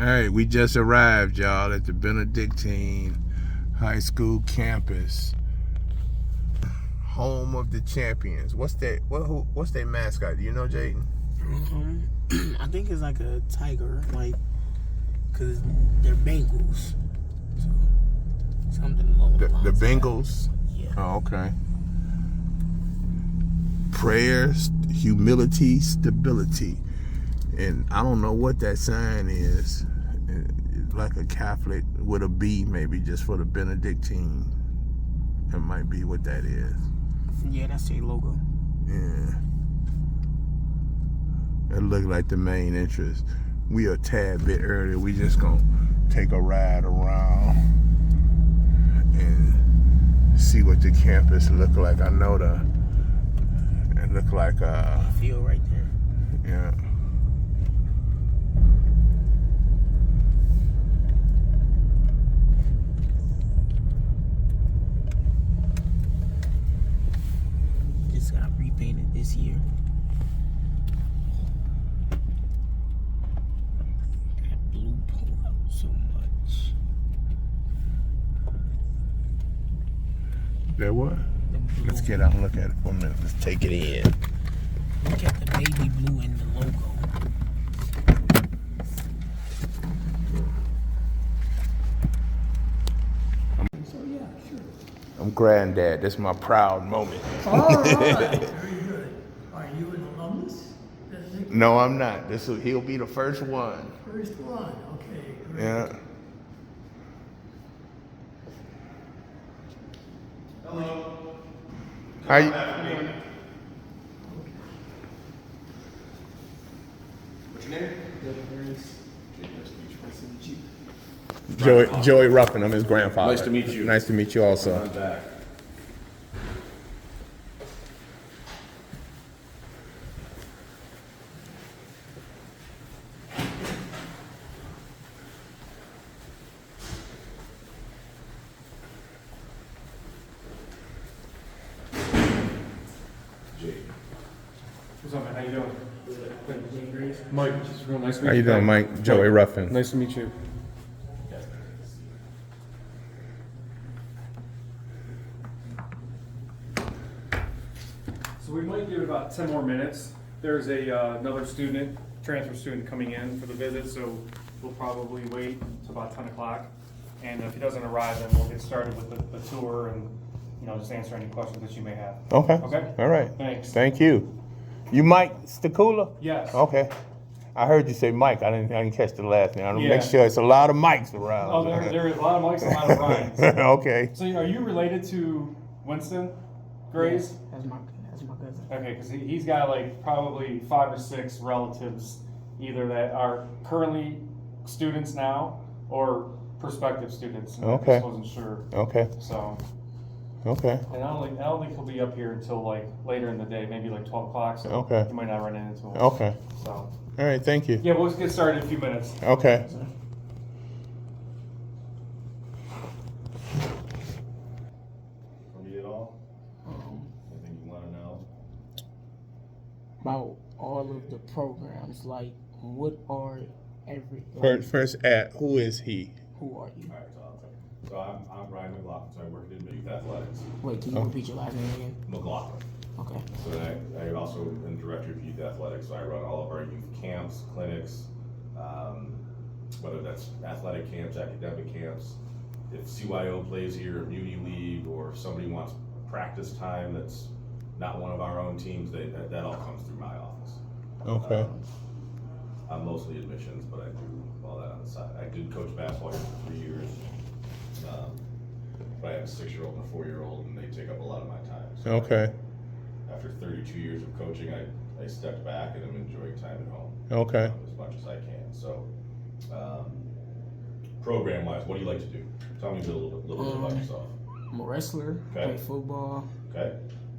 All right, we just arrived, y'all, at the Benedictine High School campus, home of the champions. What's their mascot? Do you know, Jayden? I think it's like a tiger, like, cause they're Bengals. So something along the lines Bengals. Yeah. Oh, okay. Prayer, humility, stability. And I don't know what that sign is. It's like a Catholic with a B, maybe just for the Benedictine. That might be what that is. Yeah, that's their logo. Yeah. That look like the main entrance. We a tad bit early. We just gonna take a ride around and see what the campus look like. I know it look like Field right there. Yeah. Just got repainted this year. That blue pulled out so much. That what? Let's get out and look at it for a minute. Let's take it in. Look at the baby blue in the logo. I'm granddad. This is my proud moment. All right. Very good. Are you an alumnus? No, I'm not. He'll be the first one. First one. Okay. Great. Yeah. Hello. How you? What's your name? Joey Ruffin. I'm his grandfather. Nice to meet you. Nice to meet you also. I'm back. What's up, man? How you doing? Mike, just real nice to meet you. How you doing, Mike? Joey Ruffin. Nice to meet you. So we might give it about 10 more minutes. There's another student, transfer student coming in for the visit, so we'll probably wait until about 10 o'clock. And if he doesn't arrive, then we'll get started with the tour and, just answer any questions that you may have. Okay. Okay? All right. Thanks. Thank you. You Mike Stakula? Yes. Okay. I heard you say Mike. I didn't catch the last name. I want to make Yeah. sure it's a lot of Mikes around. Oh, there is a lot of Mikes and a lot of Ryans. Okay. So are you related to Winston Grays? That's my cousin. Okay, because he's got like probably 5 or 6 relatives, either that are currently students now or prospective students. And Okay. I just wasn't sure. Okay. So, Okay. and I don't think he'll be up here until like later in the day, maybe like 12 o'clock. So Okay. you might not run into him. Okay. So All right. Thank you. yeah, we'll just get started in a few minutes. Okay. For me at all? Anything you want to know? About all of the programs, like what are First, who is he? who are you? All right, so I'll tell you. So I'm Brian McLaughlin. So I work in youth athletics. Wait, can you repeat your last name again? McLaughlin. Okay. So then I also am director of youth athletics. So I run all of our youth camps, clinics, whether that's athletic camps, academic camps. If CYO plays here, or Muni League, or if somebody wants practice time that's not one of our own teams, that all comes through my office. Okay. I'm mostly admissions, but I do all that on the side. I did coach basketball here for 3 years. But I have a 6-year-old and a 4-year-old, and they take up a lot of my time. So Okay. after 32 years of coaching, I stepped back and I'm enjoying time at home. Okay. As much as I can. So, program-wise, what do you like to do? Tell me a little bit about yourself. I'm a wrestler. Okay. Play football. Okay.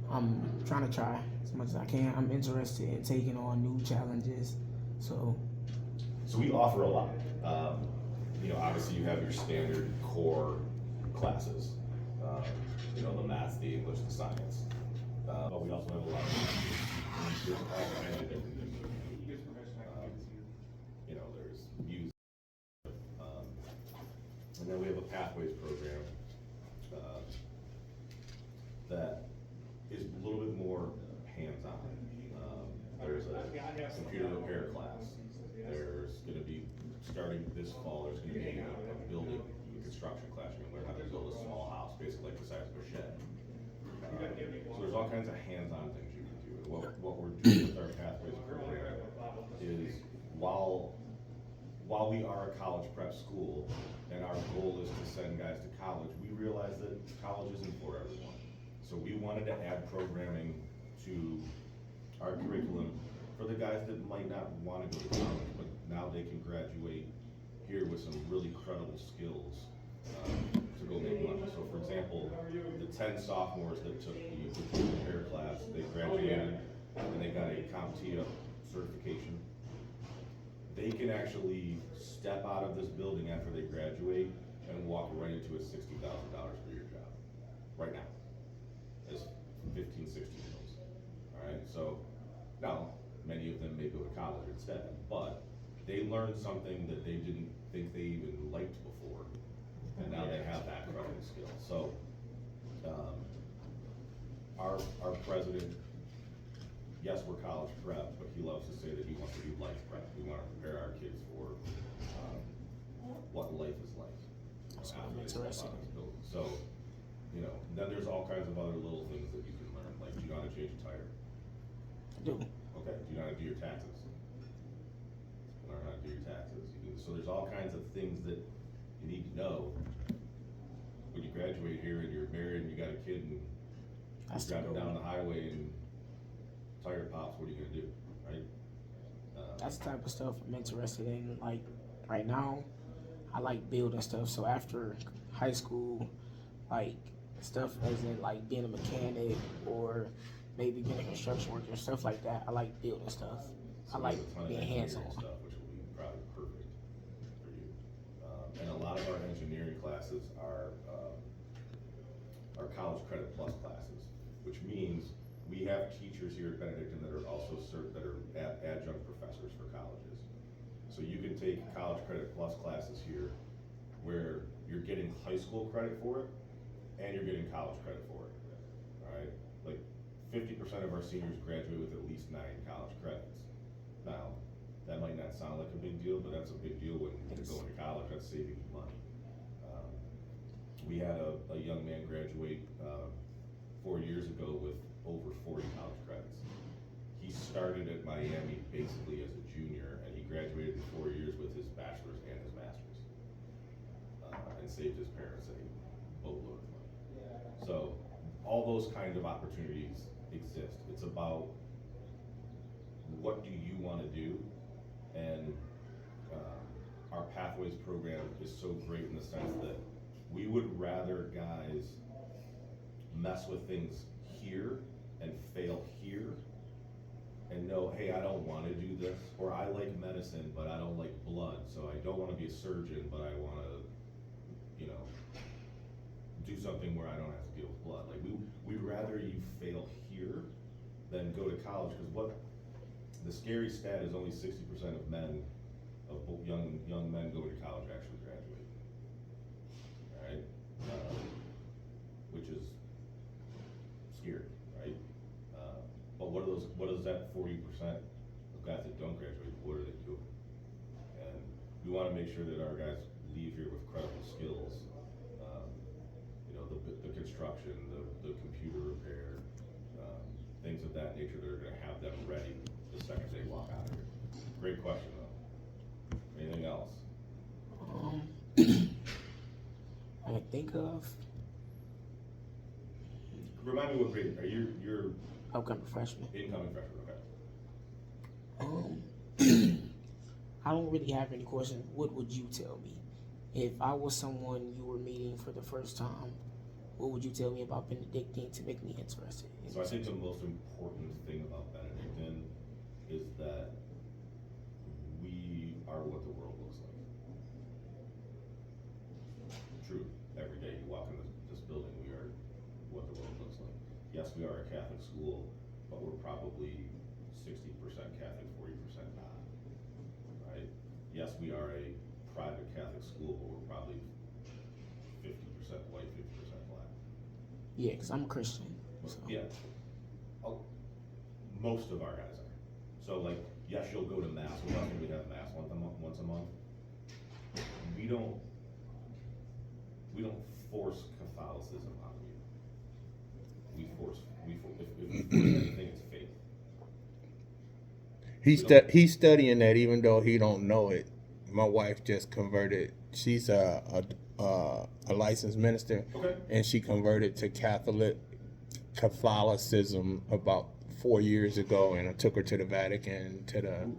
I'm trying to try as much as I can. I'm interested in taking on new challenges. So we offer a lot. Obviously you have your standard core classes. The math, the English, the science. But we also have a lot of And then we have a pathways program that is a little bit more hands-on. There's a computer repair class. There's going to be, starting this fall, there's going to be a building construction class. You're going to learn how to build a small house, basically like the size of a shed. So there's all kinds of hands-on things you can do. And what we're doing with our pathways program is while we are a college prep school and our goal is to send guys to college, we realize that college isn't for everyone. So we wanted to add programming to our curriculum for the guys that might not want to go to college, but now they can graduate here with some really credible skills to go make money. So for example, the 10 sophomores that took the computer repair class, they graduated and they got a CompTIA certification. They can actually step out of this building after they graduate and walk right into a $60,000 per year job, right now, as 15, 16-year-olds, all right? So now, many of them may go to college instead, but they learned something that they didn't think they even liked before, and now they have that credible skill. So, our president, yes, we're college prep, but he loves to say that he wants to do life prep. We want to prepare our kids for what life is like. That's after they step interesting. out of this building. So, you know, then there's all kinds of other little things that you can learn, like do you know how to change a tire? I do. Okay, do you know how to do your taxes? Learn how to do your taxes. So there's all kinds of things that you need to know when you graduate here and you're married and you got a kid and That's you're the driving goal. down the highway and tire pops, what are you gonna do, right? That's the type of stuff I'm interested in. Like right now, I like building stuff. So after high school, like stuff as in like being a mechanic or maybe being a construction worker, stuff like that. I like building stuff. I So like there's a ton of being engineering hands-on. stuff, which will be probably perfect for you. And a lot of our engineering classes are college credit plus classes, which means we have teachers here at Benedictine that are also adjunct professors for colleges. So you can take college credit plus classes here where you're getting high school credit for it and you're getting college credit for it, all right? Like 50% of our seniors graduate with at least 9 college credits. Now, that might not sound like a big deal, but that's a big deal when you're going to college, that's saving you money. We had a young man graduate 4 years ago with over 40 college credits. He started at Miami basically as a junior, and he graduated in 4 years with his bachelor's and his master's, and saved his parents a boatload of money. So all those kind of opportunities exist. It's about what do you want to do, and our Pathways program is so great in the sense that we would rather guys mess with things here and fail here and know, hey, I don't want to do this, or I like medicine, but I don't like blood, so I don't want to be a surgeon, but I want to, you know, do something where I don't have to deal with blood. Like we'd rather you fail here than go to college, because what the scary stat is only 60% of men, of young men going to college actually graduate. All right, which is scary, right? But what is that 40% of guys that don't graduate, what are they doing? And we want to make sure that our guys leave here with credible skills. You know, the construction, the computer repair, things of that nature that are going to have them ready the second they walk out of here. Great question, though. Anything else? I can think of Remind me what grade are you? You're upcoming freshman. incoming freshman, okay? I don't really have any questions. What would you tell me? If I was someone you were meeting for the first time, what would you tell me about Benedictine to make me interested? So I think the most important thing about Benedictine is that we are what the world looks like. True. Every day you walk in this building, we are what the world looks like. Yes, we are a Catholic school, but we're probably 60% Catholic, 40% not, right? Yes, we are a private Catholic school, but we're probably white, 50% black. Yeah, because I'm a Christian. So. Yeah. Oh, most of our guys are. So like, yes, you'll go to mass. We're not going to have mass once a month. We don't force Catholicism on you. If we force anything, it's faith. He's studying that, even though he don't know it. My wife just converted. She's a licensed minister, Okay. and she converted to Catholicism about 4 years ago, and I took her to the Vatican, to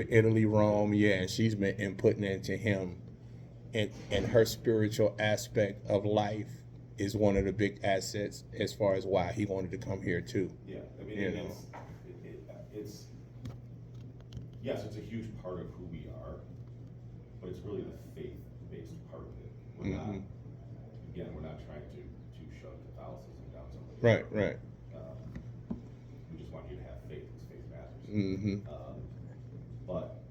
Italy, Rome. Yeah, and she's been inputting into him, and her spiritual aspect of life is one of the big assets as far as why he wanted to come here too. Yeah, I mean, You know. it's yes, it's a huge part of who we are, but it's really the faith-based part of it. We're not, again, we're not trying to shove Catholicism down somebody's Right, throat. right. We just want you to have faith, because faith matters. Mm-hmm. But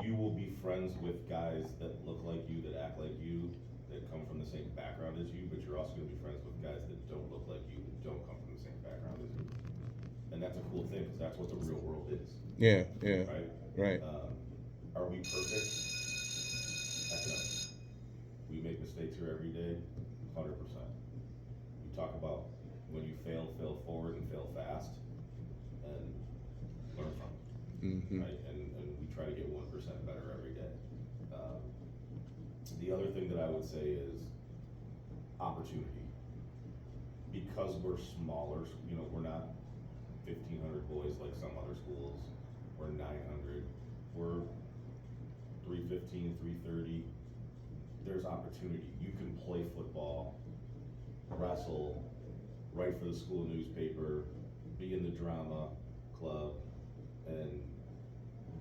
you will be friends with guys that look like you, that act like you, that come from the same background as you, but you're also going to be friends with guys that don't look like you, that don't come from the same background as you. And that's a cool thing, because that's what the real world is. Yeah, yeah. Right? Right. Are we perfect? Heck no. We make mistakes here every day, 100%. We talk about when you fail forward and fail fast, and learn from it. Mm-hmm. Right? And we try to get 1% better every day. The other thing that I would say is opportunity. Because we're smaller, we're not 1,500 boys like some other schools. We're 900. We're 315, 330. There's opportunity. You can play football, wrestle, write for the school newspaper, be in the drama club, and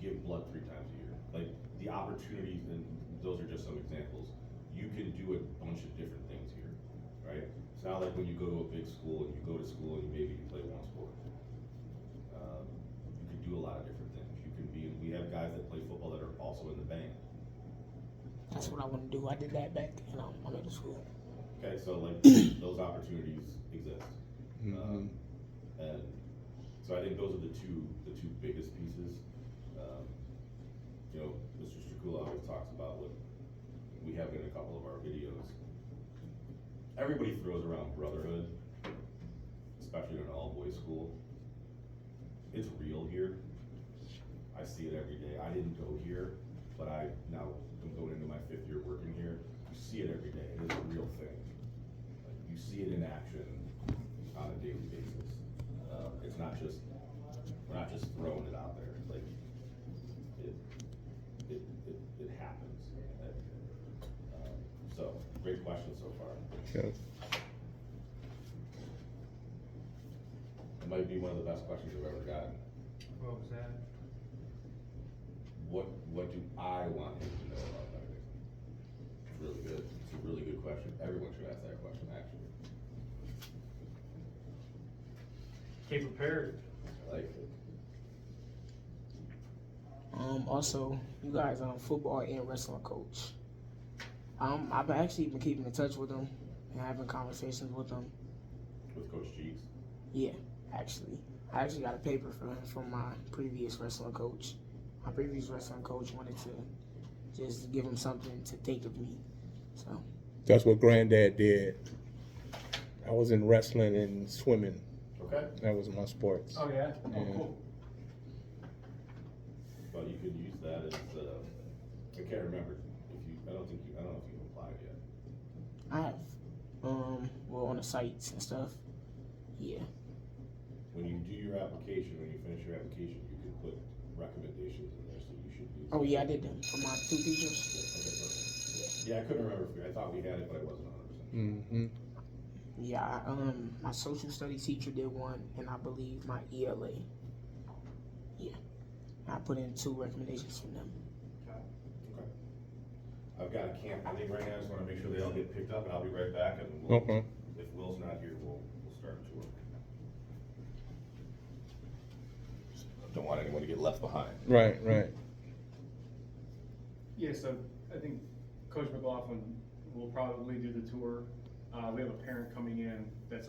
give blood 3 times a year. Like, the opportunities, and those are just some examples. You can do a bunch of different things here, right? It's not like when you go to a big school and you go to school and maybe you play one sport. You can do a lot of different things. We have guys that play football that are also in the band. That's what I want to do. I did that back in middle school. Okay, so like those opportunities exist. Mm-hmm. And so I think those are the two biggest pieces. Mr. Stracula always talks about what we have in a couple of our videos. Everybody throws around brotherhood, especially in an all-boys school. It's real here. I see it every day. I didn't go here, but I'm going into my 5th year working here. You see it every day. It is a real thing. Like, you see it in action on a daily basis. It's not just, we're not just throwing it out there. Like, it happens. So, great question so far. Yeah. It might be one of the best questions I've ever gotten. What was that? What do I want him to know about Benedict? It's really good. It's a really good question. Everyone should ask that question, actually. Stay prepared. I like it. Also, you guys, football and wrestling coach. I've actually been keeping in touch with them and having conversations with them. With Coach Cheeks? Yeah, actually. I actually got a paper from my previous wrestling coach. My previous wrestling coach wanted to just give him something to think of me. So That's what Granddad did. I was in wrestling and swimming. Okay. That was my sports. Oh, yeah? Oh, Yeah. cool. Well, you could use that as, I can't remember I don't know if you've applied yet. I have, on the sites and stuff. Yeah. When you do your application, when you finish your application, you can put recommendations in there, so you should use. Oh yeah, I did them for my 2 teachers. Okay, perfect. Yeah, I couldn't remember if I thought we had it, but I wasn't 100%. Mm-hmm. Yeah, my social studies teacher did one, and I believe my ELA. Yeah, I put in 2 recommendations from them. Okay. I've got a camp ending right now, I just wanna make sure they all get picked up, and I'll be right back, and we'll, Okay. if Will's not here, we'll start a tour. Don't want anyone to get left behind. Right, right. Yeah, so I think Coach McLaughlin will probably do the tour. We have a parent coming in that's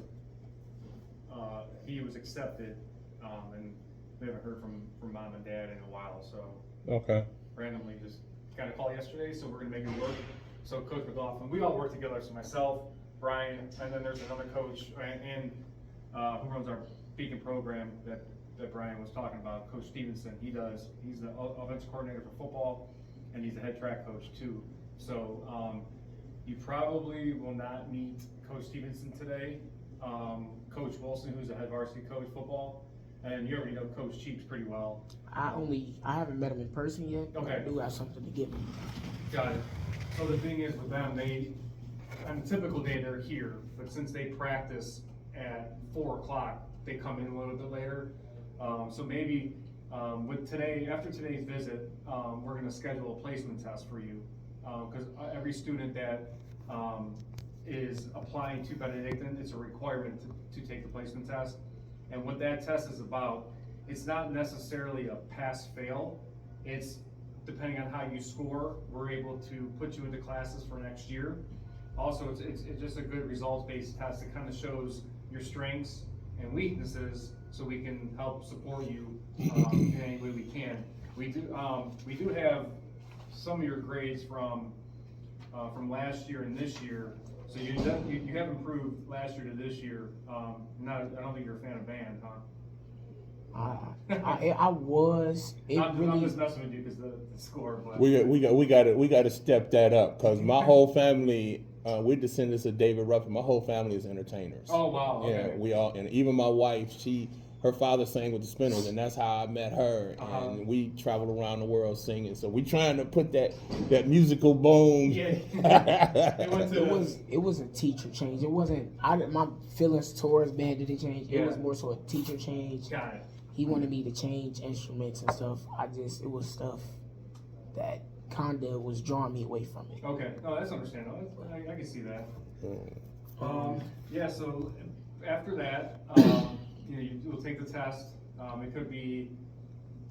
he was accepted, and we haven't heard from mom and dad in a while, so Okay. randomly just got a call yesterday, so we're gonna make it work. So Coach McLaughlin, we all work together, so myself, Brian, and then there's another coach, and who runs our Beacon program that Brian was talking about, Coach Stevenson. He's the offensive coordinator for football, and he's the head track coach too. So you probably will not meet Coach Stevenson today. Coach Wilson, who's the head varsity coach football, and you already know Coach Cheeks pretty well. I haven't met him in person yet. But Okay. I do have something to give him. Got it. So the thing is with them, on a typical day they're here, but since they practice at 4 o'clock, they come in a little bit later. So maybe after today's visit, we're gonna schedule a placement test for you. Cause every student that is applying to Benedictine, it's a requirement to take the placement test. And what that test is about, it's not necessarily a pass-fail. It's depending on how you score, we're able to put you into classes for next year. Also, it's just a good results-based test. It kind of shows your strengths and weaknesses, so we can help support you in any way we can. We do have some of your grades from last year and this year. So you have improved last year to this year. I don't think you're a fan of band, huh? I was. I'm just messing with you because the score. But We got to step that up, because my whole family, we're descendants of David Ruffin. My whole family is entertainers. Oh wow. Okay. Yeah, we all, and even my wife, her father sang with the Spinners, and that's how I met her. And we traveled around the world singing. So we trying to put that musical bone. Yeah. It was a teacher change. It wasn't. My feelings towards band didn't change. It Yeah. was more so a teacher change. Got it. He wanted me to change instruments and stuff. It was stuff that kinda was drawing me away from it. Okay. No, that's understandable. I can see that. Yeah. So after that, you'll take the test. It could be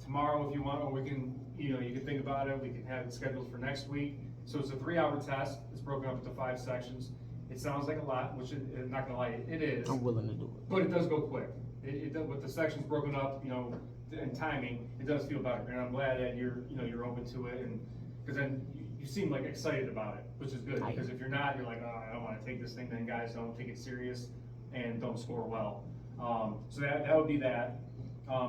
tomorrow if you want, or we can, you can think about it. We can have it scheduled for next week. So it's a 3-hour test. It's broken up into 5 sections. It sounds like a lot, which I'm not gonna lie, it is. I'm willing to do it. But it does go quick. It does, with the sections broken up, and timing, it does feel better. And I'm glad that you're open to it, and because then you seem like excited about it, which is good. Because if you're not, you're like, oh, I don't want to take this thing. Then guys don't take it serious and don't score well. So that would be that.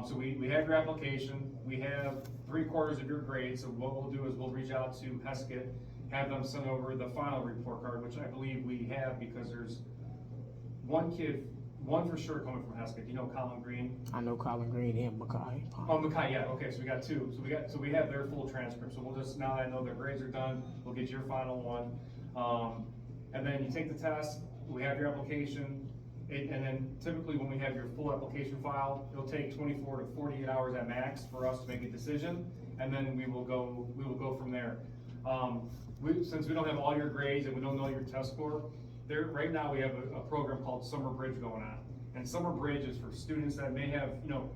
So we have your application. We have 3/4 of your grade. So what we'll do is we'll reach out to Heskett, have them send over the final report card, which I believe we have because there's one for sure coming from Heskett. You know Colin Green? I know Colin Green and Mackay. Oh, Mackay, yeah. Okay, so we got 2. So we have their full transcript. So we'll just, now that I know their grades are done, we'll get your final one. And then you take the test. We have your application. And then typically when we have your full application file, it'll take 24 to 48 hours at max for us to make a decision, and then we will go from there. Since we don't have all your grades and we don't know your test score, right now we have a program called Summer Bridge going on. And Summer Bridge is for students that may have,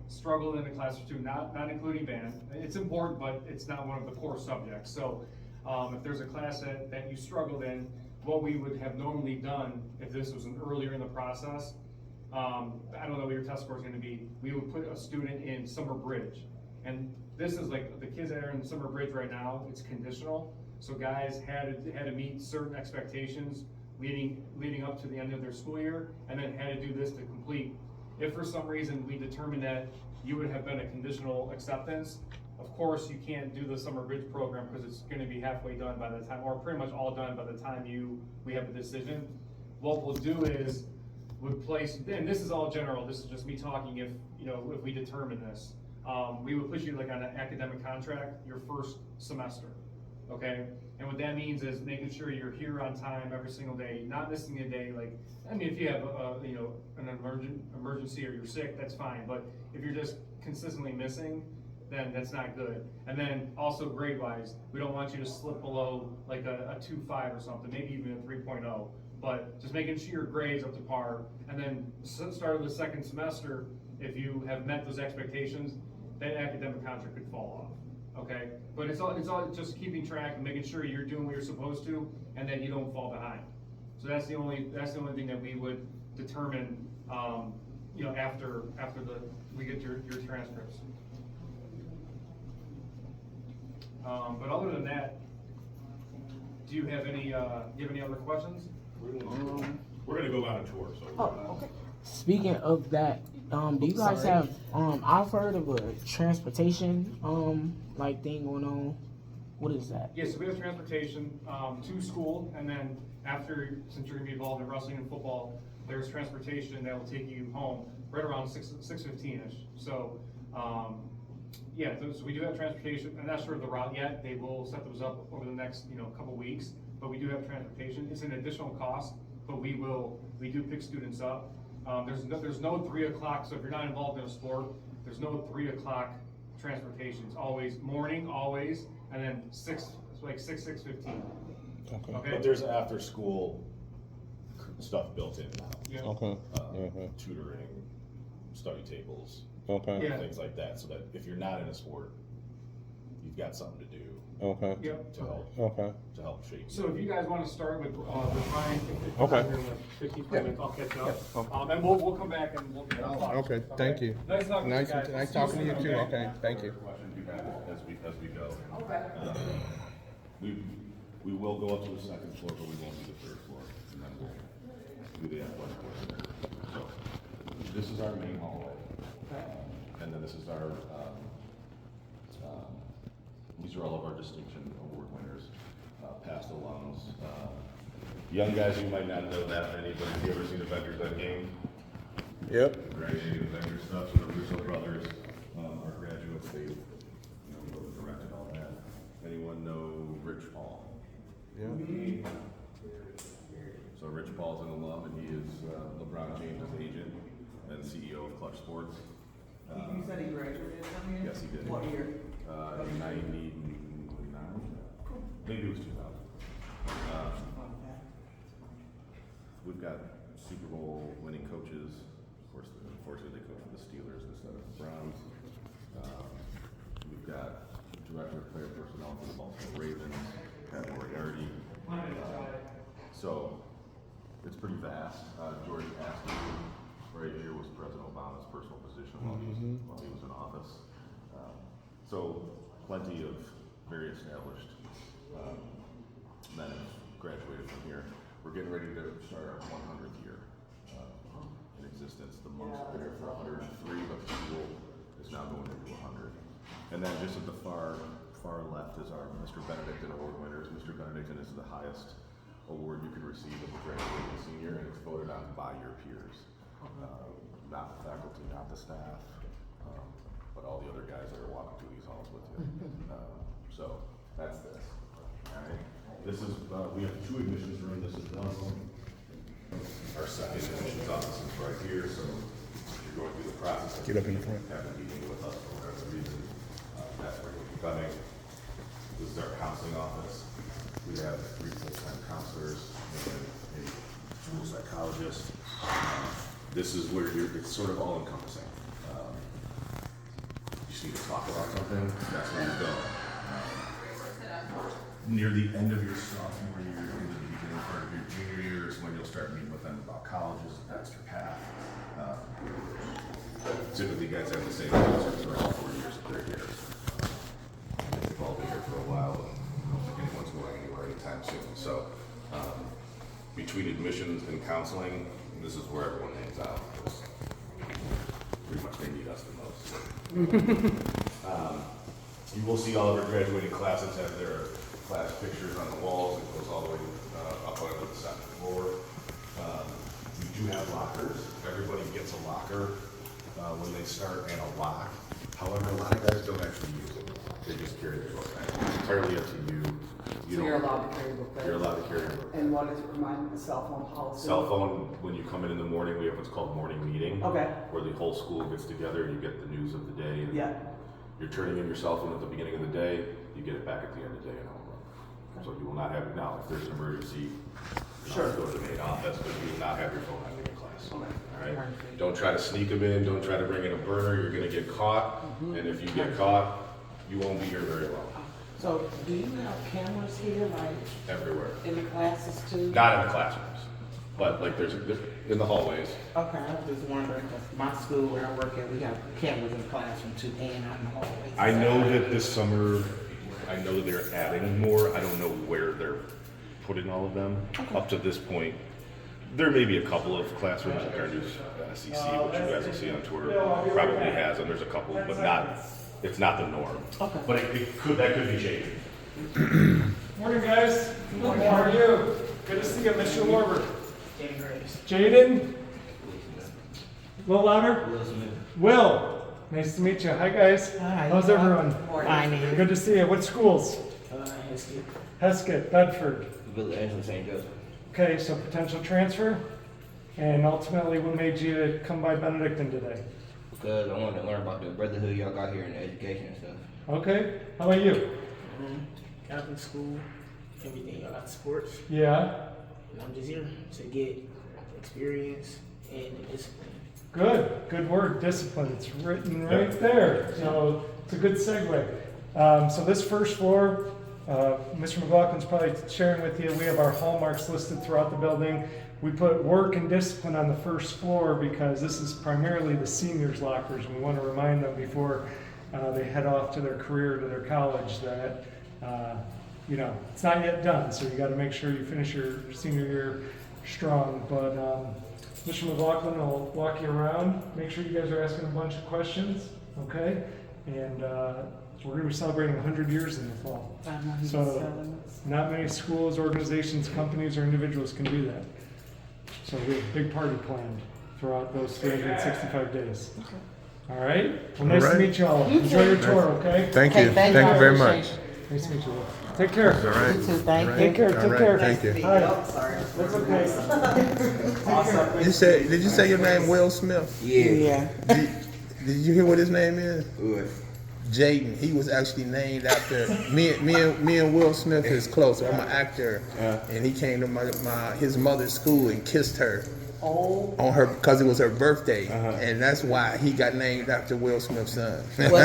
struggled in a class or two, not including band. It's important, but it's not one of the core subjects. So if there's a class that you struggled in, what we would have normally done if this was earlier in the process, I don't know what your test score is going to be, we would put a student in Summer Bridge. And this is like the kids that are in Summer Bridge right now, it's conditional. So guys had to meet certain expectations leading up to the end of their school year, and then had to do this to complete. If for some reason we determined that you would have been a conditional acceptance, of course you can't do the Summer Bridge program because it's going to be halfway done by the time, or pretty much all done by the time we have a decision. What we'll do is would place, and this is all general, this is just me talking, if we determine this, we would put you like on an academic contract your first semester. Okay, and what that means is making sure you're here on time every single day, not missing a day. If you have an emergency or you're sick, that's fine. But if you're just consistently missing, then that's not good. And then also grade-wise, we don't want you to slip below like a 2.5 or something, maybe even a 3.0. But just making sure your grades up to par. And then start of the second semester, if you have met those expectations, that academic contract could fall off. okay? But it's all just keeping track and making sure you're doing what you're supposed to, and then you don't fall behind. So that's the only thing that we would determine, you know, after we get your transcripts. But other than that, do you have any other questions? We're gonna go on a tour, so. Oh, okay. Speaking of that, do you guys have, I've heard of a transportation, like thing going on. What is that? Yes, so we have transportation to school, and then after, since you're gonna be involved in wrestling and football, there's transportation that will take you home right around 6:15ish. So, yeah, so we do have transportation. I'm not sure of the route yet. They will set those up over the next, you know, couple weeks. But we do have transportation. It's an additional cost, but we do pick students up. There's no 3 o'clock. So if you're not involved in a sport, there's no 3 o'clock transportation. It's always morning, always, and then 6:15. Okay. But there's after school stuff built in now. Yeah. Okay. Tutoring, study tables, Okay. Yeah. things like that, so that if you're not in a sport, you've got something to do Okay. Yep. to help shape. So if you guys want to start with Ryan, Okay. 15 minutes, I'll catch up. And we'll come back and we'll talk. Okay, thank you. Nice talking to you guys. Nice talking to you too. Okay, thank you. Questions you have as we go. We will go up to the second floor, but we won't do the third floor, and then we'll do the athletic portion. So, this is our main hallway, and then this is our, these are all of our distinction award winners, past alums. Young guys, you might not know that many, but have you ever seen Avengers Endgame? Yep. Right, any Avengers stuff, so the Russo brothers are graduates, they, directed all that. Anyone know Rich Paul? Yeah. So Rich Paul's an alum, and he is LeBron James' agent and CEO of Clutch Sports. You said he graduated from here? Yes, he did. What year? In 99? Maybe it was 2000. We've got Super Bowl winning coaches. Of course, unfortunately, they coach for the Steelers instead of the Browns. We've got director of player personnel for the Baltimore Ravens, Pat Moriarty. So it's pretty vast. George Aston right here was President Obama's personal physician while he was in office. So plenty of very established men have graduated from here. We're getting ready to start our 100th year in existence. The monks have been here for 103, but the school is now going into 100. And then just at the far left is our Mr. Benedictine Award winners. Mr. Benedictine is the highest award you can receive as a graduating senior, and it's voted on by your peers. Not the faculty, not the staff, but all the other guys that are walking through these halls with you. So that's this. All right. This is we have 2 admissions rooms. This is one of them. Our second admissions office is right here. So if you're going through the process, Get up in the front. Have a meeting with us for whatever reason. That's where you'll be coming. This is our counseling office. We have 3 full-time counselors and a school psychologist. This is where it's sort of all encompassing. You just need to talk about something, that's where you go. Near the end of your sophomore year, in the beginning part of your junior year is when you'll start meeting with them about colleges, that's your path. Typically guys have the same counselors for all 4 years of their years. They've all been here for a while, and I don't think anyone's going anywhere anytime soon. So between admissions and counseling, this is where everyone hangs out. Pretty much they need us the most. You will see all of our graduating classes have their class pictures on the walls. It goes all the way up onto the second floor. We do have lockers. Everybody gets a locker when they start, and a lock. However, a lot of guys don't actually use them. They just carry their book bag. It's entirely up to you. So you're allowed to carry book bag? You're allowed to carry your book bag. And what is it, remind me, the cell phone policy? Cell phone, when you come in the morning, we have what's called morning meeting. Okay. Where the whole school gets together and you get the news of the day. And Yeah. You're turning in your cell phone at the beginning of the day, you get it back at the end of the day in homeroom. So you will not have it now. If there's an emergency, you Sure. go to the main office, but you will not have your phone on you in class. Okay. All right? Don't try to sneak them in. Don't try to bring in a burner. You're going to get caught. And if you get caught, You won't be here very long. So, do you have cameras here, like Everywhere. in the classes too? Not in the classrooms, but like there's in the hallways. Okay, I was just wondering, 'cause my school where I work at, we have cameras in the classroom too, and out in the hallways. I know that this summer, I know they're adding more. I don't know where they're putting all of them. Up to this point, there may be a couple of classrooms that their new SEC, which you guys will see on tour, probably has, and there's a couple, but not. It's not the norm. Okay. But that could be changing. Morning, guys. Morning. How are you? Good to see you, Mr. Lorber. Jayden Grace. Jayden? A little louder? Will. Nice to meet you. Hi, guys. Hi. How's everyone? Fine. Good to see you. What schools? Heskett. Heskett, Bedford. Villa Angela St. Joseph. Okay, so potential transfer. And ultimately, what made you come by Benedictine today? Because I wanted to learn about the brotherhood y'all got here in the education and stuff. Okay. How about you? Catholic school, everything. I got sports. Yeah. And I'm just here to get experience and discipline. Good. Good word. Discipline. It's written right there. So it's a good segue. So this first floor, Mr. McLaughlin's probably sharing with you, we have our hallmarks listed throughout the building. We put work and discipline on the first floor because this is primarily the seniors' lockers. And we want to remind them before they head off to their career, to their college, that it's not yet done. So you got to make sure you finish your senior year strong. But Mr. McLaughlin will walk you around. Make sure you guys are asking a bunch of questions, okay? And we're going to be celebrating 100 years in the fall. So not many schools, organizations, companies, or individuals can do that. So we have a big party planned throughout those 365 days. Okay. All right? Well, nice to meet you all. Enjoy your tour, okay? Thank you. Thank you very much. Nice to meet you all. Take care. All right. You too, thank you. Take care. All Take right, care. thank you. Hi. That's okay. Did you say your name Will Smith? Yeah. Did you hear what his name is? Good. Jayden. He was actually named after me and Will Smith is close. I'm an actor, and he came to his mother's school and kissed her on her because it was her birthday, and that's why he got named after Will Smith's son. Well,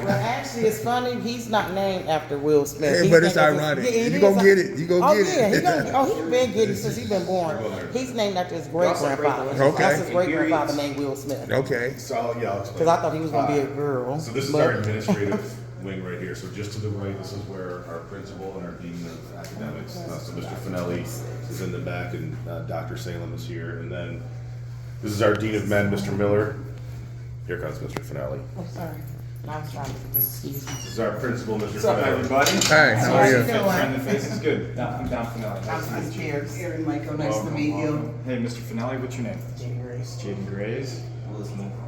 actually, it's funny. He's not named after Will Smith. Yeah, He's but it's named ironic. After, You gonna get it. You gonna get it. He's been getting it since he's been born. He's named after his great grandfather. Okay. That's his great grandfather named Will Smith. Okay. So I'll explain. Because I thought he was gonna be a girl. So this is our administrative wing right here. So just to the right, this is where our principal and our dean of academics, so Mr. Finelli is in the back, and Dr. Salem is here. And then this is our dean of men, Mr. Miller. Here comes Mr. Finelli. I'm sorry. I was trying to excuse me. This is our principal, Mr. What's up, Finelli. everybody? Hi, how are you? Friendly faces, good. I'm Don Finelli. Nice to I'm meet you. Pierce. Erin Michael, nice to Welcome, meet you. welcome. Hey, Mr. Finelli, what's your name? Jayden Grace. Jayden Grace.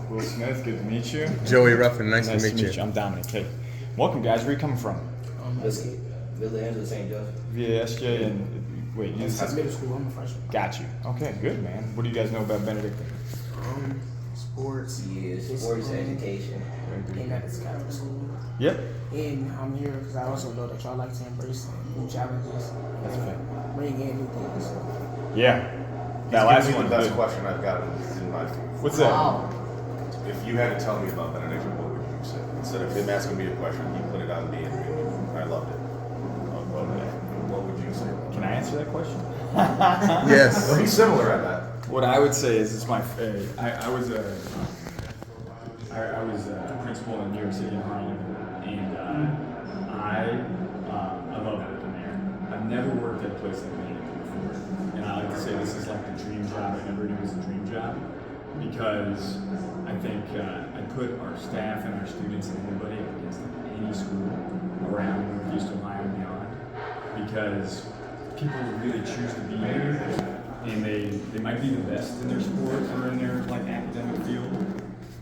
Will Smith, good to meet you. Joey Ruffin, nice to meet you. I'm Dominic. Hey, welcome, guys. Where are you coming from? Heskett. Villa Angela St. Joseph. VSJ and wait, you That's middle school. I'm a freshman. got you. Okay, good, man. What do you guys know about Benedictine? Sports. Yes, sports education. And that is Catholic school. Yep. And I'm here because I also know that y'all like to embrace new challenges and bring in new things. Yeah. That That last last one, one. the best question I've gotten in my field. What's that? Wow. If you had to tell me about Benediction, what would you say? Instead of him asking me a question, he put it on me, and I loved it. What would you say? Can I answer that question? Yes. It'll be similar, I bet. What I would say is, I was a principal in New York City in Harlem, and I love working there. I've never worked at a place like Benedictine before, and I like to say this is like the dream job. I never knew it was a dream job because I think I put our staff and our students and everybody up against any school around Northeast Ohio and beyond, because people really choose to be here, and they might be the best in their sport or in their like academic field,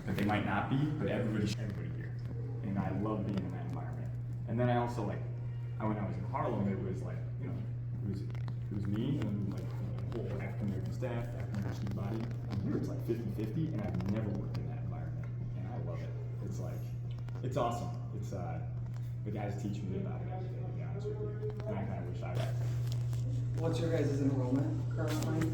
but they might not be. But everybody here, and I love being in that environment. And then I also when I was in Harlem, it was like it was me and like the whole African American staff, African American student body. And here it's like 50-50, and I've never worked in that environment, and I love it. It's awesome. It's the guys teach me about it every day, to be honest with you, and I kind of wish I had. What's your guys' enrollment currently?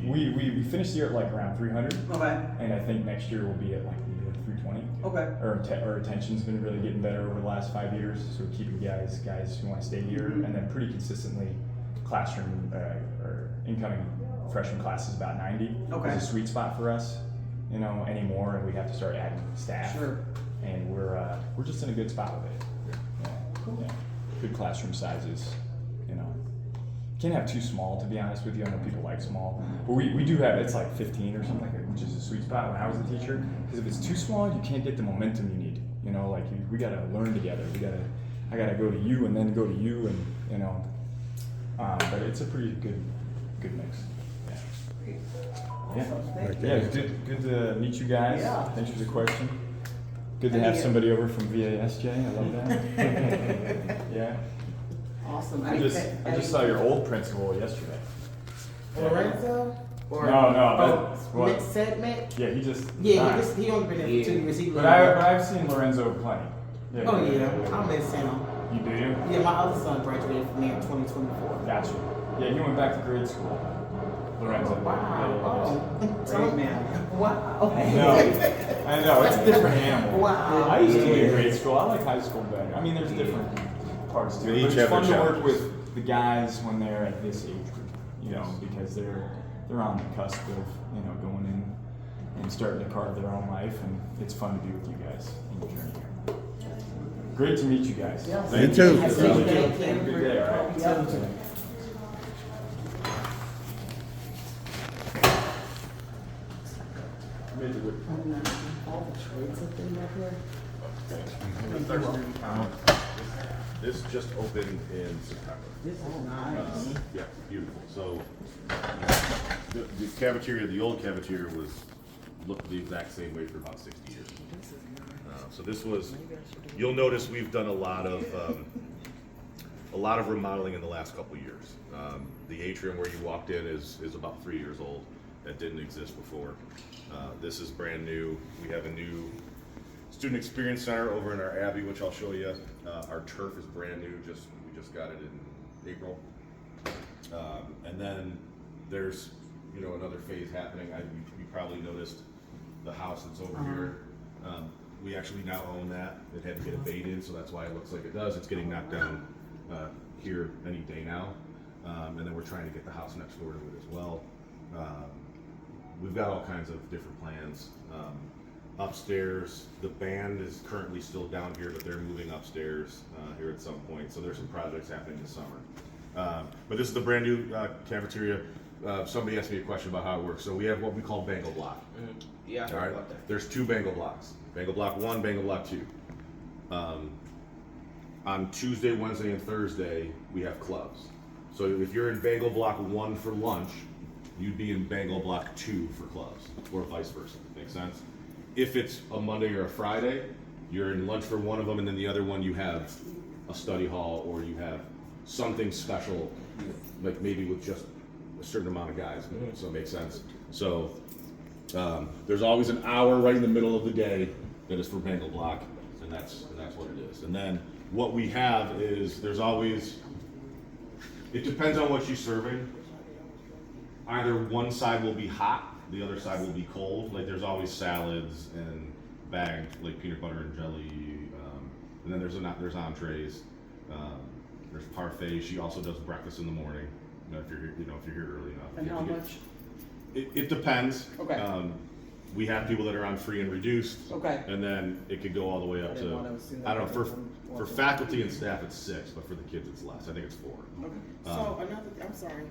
We finished the year at like around 300, Okay. and I think next year we'll be at like 320. Okay. Our retention's been really getting better over the last 5 years, so we're keeping guys who want to stay here, and then pretty consistently, classroom or incoming freshman class is about 90. Okay. It's a sweet spot for us, anymore, and we have to start adding staff. Sure. And we're just in a good spot with it. Yeah. Cool. Yeah. Good classroom sizes, Can't have too small, to be honest with you. I know people like small, but we do have, it's like 15 or something, which is a sweet spot when I was a teacher. Because if it's too small, you can't get the momentum you need. We gotta learn together. I gotta go to you and then go to you, and but it's a pretty good mix. Yeah. It's good to meet you guys. Yeah. Thanks for the question. Good to have somebody over from VASJ. I love that. Yeah. Awesome. I just saw your old principal yesterday. Lorenzo? Or No, Mick Sedgwick? yeah, he just. Yeah, he only been there for 2 years. But I've seen Lorenzo plenty. Yeah, Oh yeah, I miss him. You do you? Yeah, my other son graduated from there in 2024. Gotcha. Yeah, he went back to grade school. Lorenzo. Wow. Great man. Wow. No, I know, it's a different animal. Wow. I used to be in grade school. I like high school better. I mean, there's different parts to it. They But each it's have fun their to work challenges. with the guys when they're at this age group, because they're on the cusp of, going in and starting to carve their own life, and it's fun to be with you guys in your journey here. Great to meet you guys. Yeah. Thank You too. you. Thank you. Have a good day, all right? Yeah. All the trades have been up here. This just opened in September. This is nice. Yeah, beautiful. So the cafeteria, the old cafeteria looked the exact same way for about 60 years. So this was, you'll notice we've done a lot of remodeling in the last couple of years. The atrium where you walked in is about 3 years old. That didn't exist before. This is brand new. We have a new student experience center over in our Abbey, which I'll show you. Our turf is brand new. We just got it in April. And then there's another phase happening. You probably noticed the house that's over here. We actually now own that. It had to get abated, so that's why it looks like it does. It's getting knocked down here any day now. And then we're trying to get the house next door to it as well. We've got all kinds of different plans. Upstairs, the band is currently still down here, but they're moving upstairs here at some point. So there's some projects happening this summer. But this is the brand new cafeteria. Somebody asked me a question about how it works. So we have what we call Bengal block. Yeah, I All heard right. about that. There's 2 Bengal blocks. Bengal block 1, Bengal block 2. On Tuesday, Wednesday, and Thursday, we have clubs. So if you're in Bengal block 1 for lunch, you'd be in Bengal block 2 for clubs, or vice versa. Make sense? If it's a Monday or a Friday, you're in lunch for one of them, and then the other one you have a study hall, or you have something special, like maybe with just a certain amount of guys. So it makes sense. So there's always an hour right in the middle of the day that is for Bengal block, and that's what it is. And then what we have is there's always, it depends on what you're serving. Either one side will be hot, the other side will be cold. Like there's always salads and bagged like peanut butter and jelly, and then there's entrees. There's parfait. She also does breakfast in the morning. If you're here early enough. And how much? It depends. Okay. We have people that are on free and reduced. Okay. And then it could go all the way up didn't to, want to assume that I don't know, everyone for wasn't. faculty and staff it's 6, but for the kids it's less. I think it's 4. Okay. So I'm sorry.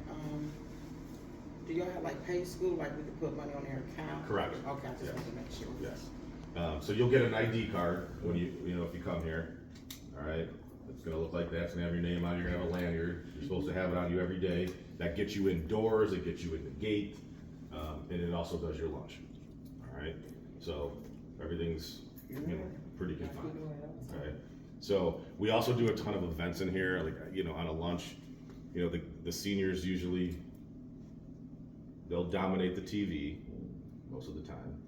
Do y'all have like pay school, like we could put money on their account? Correct. Okay, I just Yes. want to make sure. Yes. So you'll get an ID card when if you come here. All right. It's gonna look like that. It's gonna have your name on it. You're gonna have a lanyard. You're supposed to have it on you every day. That gets you indoors. It gets you in the gate, and it also does your lunch. All right. So everything's pretty confined. Okay. So we also do a ton of events in here. Like on a lunch, the seniors usually they'll dominate the TV most of the time,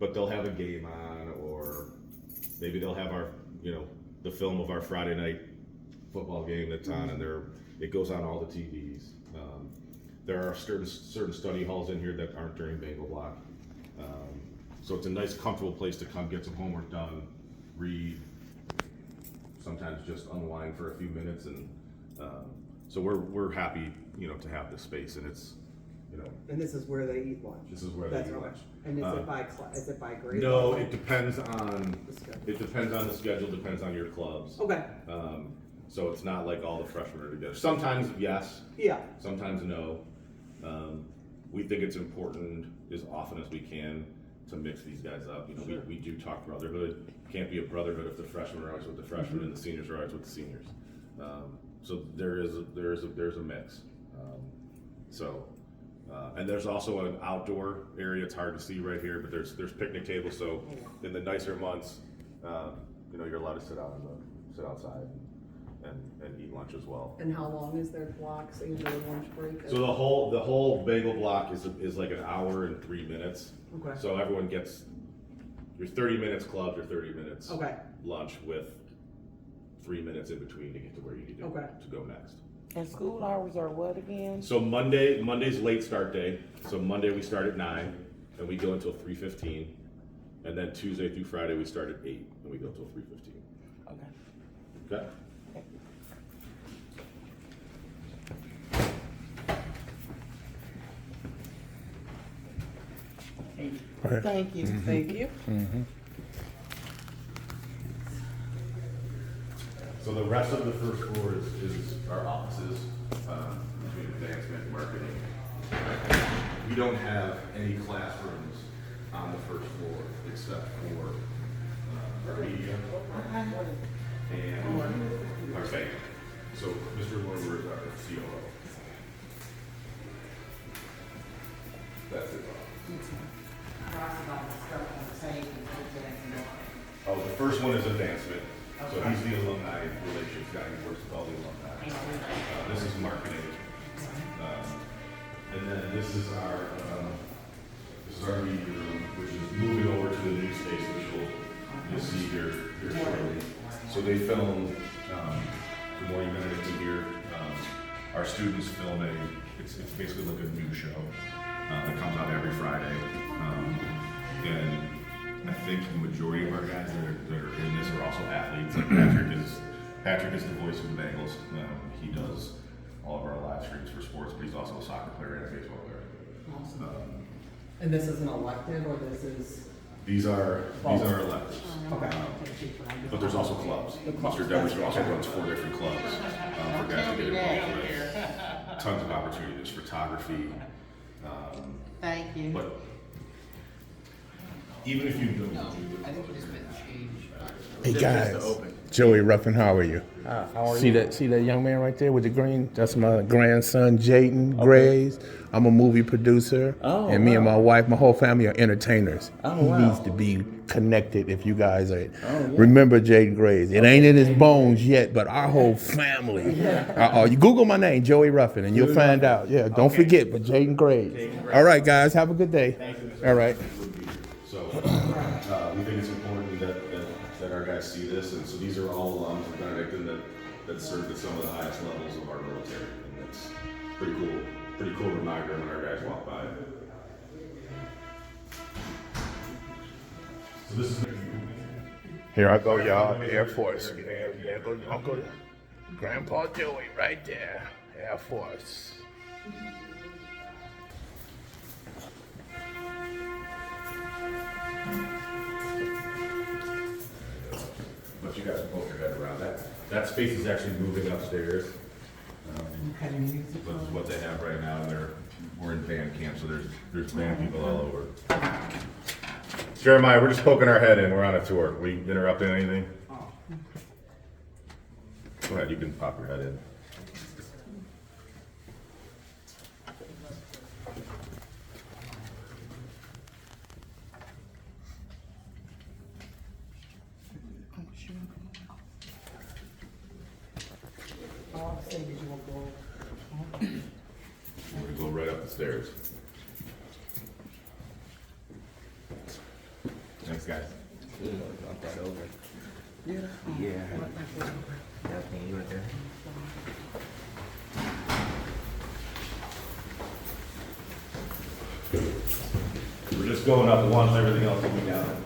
but they'll have a game on, or maybe they'll have our the film of our Friday night football game that's on, and it goes on all the TVs. There are certain study halls in here that aren't during Bengal block. So it's a nice, comfortable place to come get some homework done, read, sometimes just unwind for a few minutes, and so we're happy, you know, to have this space, and it's, you know. And this is where they eat lunch? This is where they eat lunch. And is it by grade? No, it depends on The schedule. the schedule, depends on your clubs. Okay. So it's not like all the freshmen are together. Sometimes yes. Yeah. Sometimes no. We think it's important as often as we can to mix these guys up. You know, Sure. we do talk brotherhood. Can't be a brotherhood if the freshmen are always with the freshmen and the seniors are always with the seniors. So there's a mix. And there's also an outdoor area. It's hard to see right here, but there's picnic tables. So in the nicer months, you know, you're allowed to sit outside and eat lunch as well. And how long is their block, so usually lunch break? So the whole bagel block is like an hour and 3 minutes. Okay. So everyone gets your 30 minutes club, your 30 minutes Okay. lunch with 3 minutes in between to get to where you need to go next. And school hours are what again? So Monday's late start day. So Monday we start at 9 and we go until 3:15. And then Tuesday through Friday we start at 8 and we go until 3:15. Okay. Okay? Thank you. Thank you. So the rest of the first floor is our offices, between advancement and marketing. We don't have any classrooms on the first floor except for our media and our bank. So Mr. Lorber is our COO. That's it. Oh, the first one is advancement. So he's the alumni relations guy who works with all the alumni. This is marketing. And then this is our media room, which is moving over to the new space, which you'll see here shortly. So they film, the more you minutes in here, our students film it's basically like a news show that comes out every Friday. And I think the majority of our guys that are in this are also athletes. Like Patrick is the voice of the Bengals. He does all of our live streams for sports, but he's also a soccer player and a baseball player. Awesome. And this is an elective, or this is? These are electives. Okay. But there's also clubs. Mr. Devers also runs 4 different clubs for guys to get involved with. Tons of opportunity. There's photography. Thank you. But even if you don't, I think we just meant change. Hey guys, Joey Ruffin, how are you? How are See you? that young man right there with the green? That's my grandson, Jayden Grays. I'm a movie producer, and me and my wife, my whole family are entertainers. He needs to be connected. If you guys are, remember Jayden Grays. It ain't in his bones yet, but our whole family. You Google my name, Joey Ruffin, and you'll find out. Yeah, don't forget, but Jayden Grays. All right, guys, have a good day. All right. So we think it's important that our guys see this, and so these are all alums of Benedictine that served at some of the highest levels of our military, and that's pretty cool. Pretty cool reminder when our guys walk by. So this is Here I go, y'all. Air Force. There goes Uncle Grandpa Joey right there. Air Force. but you guys can poke your head around that. That space is actually moving upstairs. But what they have right now, we're in band camp, so there's band people all over. Jeremiah, we're just poking our head in. We're on a tour. We interrupting anything? Go ahead, you can pop your head in. We're gonna go right up the stairs. Thanks, guys. Knock that over. Yeah. Definitely, you right there. We're just going up one, everything else coming down.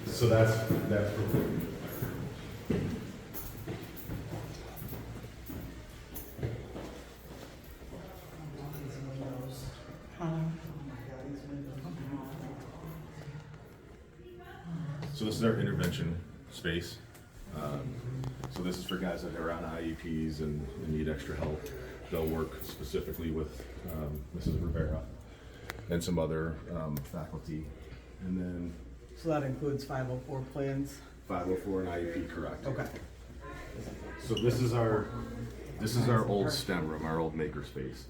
So that's So this is our intervention space. So this is for guys that are on IEPs and need extra help. They'll work specifically with Mrs. Rivera and some other faculty. And then So that includes 504 plans? 504 and IEP, correct. Okay. So this is our old STEM room, our old maker space.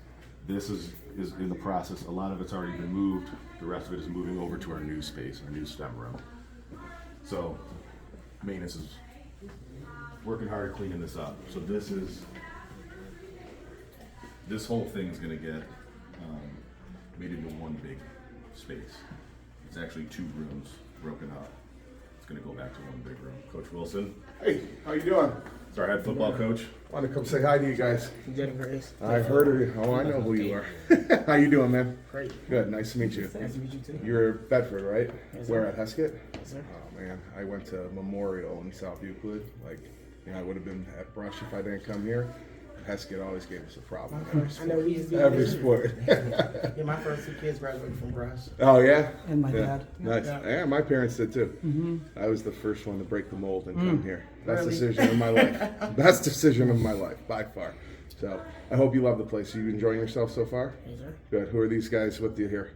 This is in the process. A lot of it's already been moved. The rest of it is moving over to our new space, our new STEM room. So maintenance is working hard at cleaning this up. So this whole thing is gonna get made into one big space. It's actually 2 rooms broken up. It's gonna go back to one big room. Coach Wilson, Hey, how you doing? it's our head football coach. Want to come say hi to you guys. Jayden Grace. I've heard of you. Oh, I know who you are. How you doing, man? Great. Good. Nice to meet you. Nice to meet you too. You're Bedford, right? Yes, Where sir. at Heskett? Yes, sir. Oh man, I went to Memorial in South Euclid. Like, I would have been at Brush if I didn't come here. Heskett always gave us a problem. in every I know we used to be Every there. sport. Yeah, my first 2 kids graduated from Brush. Oh yeah. And my Yeah. dad. Nice. Yeah, my parents did too. I was the first one to break the mold and come here. Best Really? decision of my life. Best decision of my life by far. So I hope you love the place. Are you enjoying yourself so far? Yes, sir. Good. Who are these guys with you here?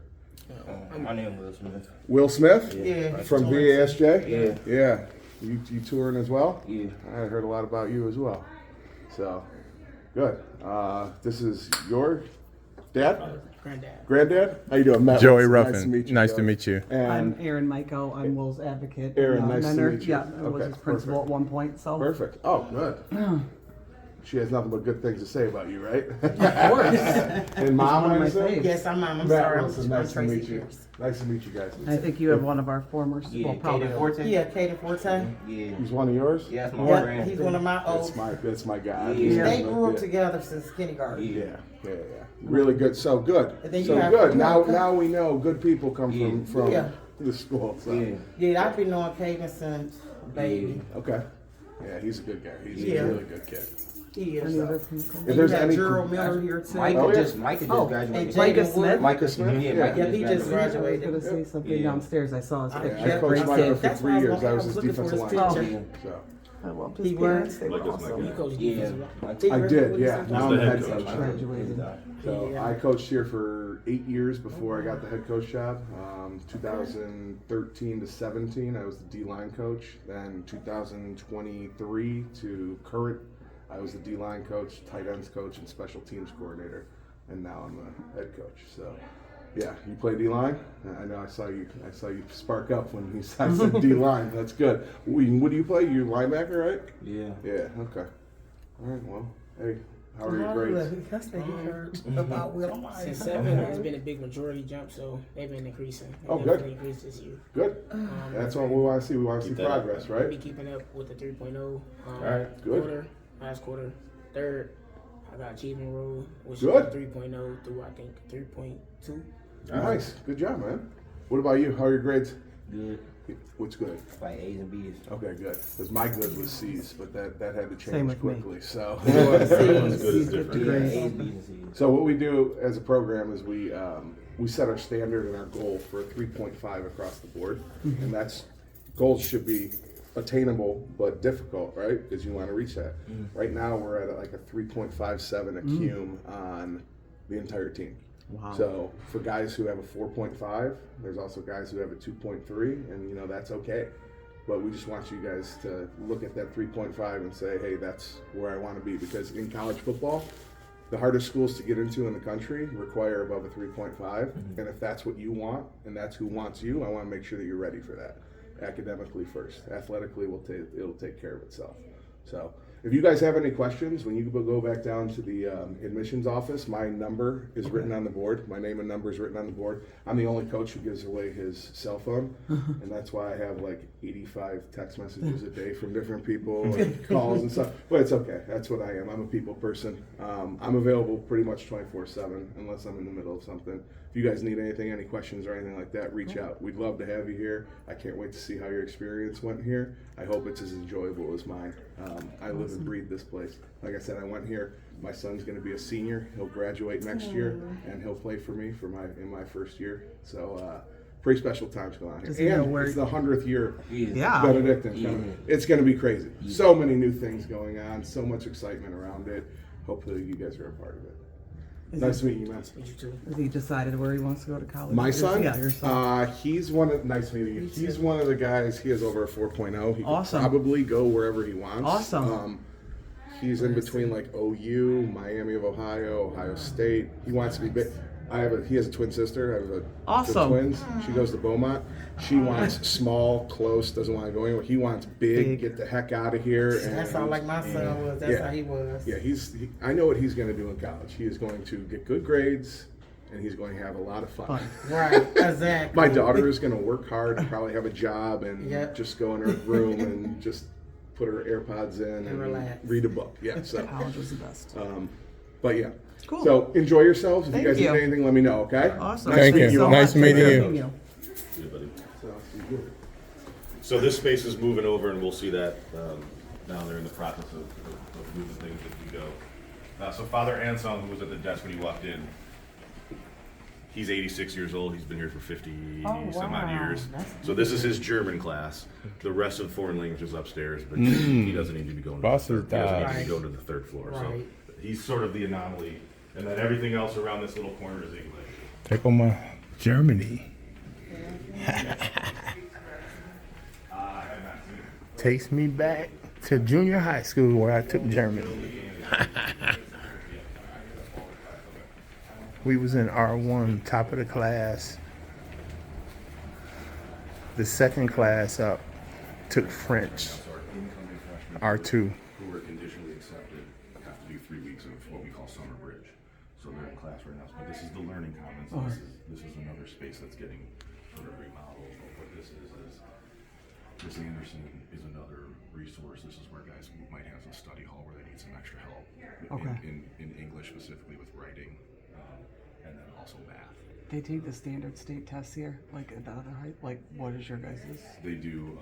My name is Will Smith. Will Smith Yeah. from VASJ. Yeah. Yeah. You touring as well? Yeah. I heard a lot about you as well. So good. This is your dad, Granddad. granddad. How you doing, Matt? Joey Wilson. Ruffin. Nice to meet you. Nice to Joey. meet you. And I'm Aaron Michael. I'm Will's advocate. Aaron, and, nice to mentor. meet you. Yeah, I was Okay, his principal perfect. at one point. So perfect. Oh, good. She has nothing but good things to say about you, right? of course. And mom, one of I my assume? faves. Yes, I'm Mom. I'm Matt sorry. Wilson, I'm nice to Tracy meet you. Pierce. Nice to meet you guys. I think you have one of our former, well, probably. Kaden Forte? Yeah, Kaden Forte. Yeah. He's one of yours? Yeah, that's my Yeah, friend. he's one of my old. That's my guy. Yeah. They grew up Yeah. together since kindergarten. Yeah. Really good. So good. And then you So have- good. you Now have- now we know good people come from Yeah. the school. So. Yeah. Yeah, I've been knowing Kaden since baby. Okay. Yeah, he's a good guy. He's Yeah. a really good kid. He is. Any So. other people? If And there's you got any Gerald Miller here too. Micah Oh, yeah. just Oh, graduated. and Micah Jayden Smith? Micah Smith. Yeah, Yeah. Micah Yeah, he just just I was graduated. going to say something Yeah. downstairs. I saw his I picture. coached Micah for That's 3 why I was years. gonna- I I was was his looking for defensive his line. picture. So I loved He his was. parents. They were Micah's awesome. You coach Yeah. defensive, right? He I was- did, what is yeah. it? Now I'm the head coach. coach. Graduated. So Yeah. I coached here for 8 years before I got the head coach job. 2013 to 17, I was the D-line coach. Then 2023 to current, I was the D-line coach, tight ends coach, and special teams coordinator. And now I'm the head coach. So, yeah, you play D-line? I know I saw you spark up when I said D-line. That's good. What do you play? You linebacker, right? Yeah. Yeah. Okay. All right. Well, hey, how are your grades? That's the he heard about Will. I'm like, Since 7, it's been a big majority jump, so they've been increasing. They Oh, good. definitely increased this year. Good. That's what we want to see. We want to see Keep that up. progress, We'll be right? keeping up with the 3.0. All right, good. Quarter, last quarter. Third, I got achievement roll, which Good. is 3.0 through, I think, 3.2. Nice. Good job, man. What about you? How are your grades? Good. What's good? Like A's and B's. Okay, good. Because my good was C's, but that had to Same change with me. quickly. So. Everyone's good is He's different. good Yeah, to A's, grace. B's, and C's. So what we do as a program is we set our standard and our goal for a 3.5 across the board, and that's goals should be attainable but difficult, right? Because you want to reach that. Right now we're at like a 3.57 a cum on the entire team. Wow. So for guys who have a 4.5, there's also guys who have a 2.3, and that's okay. But we just want you guys to look at that 3.5 and say, hey, that's where I want to be. Because in college football, the hardest schools to get into in the country require above a 3.5. And if that's what you want, and that's who wants you, I want to make sure that you're ready for that. Academically first. Athletically, it'll take care of itself. So if you guys have any questions, when you go back down to the admissions office, my number is written on the board. My name and number is written on the board. I'm the only coach who gives away his cell phone, and that's why I have like 85 text messages a day from different people, and calls and stuff. But it's okay. That's what I am. I'm a people person. I'm available pretty much 24/7 unless I'm in the middle of something. If you guys need anything, any questions or anything like that, reach out. We'd love to have you here. I can't wait to see how your experience went here. I hope it's as enjoyable as mine. I live and breathe this place. Like I said, I went here. My son's going to be a senior. He'll graduate next year, and he'll play for me in my first year. So pretty special times going on here. And it's the 100th year Benedictine coming. It's going to be crazy. So many new things going on. So much excitement around it. Hopefully you guys are a part of it. Nice to meet you, man. Has he decided where he wants to go to college? My son? Yeah, your son. He's one of, nice meeting you. He's one of the guys, he has over a 4.0. He Awesome. could probably go wherever he wants. Awesome. He's in between like OU, Miami of Ohio, Ohio State. He wants to be big. He has a twin sister. I have Awesome. twins. She goes to Beaumont. She wants small, close, doesn't want to go anywhere. He wants big, get the heck out of here. And That sounds like my son was. That's how he was. Yeah, I know what he's going to do in college. He is going to get good grades, and he's going to have a lot of fun. Right, exactly. My daughter is going to work hard and probably have a job and just go in her room and just put her AirPods in and relax. read a book. Yeah, so College was the best. but yeah. Cool. So enjoy yourselves. If Thank you guys you. need anything, let me know. Okay. Awesome. Thank you. So Nice much. meeting you. Yeah, buddy. So this space is moving over, and we'll see that now they're in the process of moving things as we go. So Father Anselm, who was at the desk when he walked in, he's 86 years old. He's been here for 50 some odd years. So this is his German class. The rest of the foreign languages upstairs, but he doesn't need to be going. He doesn't need to go to the third floor. So he's sort of the anomaly, and then everything else around this little corner is English. Take on my Germany. Takes me back to junior high school where I took Germany. We was in R1, top of the class. The second class up took French, R2. Who are conditionally accepted have to do 3 weeks of what we call summer bridge. So they're in class right now. But this is the learning commons. This is another space that's getting sort of remodeled. What this is Miss Anderson is another resource. This is where guys might have some study hall where they need some extra help in English, specifically with writing, and then also math. They take the standard state tests here, like at the other height. Like, what is your guys's? They do.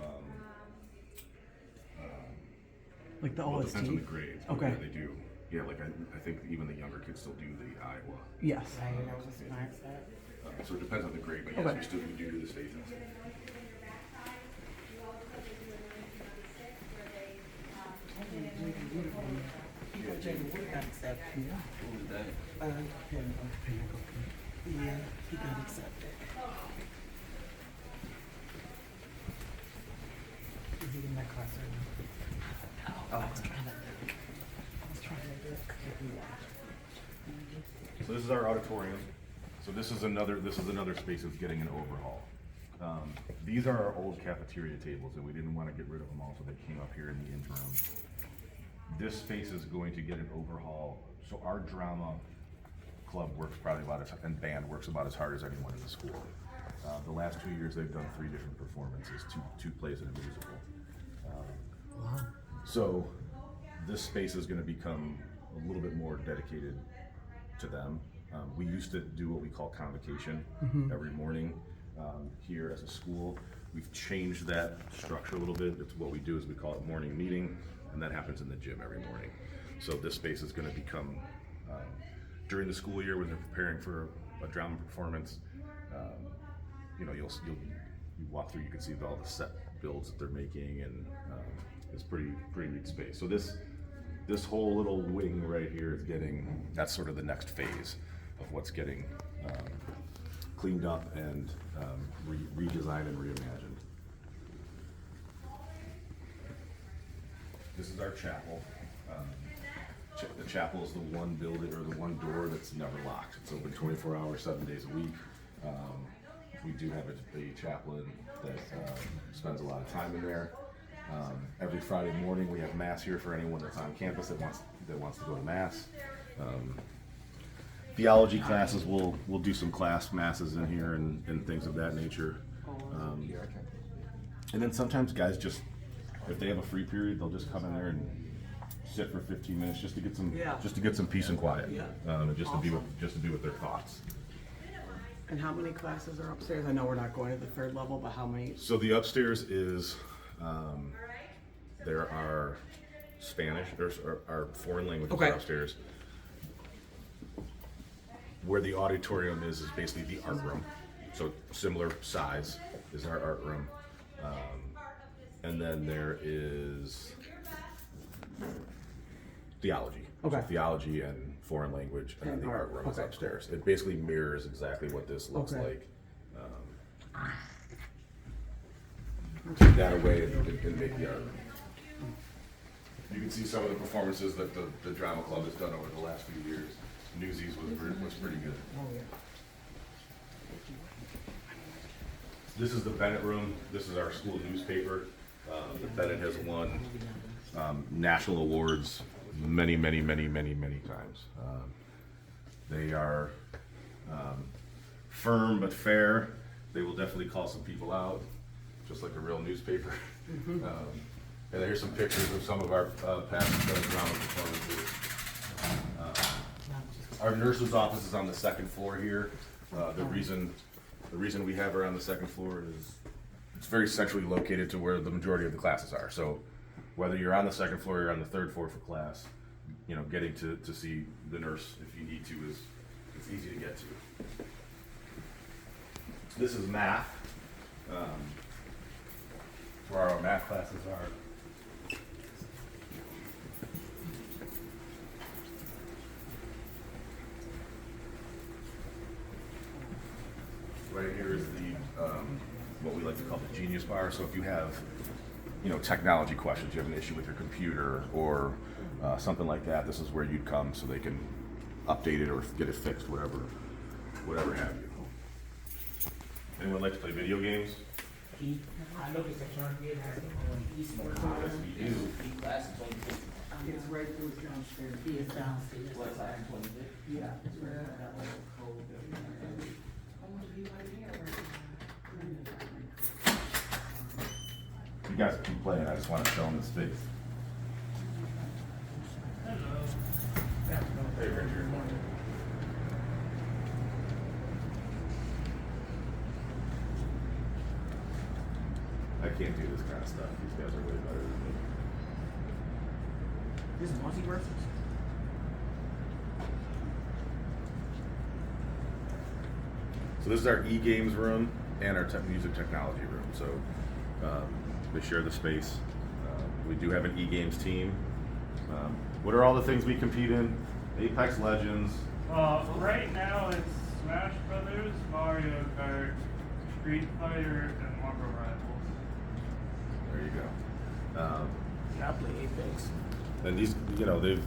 Like the Well, it OST. depends on the grades. But Okay. Yeah, they do. Yeah, like I think even the younger kids still do the Iowa. Yes. So it depends on the grade, but yes, we do the state test. Jayden got accepted. Yeah, he got accepted. Is he in that class right now? Oh, I was trying to do it. So this is our auditorium. So this is another space that's getting an overhaul. These are our old cafeteria tables, and we didn't want to get rid of them all, so they came up here in the interim. This space is going to get an overhaul. So our drama club works probably and band works about as hard as anyone in the school. The last 2 years, they've done 3 different performances, two plays and a musical. So this space is going to become a little bit more dedicated to them. We used to do what we call convocation every morning here as a school. We've changed that structure a little bit. It's what we do is we call it morning meeting, and that happens in the gym every morning. So this space is going to become, during the school year when they're preparing for a drama performance, you walk through, you can see all the set builds that they're making, and it's pretty neat space. So this whole little wing right here is that's sort of the next phase of what's getting cleaned up and redesigned and reimagined. This is our chapel. The chapel is the one building or the one door that's never locked. It's open 24 hours, 7 days a week. We do have a chaplain that spends a lot of time in there. Every Friday morning we have mass here for anyone that's on campus that wants to go to mass. Theology classes, we'll do some class masses in here and things of that nature. And then sometimes guys just, if they have a free period, they'll just come in there and sit for 15 minutes just to get some peace and quiet, and just to be with their thoughts. And how many classes are upstairs? I know we're not going to the third level, but how many? So the upstairs is, there are Spanish, or our foreign languages are upstairs. Where the auditorium is basically the art room. So similar size is our art room. And then there is theology. Okay. So theology and foreign language, and then the art room is upstairs. It basically mirrors exactly what this looks like. Take that away and make the art room. You can see some of the performances that the drama club has done over the last few years. Newsies was pretty good. This is the Bennett room. This is our school newspaper. The Bennett has won national awards many times. They are firm but fair. They will definitely call some people out, just like a real newspaper. And here's some pictures of some of our past drama performances. Our nurse's office is on the second floor here. The reason we have her on the second floor is it's very centrally located to where the majority of the classes are. So whether you're on the second floor or you're on the third floor for class, getting to see the nurse if you need to it's easy to get to. This is math, where our math classes are. Right here is the what we like to call the Genius Bar. So if you have, technology questions, you have an issue with your computer or something like that, this is where you'd come so they can update it or get it fixed, whatever have you. Anyone like to play video games? I noticed that your kid has esports. Yes, we do. It's right there downstairs. It's downstairs. Yeah. It's right You guys keep playing, I just want to show them the space. Hey, Richard. I can't do this kind of stuff. These guys are way better than me. This is multiverses. So this is our e-games room and our music technology room. So they share the space. We do have an e-games team. What are all the things we compete in? Apex Legends. Right now it's Smash Brothers, Mario Kart, Street Fighter, and Marvel Rivals. There you go. I play Apex. And these,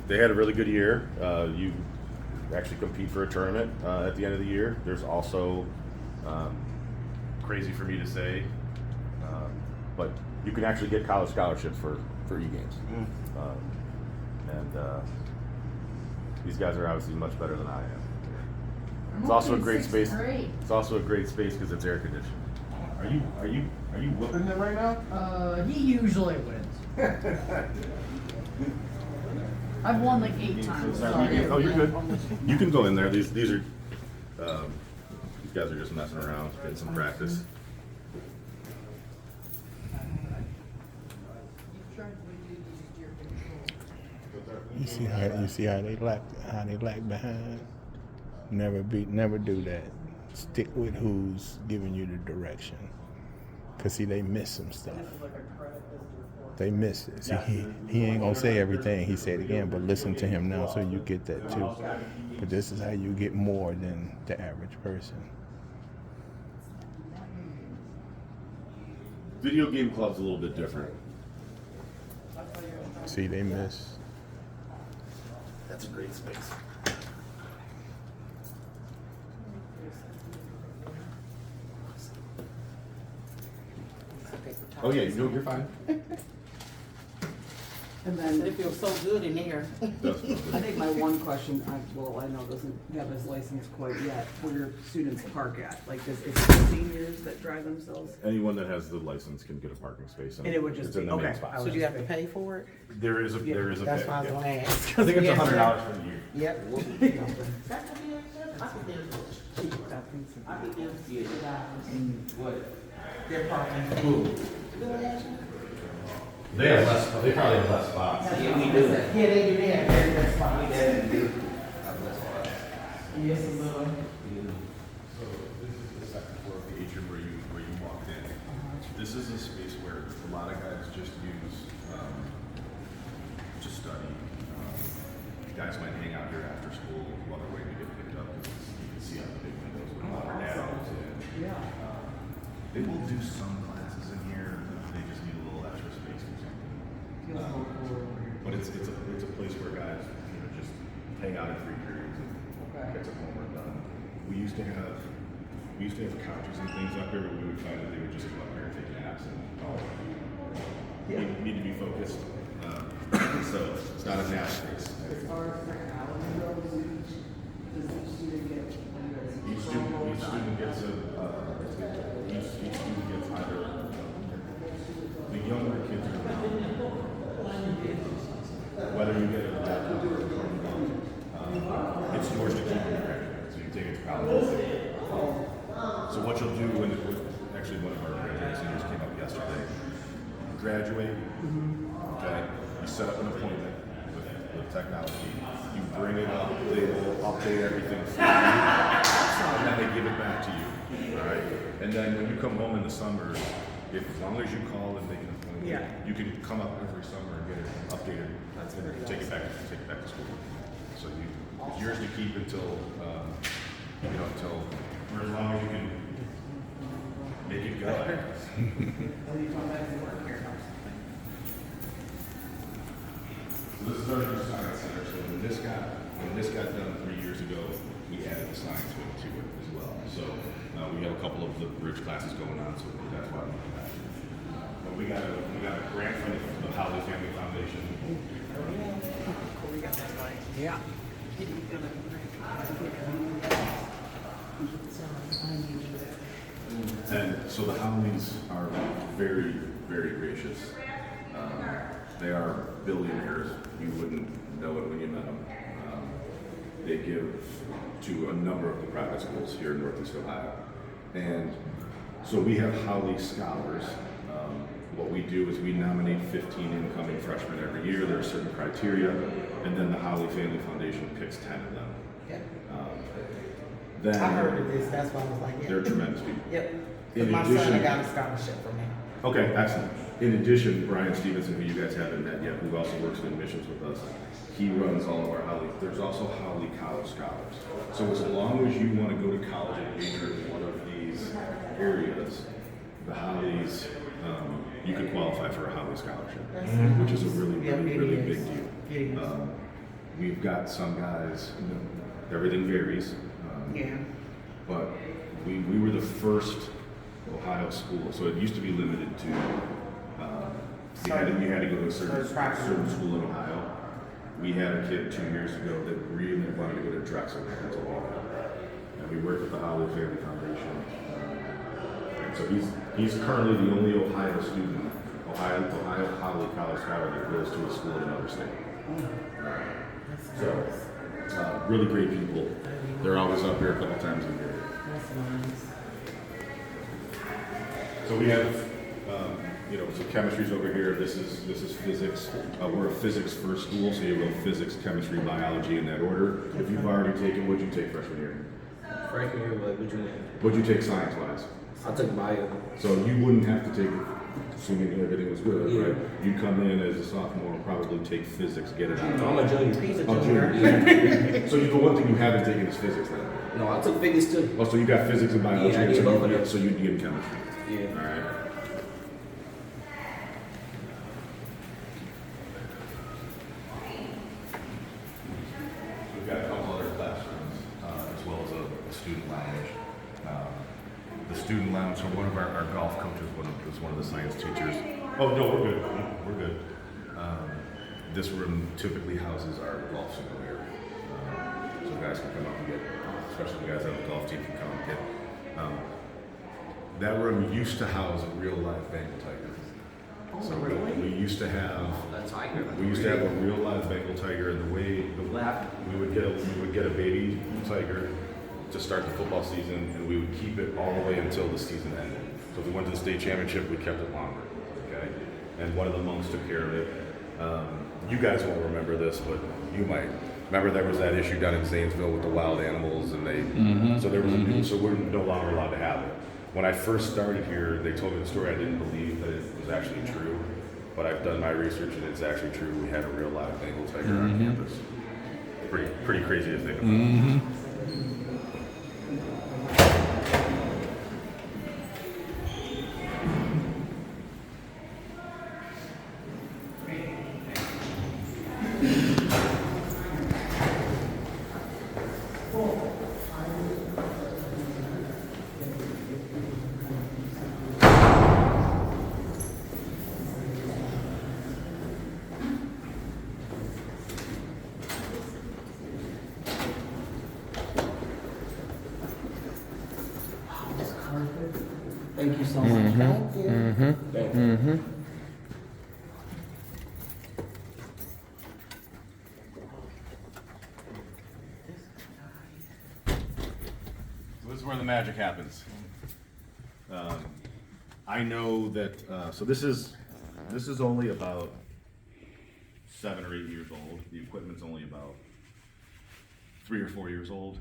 they had a really good year. You actually compete for a tournament at the end of the year. There's also, crazy for me to say, but you can actually get college scholarships for e-games. These guys are obviously much better than I am. It's also a great space. It's also a great space because it's air conditioned. Are you whooping them right now? He usually wins. I've won like 8 times. Sorry. Oh, you're good. You can go in there. These are these guys are just messing around, getting some practice. You see how they lag behind. Never do that. Stick with who's giving you the direction. Cause see, they miss some stuff. They miss it. See, he ain't gonna say everything he said again, but listen to him now so you get that too. But this is how you get more than the average person. Video game club's a little bit different. See, they miss. That's a great space. Oh yeah, you're fine. And then, It feels so good in here. I think my one question, I know doesn't have his license quite yet, where students park at, like, is it the seniors that drive themselves? Anyone that has the license can get a parking space. And it would just it's in be- the main okay. spot. So do you have to pay for it? There is a That's fee, why I was yeah. gonna ask. I think it's Yes, $100 for the year. Yep. They're parking. They have less. They probably have less spots. Yeah, we do. Yeah, they do that, very good spot. Yeah, we do. Yes, a little. So this is the second floor of the atrium where you walked in. This is a space where a lot of guys just use to study. Guys might hang out here after school while they're waiting to get picked up because you can see out the big windows with a lot of dads in. Yeah. They will do some classes in here. They just need a little extra space or something. Feels a little cooler over here. But it's a place where guys just hang out in free periods and get some homework done. We used to have couches and things up here, but we would find that they would just come up here and take naps and need to be focused. So it's not a nap space. As far as technology goes, does each student get, Each student gets either the younger kids whether you get a laptop or a Chromebook, it's yours to keep when you graduate. So you take it to college. So what you'll do actually one of our graduating seniors came up yesterday. You graduate, okay, you set up an appointment with technology, you bring it up, they will update everything for you, and then they give it back to you, all right? And then when you come home in the summer, as long as you call and make an appointment, you can come up every summer and get it updated, and take it back to school. So it's yours to keep until, for as long as you can make it go. So this is our new science center. So when this got done 3 years ago, we added the science wing to it as well. So we have a couple of the bridge classes going on, so that's why we do that. But we got a grant from the Howley Family Foundation. yeah. And so the Howleys are very, very gracious. They are billionaires. You wouldn't know it when you met them. They give to a number of the private schools here in Northeast Ohio. And so we have Howley Scholars. What we do is we nominate 15 incoming freshmen every year. There are certain criteria, and then the Howley Family Foundation picks 10 of them. Then I heard of this, that's why I was like, yeah. they're tremendous people. Yep. In My addition- son got a scholarship from him. Okay, excellent. In addition, Brian Stevenson, who you guys haven't met yet, who also works in admissions with us, he runs all of our Howley. There's also Howley College Scholars. So as long as you want to go to college and major in one of these areas, the Howleys, you could qualify for a Howley scholarship, which is a really big deal. We've got some guys, everything varies. But we were the first Ohio school, so it used to be limited to, you had to go to a certain school in Ohio. We had a kid 2 years ago that really wanted to go to Drexel, Pennsylvania. And we worked with the Howley Family Foundation. And so he's currently the only Ohio student, Ohio Howley College Scholar that goes to a school in another state. So, really great people. They're always up here a couple times a year. That's nice. So we have, so chemistry's over here. This is physics. We're a physics first school, so you go physics, chemistry, biology in that order. If you've already taken, what'd you take freshman year? Freshman year, what would you name? What'd you take science wise? I took bio. So you wouldn't have to take it, assuming everything was good, Yeah. right? You'd come in as a sophomore and probably take physics, get it out. No, I'm a junior. He's a Oh, junior. Yeah. So the one thing you haven't taken is physics then? No, I took physics too. Oh, so you got physics and biology, Yeah, I did both of them. so you'd be in chemistry. Yeah. All right. We've got a couple other classrooms, as well as a student lounge. The student lounge, so one of our golf coaches was one of the science teachers. Oh, no, we're good. We're good. this room typically houses our golf simulator. So guys can come up and get, especially the guys on the golf team can come and get. That room used to house a real live Bengal tiger. So we used to have a real live Bengal tiger, and we would get a baby tiger to start the football season, and we would keep it all the way until the season ended. So if we went to the state championship, we kept it longer. Okay, and one of the monks took care of it. You guys won't remember this, but you might. Remember there was that issue down in Zanesville with the wild animals, and so there was so we're no longer allowed to have it. When I first started here, they told me the story. I didn't believe that it was actually true, but I've done my research and it's actually true. We had a real live Bengal tiger on campus. Pretty crazy to think about. Thank you so much. Thank you. This is where the magic happens. I know that, so this is only about 7 or 8 years old. The equipment's only about 3 or 4 years old.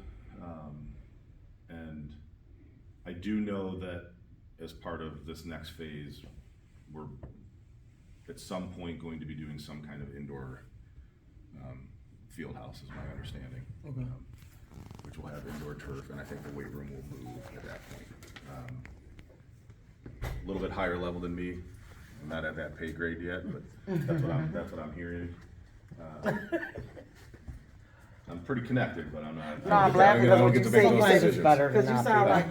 And I do know that as part of this next phase, we're at some point going to be doing some kind of indoor field house, is my understanding. Okay. Which will have indoor turf, and I think the weight room will move at that point. A little bit higher level than me. I'm not at that pay grade yet, but that's what I'm hearing. I'm pretty connected, but I'm not. No, I'm laughing because what you say, Because you sound like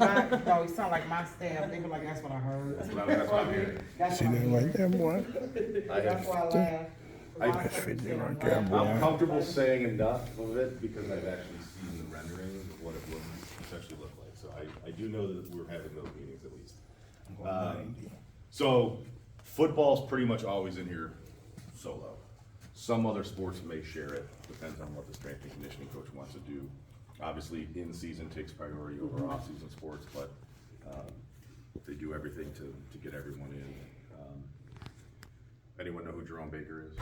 you sound like my staff. They be like, that's what I heard. That's what I'm hearing. That's See what I that heard. right there, boy? That's why I laugh. That's fit there right there, I'm boy. comfortable saying enough of it because I've actually seen the renderings of what it would essentially look like. So I do know that we're having those meetings at least. So football's pretty much always in here solo. Some other sports may share it, depends on what the strength and conditioning coach wants to do. Obviously, in season takes priority over off-season sports, but they do everything to get everyone in. Anyone know who Jerome Baker is?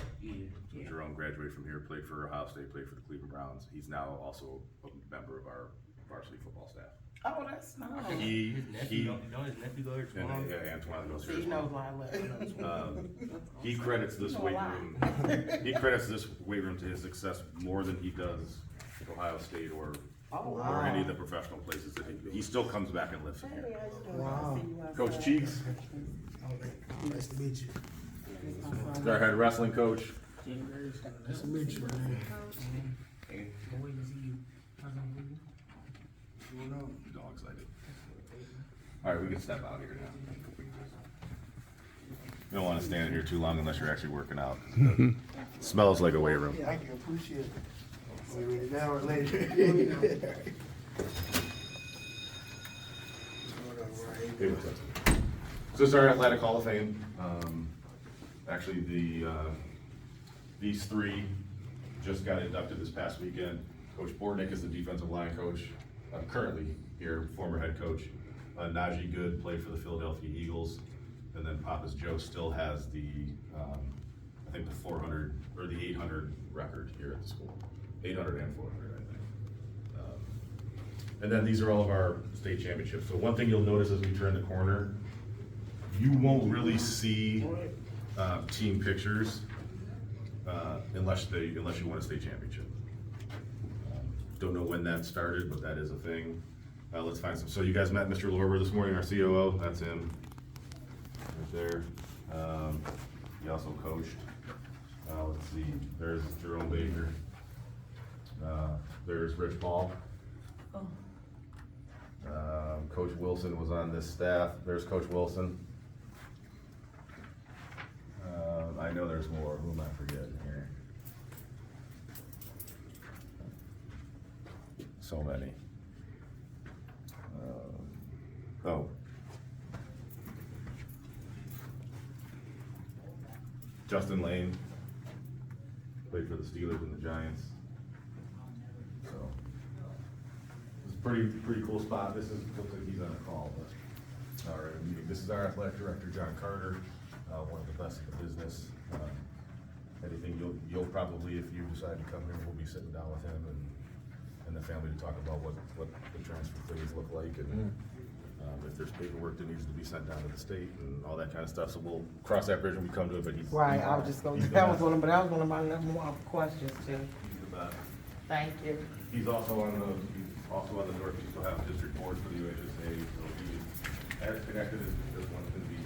So Jerome graduated from here, played for Ohio State, played for the Cleveland Browns. He's now also a member of our varsity football staff. Oh, that's nice. Don't his nephew go to And, Toronto? yeah, Antoine goes So here he as well. knows why I left. He credits this weight room. He credits this weight room to his success more than he does Ohio State or any of the professional places that he still comes back and lifts in here. Wow. Coach Cheeks, Nice to meet you. is our head wrestling coach. Nice to meet you, man. He's all excited. All right, we can step out here now. You don't want to stand here too long unless you're actually working out. It smells like a weight room. Yeah, I can appreciate it. Whether it's now or later. Hey, what's up? So this is our Athletic Hall of Fame. Actually, these three just got inducted this past weekend. Coach Bortnick is the defensive line coach, currently here, former head coach. Najee Good played for the Philadelphia Eagles, and then Papa's Joe still has the, I think the 400 or the 800 record here at the school. 800 and 400, I think. And then these are all of our state championships. So one thing you'll notice as we turn the corner, you won't really see team pictures unless you win a state championship. Don't know when that started, but that is a thing. Let's find some. So you guys met Mr. Lorber this morning, our COO. That's him right there. He also coached. Let's see. There's Jerome Baker. There's Rich Paul. Coach Wilson was on this staff. There's Coach Wilson. I know there's more. Who am I forgetting here? So many. Oh. Justin Lane played for the Steelers and the Giants. So it's a pretty cool spot. Looks like he's on a call, but all right. This is our athletic director, John Carter, one of the best in the business. Anything you'll probably, if you decide to come here, we'll be sitting down with him and the family to talk about what the transfer things look like and. If there's paperwork that needs to be sent down to the state and all that kind of stuff, so we'll cross that bridge when we come to it. But Right, I was just going. That was one of my number one questions too. He's the best. Thank you. He's also on the Northeast Ohio District Board for the UHSA, so he's as connected as one can be.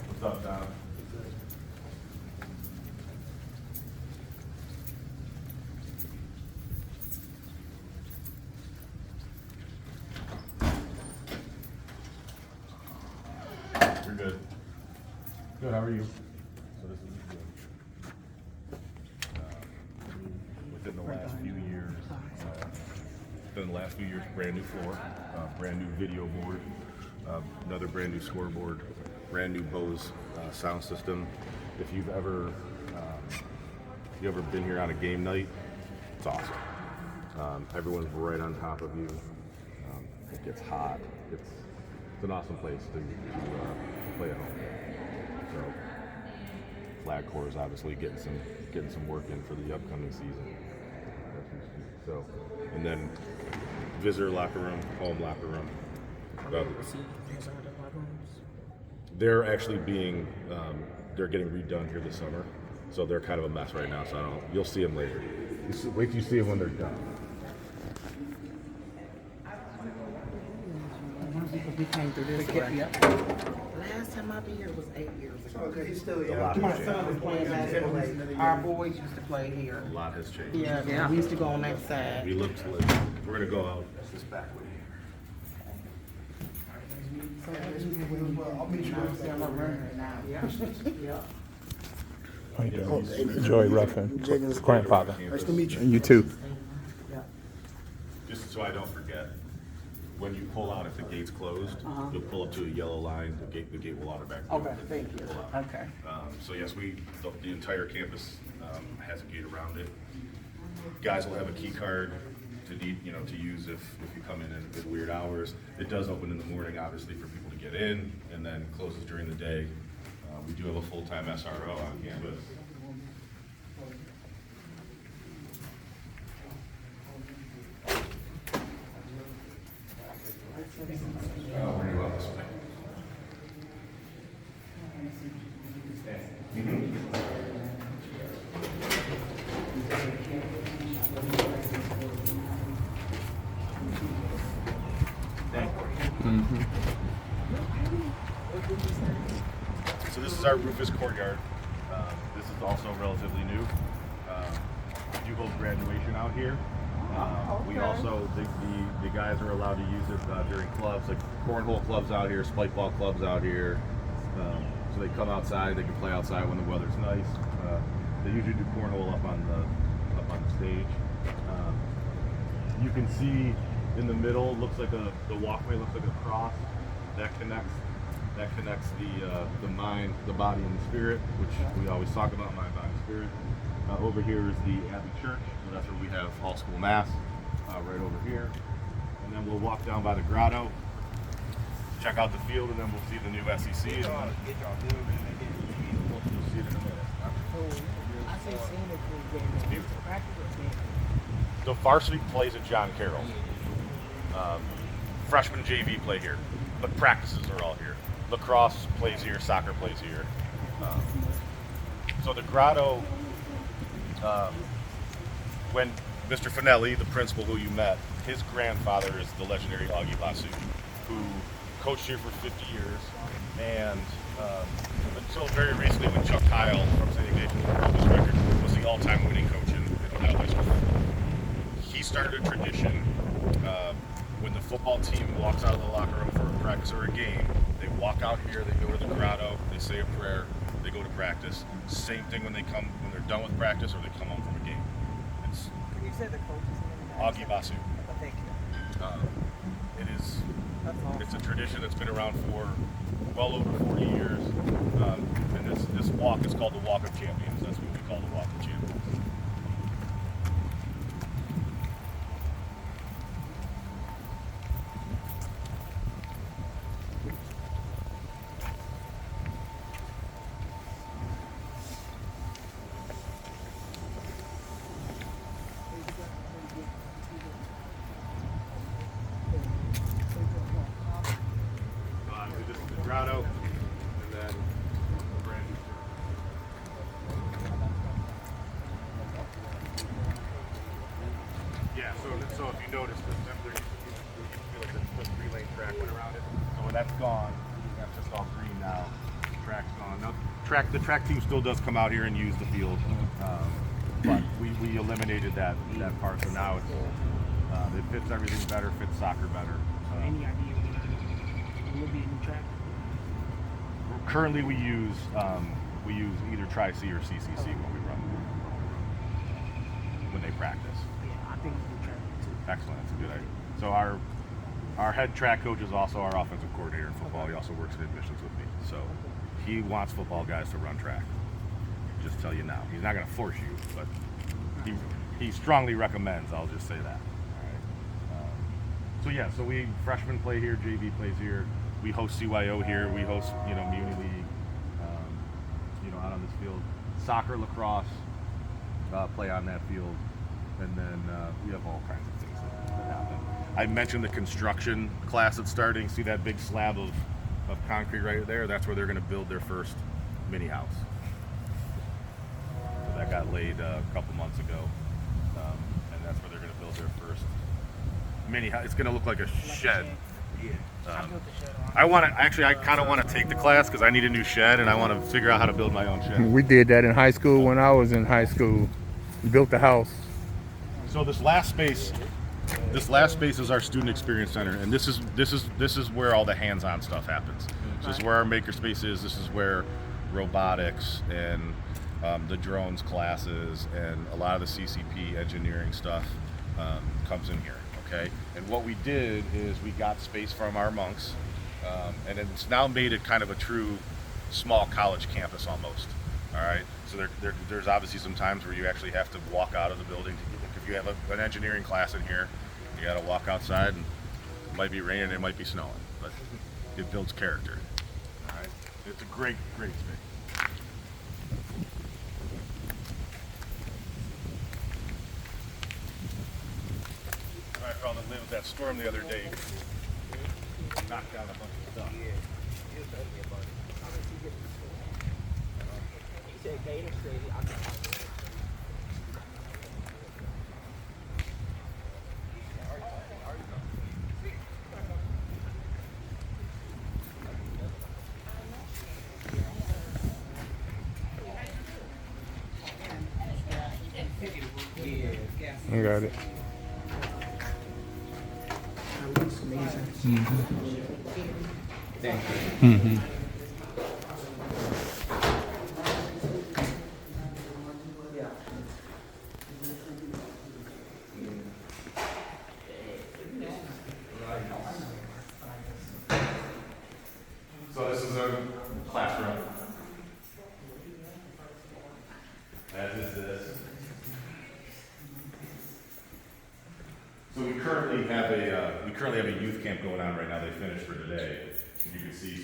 What's up, Don? You're good. Good, how are you? So this is within the last few years, brand new floor, brand new video board, another brand new scoreboard, brand new Bose sound system. If you've ever been here on a game night, it's awesome. Everyone's right on top of you. It gets hot. It's an awesome place to play at home. So Flag Corps is obviously getting some work in for the upcoming season. So, and then visitor locker room, home locker room. They're actually they're getting redone here this summer, so they're kind of a mess right now. So you'll see them later. Wait till you see them when they're done. We came through this way. Last time I been here was 8 years ago. Okay, he's still here. My son was playing basketball. Our boys used to play here. A lot has changed. Yeah, we used to go on that side. We're gonna go out this back way. I'll meet you. Joy Ruffin, grandfather. Nice to meet you. You too. Just so I don't forget, when you pull out, if the gate's closed, you'll pull up to a yellow line. The gate will automatically Okay, open. thank you. Okay. So yes, the entire campus has a gate around it. Guys will have a key card to use if you come in at weird hours. It does open in the morning, obviously, for people to get in, and then closes during the day. We do have a full-time SRO on campus. Where do you want this one? So this is our Rufus courtyard. This is also relatively new. We do hold graduation out here. We also, the guys are allowed to use it during clubs, like cornhole clubs out here, spike ball clubs out here. So they come outside, they can play outside when the weather's nice. They usually do cornhole up on the stage. You can see in the middle, the walkway looks like a cross. That connects the mind, the body, and the spirit, which we always talk about, mind, body, spirit. Over here is the Abbey Church, so that's where we have all school mass, right over here. And then we'll walk down by the grotto, check out the field, and then we'll see the new SEC. And we'll see it in a minute. It's beautiful. The varsity plays at John Carroll. Freshman JV play here, but practices are all here. Lacrosse plays here, soccer plays here. So the grotto, when Mr. Finelli, the principal who you met, his grandfather is the legendary Augie Basu, who coached here for 50 years, and until very recently when Chuck Kyle from St. Ignatius broke his record, was the all-time winning coach in Ohio high school football. He started a tradition when the football team walks out of the locker room for a practice or a game, they walk out here, they go to the grotto, they say a prayer, they go to practice. Same thing when they're done with practice or they come home from a game. You said the coach's name? Augie Basu. Okay, It's a tradition that's been around for well over 40 years. And this walk is called the Walk of Champions. That's what we call the Walk of Champions. This is the grotto, and then a brand new yeah, so if you notice, there used to be like a 3-lane track went around it. So when that's gone, that's just all green now. The track's gone. Now, the track team still does come out here and use the field, but we eliminated that part. So now it fits everything better, fits soccer better. Any idea when will be a new track? Currently, we use either Tri-C or CCC when we run when they practice. Yeah, I think it's a new track too. Excellent, that's a good idea. So our head track coach is also our offensive coordinator in football. He also works in admissions with me. So he wants football guys to run track. Just tell you now, he's not going to force you, but he strongly recommends. I'll just say that. So yeah, so we freshmen play here, JV plays here. We host CYO here. We host Muni League, out on this field. Soccer, lacrosse, play on that field, and then we have all kinds of things that happen. I mentioned the construction class that's starting. See that big slab of concrete right there? That's where they're going to build their first mini house. So that got laid a couple months ago, and that's where they're going to build their first mini house. It's going to look like a shed. I kind of want to take the class because I need a new shed and I want to figure out how to build my own shed. We did that in high school when I was in high school. Built the house. So this last space is our student experience center, and this is where all the hands-on stuff happens. So this is where our makerspace is. This is where robotics and the drones classes and a lot of the CCP engineering stuff comes in here. Okay, and what we did is we got space from our monks, and it's now made it kind of a true small college campus almost. All right, so there's obviously some times where you actually have to walk out of the building. If you have an engineering class in here, you got to walk outside, and it might be raining, it might be snowing, but it builds character. All right, it's a great space. I found that lived with that storm the other day. Knocked down a bunch of stuff. I got it. That looks amazing. Thank you. Mm-hmm. So this is a classroom. As is this. So we currently have a youth camp going on right now. They finished for today. As you can see,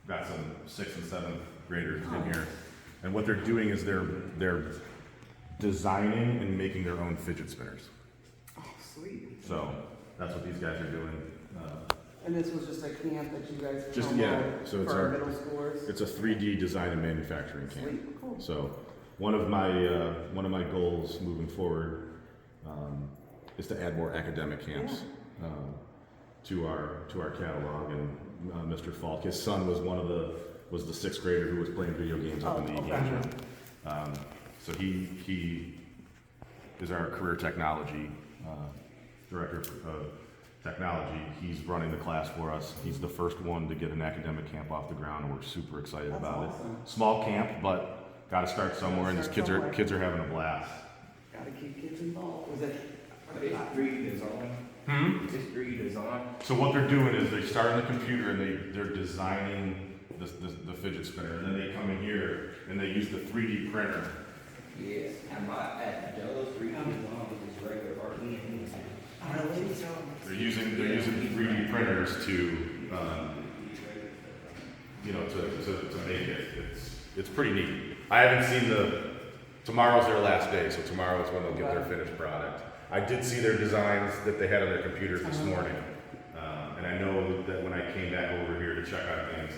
got some 6th and 7th graders in here, and what they're doing is they're designing and making their own fidget spinners. Oh, sweet. So that's what these guys are doing. And this was just a camp that you guys So it's for middle schoolers? It's a 3D design and manufacturing camp. Sweet, cool. So one of my goals moving forward is to add more academic camps to our catalog. And Mr. Falk, his son was was the 6th grader who was playing video games up in the e-games room. So he is our career technology director of technology. He's running the class for us. He's the first one to get an academic camp off the ground, and we're super excited about it. Small camp, but got to start somewhere, and these kids are having a blast. Got to keep kids involved. Was it? Are they 3 years old? It's 3D design. So what they're doing is they start on the computer and they're designing the fidget spinner, and then they come in here and they use the 3D printer. Yeah, at those 3D design is regular art. They're using 3D printers to to make it. It's pretty neat. I haven't seen tomorrow's their last day, so tomorrow is when they'll get their finished product. I did see their designs that they had on their computers this morning, and I know that when I came back over here to check on things,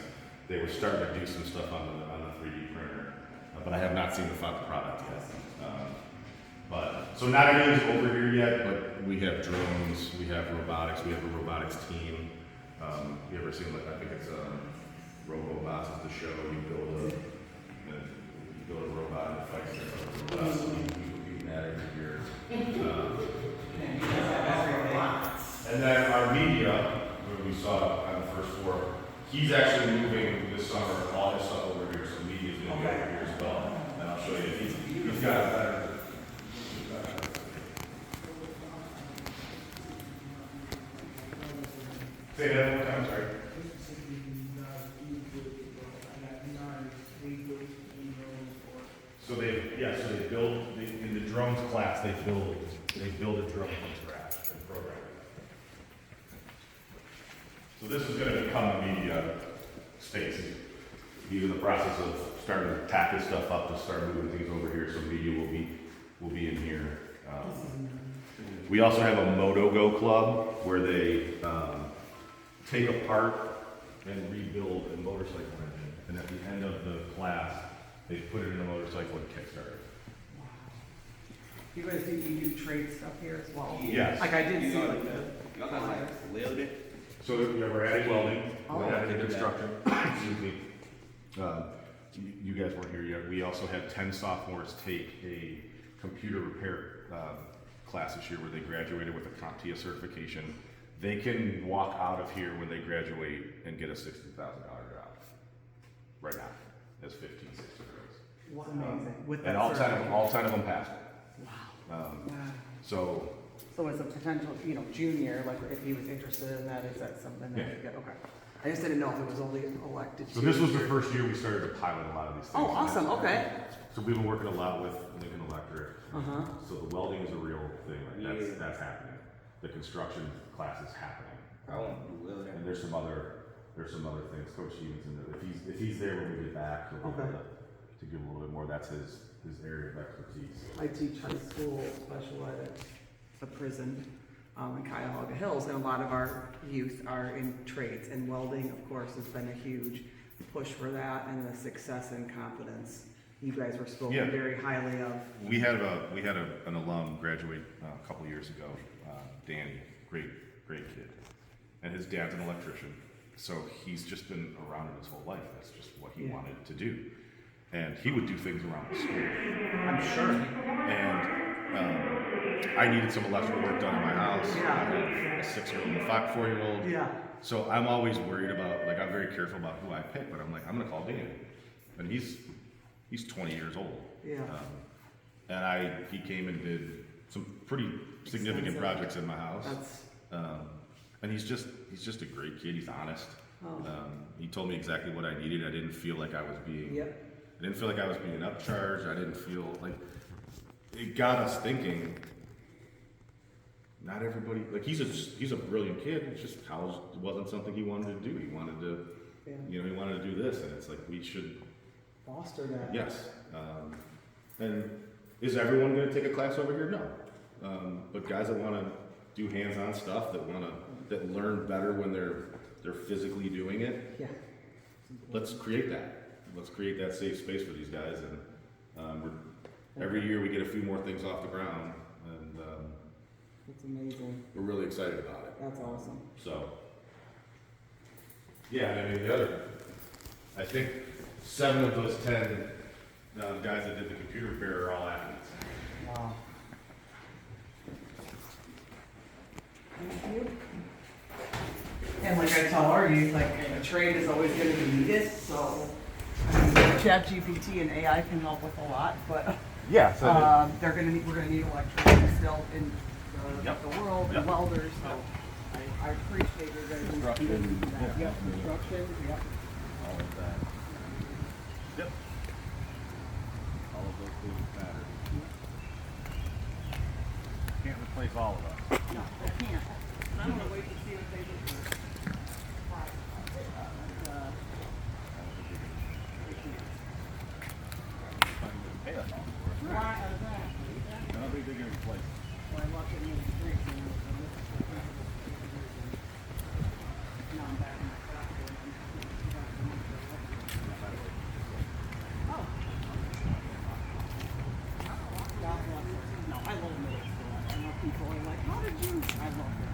they were starting to do some stuff on the 3D printer, but I have not seen the final product yet. So not everything's over here yet, but we have drones, we have robotics, we have a robotics team. You ever seen, like, I think it's Robobots is the show. You build a robot and it fights the robots. So you do that every year. And then our media, where we saw on the first floor, he's actually moving this summer all his stuff over here. So media's going to be over here as well. And I'll show you. He's got a better. Say that one more time, sorry. So they build in the drones class. They build a drone from scratch and program it. So this is going to become a media space. He's in the process of starting to tack his stuff up to start moving things over here. So media will be in here. We also have a MotoGo club where they take apart and rebuild a motorcycle engine, and at the end of the class, they put it in a motorcycle and kickstart it. You guys think you do trade stuff here as well? Yes. Like I did see like the. Y'all got like welding? So we're adding welding, we're adding okay. construction. Excuse me. You guys weren't here yet. We also had 10 sophomores take a computer repair class this year where they graduated with a CompTIA certification. They can walk out of here when they graduate and get a $60,000 job right now as 15, 16 year olds. Wow. Amazing. With And that all 10 of them passed. Wow. So as a potential, junior, like if he was interested in that, is that something that Yeah. you get? Okay. I just didn't know if it was only elected. So this was the first year we started to pilot a lot of these things. Oh, awesome. Okay. So we've been working a lot with Lincoln Electric. Uh-huh. So the welding is a real thing. Like that's happening. The construction class is happening. I want to do welding. And there's some other things. Coach Stevens, if he's there when we get back, he'll be able to give a little bit more. That's his area of expertise. I teach high school special ed at the prison in Cuyahoga Hills, and a lot of our youth are in trades, and welding, of course, has been a huge push for that, and the success and confidence you guys were spoken very highly of. We had an alum graduate a couple years ago, Danny, great kid, and his dad's an electrician, so he's just been around it his whole life. That's just what he wanted to do, and he would do things around the school. I'm sure. And I needed some electrical work done in my house. Yeah. I have a 6-year-old and a 4-year-old. Yeah. So I'm always worried about, like, I'm very careful about who I pick, but I'm like, I'm gonna call Dan, and he's 20 years old. Yeah. And he came and did some pretty significant projects in my house. And he's just a great kid. He's honest. Oh. He told me exactly what I needed. I didn't feel like I was being upcharged. I didn't feel like it got us thinking. Not everybody, like, he's a brilliant kid. It's just college wasn't something he wanted to do. He wanted to, he wanted to do this, and it's like we should foster that. Yes. And is everyone going to take a class over here? No. But guys that want to do hands-on stuff, that learn better when they're physically doing it. Yeah. Let's create that. Let's create that safe space for these guys, and every year we get a few more things off the ground, and That's amazing. we're really excited about it. That's awesome. So, yeah, I mean, I think 7 of those 10 guys that did the computer repair are all athletes. Wow. Thank you. And like I tell our youth, like a trade is always going to be needed. So, ChatGPT and AI can help with a lot, but Yeah. we're going to need electricians still in the world and welders, so I appreciate your guys' Construction, that. Yep, construction, yep. all of that. Yep. All of those things matter. Can't replace all of us. No, I can't. And I'm gonna wait to see what they do for. Pay us all for it. Why, exactly. I don't think they're gonna replace it. Well, I looked at you in the street, you know, so this is. Now I'm back in my classroom. Oh. God bless it. No, I love middle school. I know people are like, how did you? I love it.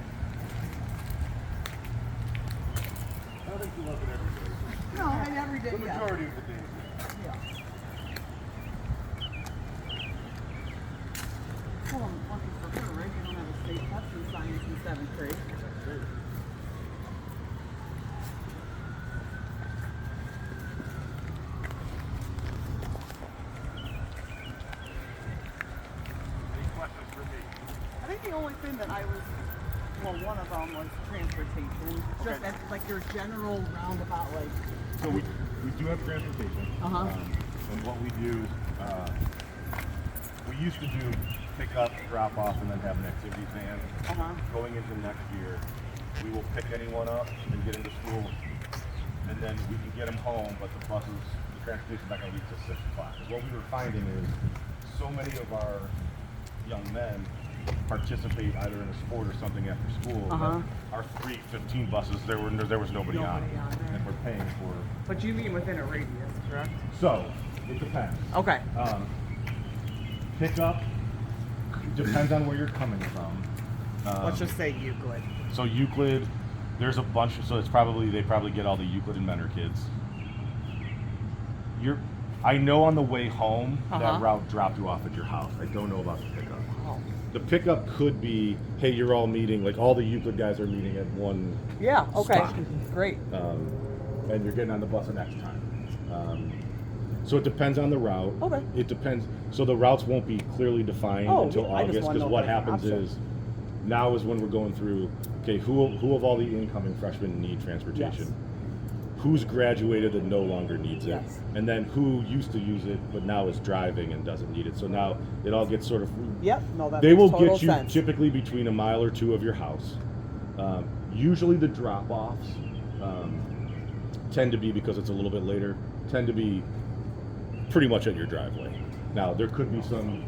I don't think you love it every day. No, I never did. The majority of the day. Yeah. Well, I'm lucky for her, right? You don't have a state test in science in 7th grade. Any questions for me? I think the only thing that I was, well, one of them was transportation. Just as, like your general roundabout, like. So we do have transportation. And what we do, we used to do pick up, drop off, and then have an activities van. Going into next year, we will pick anyone up and get into school, and then we can get them home, but the buses, the transportation's not gonna leave till 6 o'clock. What we were finding is so many of our young men participate either in a sport or something after school. That our 3:15 buses, there was nobody on Nobody on there. and we're paying for. But you mean within a radius, correct? So it depends. Okay. Pick up depends on where you're coming from. Let's just say Euclid. So Euclid, there's a bunch. So they probably get all the Euclid and Mentor kids. I know on the way home that route dropped you off at your house. I don't know about the pickup. The pickup could be, hey, you're all meeting, like all the Euclid guys are meeting at one spot. Great. And you're getting on the bus the next time. So it depends on the route. Okay. It depends. So the routes won't be clearly defined until August, because what happens is, now is when we're going through, okay, who of all the incoming freshmen need transportation? Yes. Who's graduated and no longer needs it? Yes. And then who used to use it but now is driving and doesn't need it? So now it all gets sort of. Yep. No, that They makes will total get you sense. typically between a mile or two of your house. Usually the drop-offs tend to be, because it's a little bit later, tend to be pretty much at your driveway. Now there could be some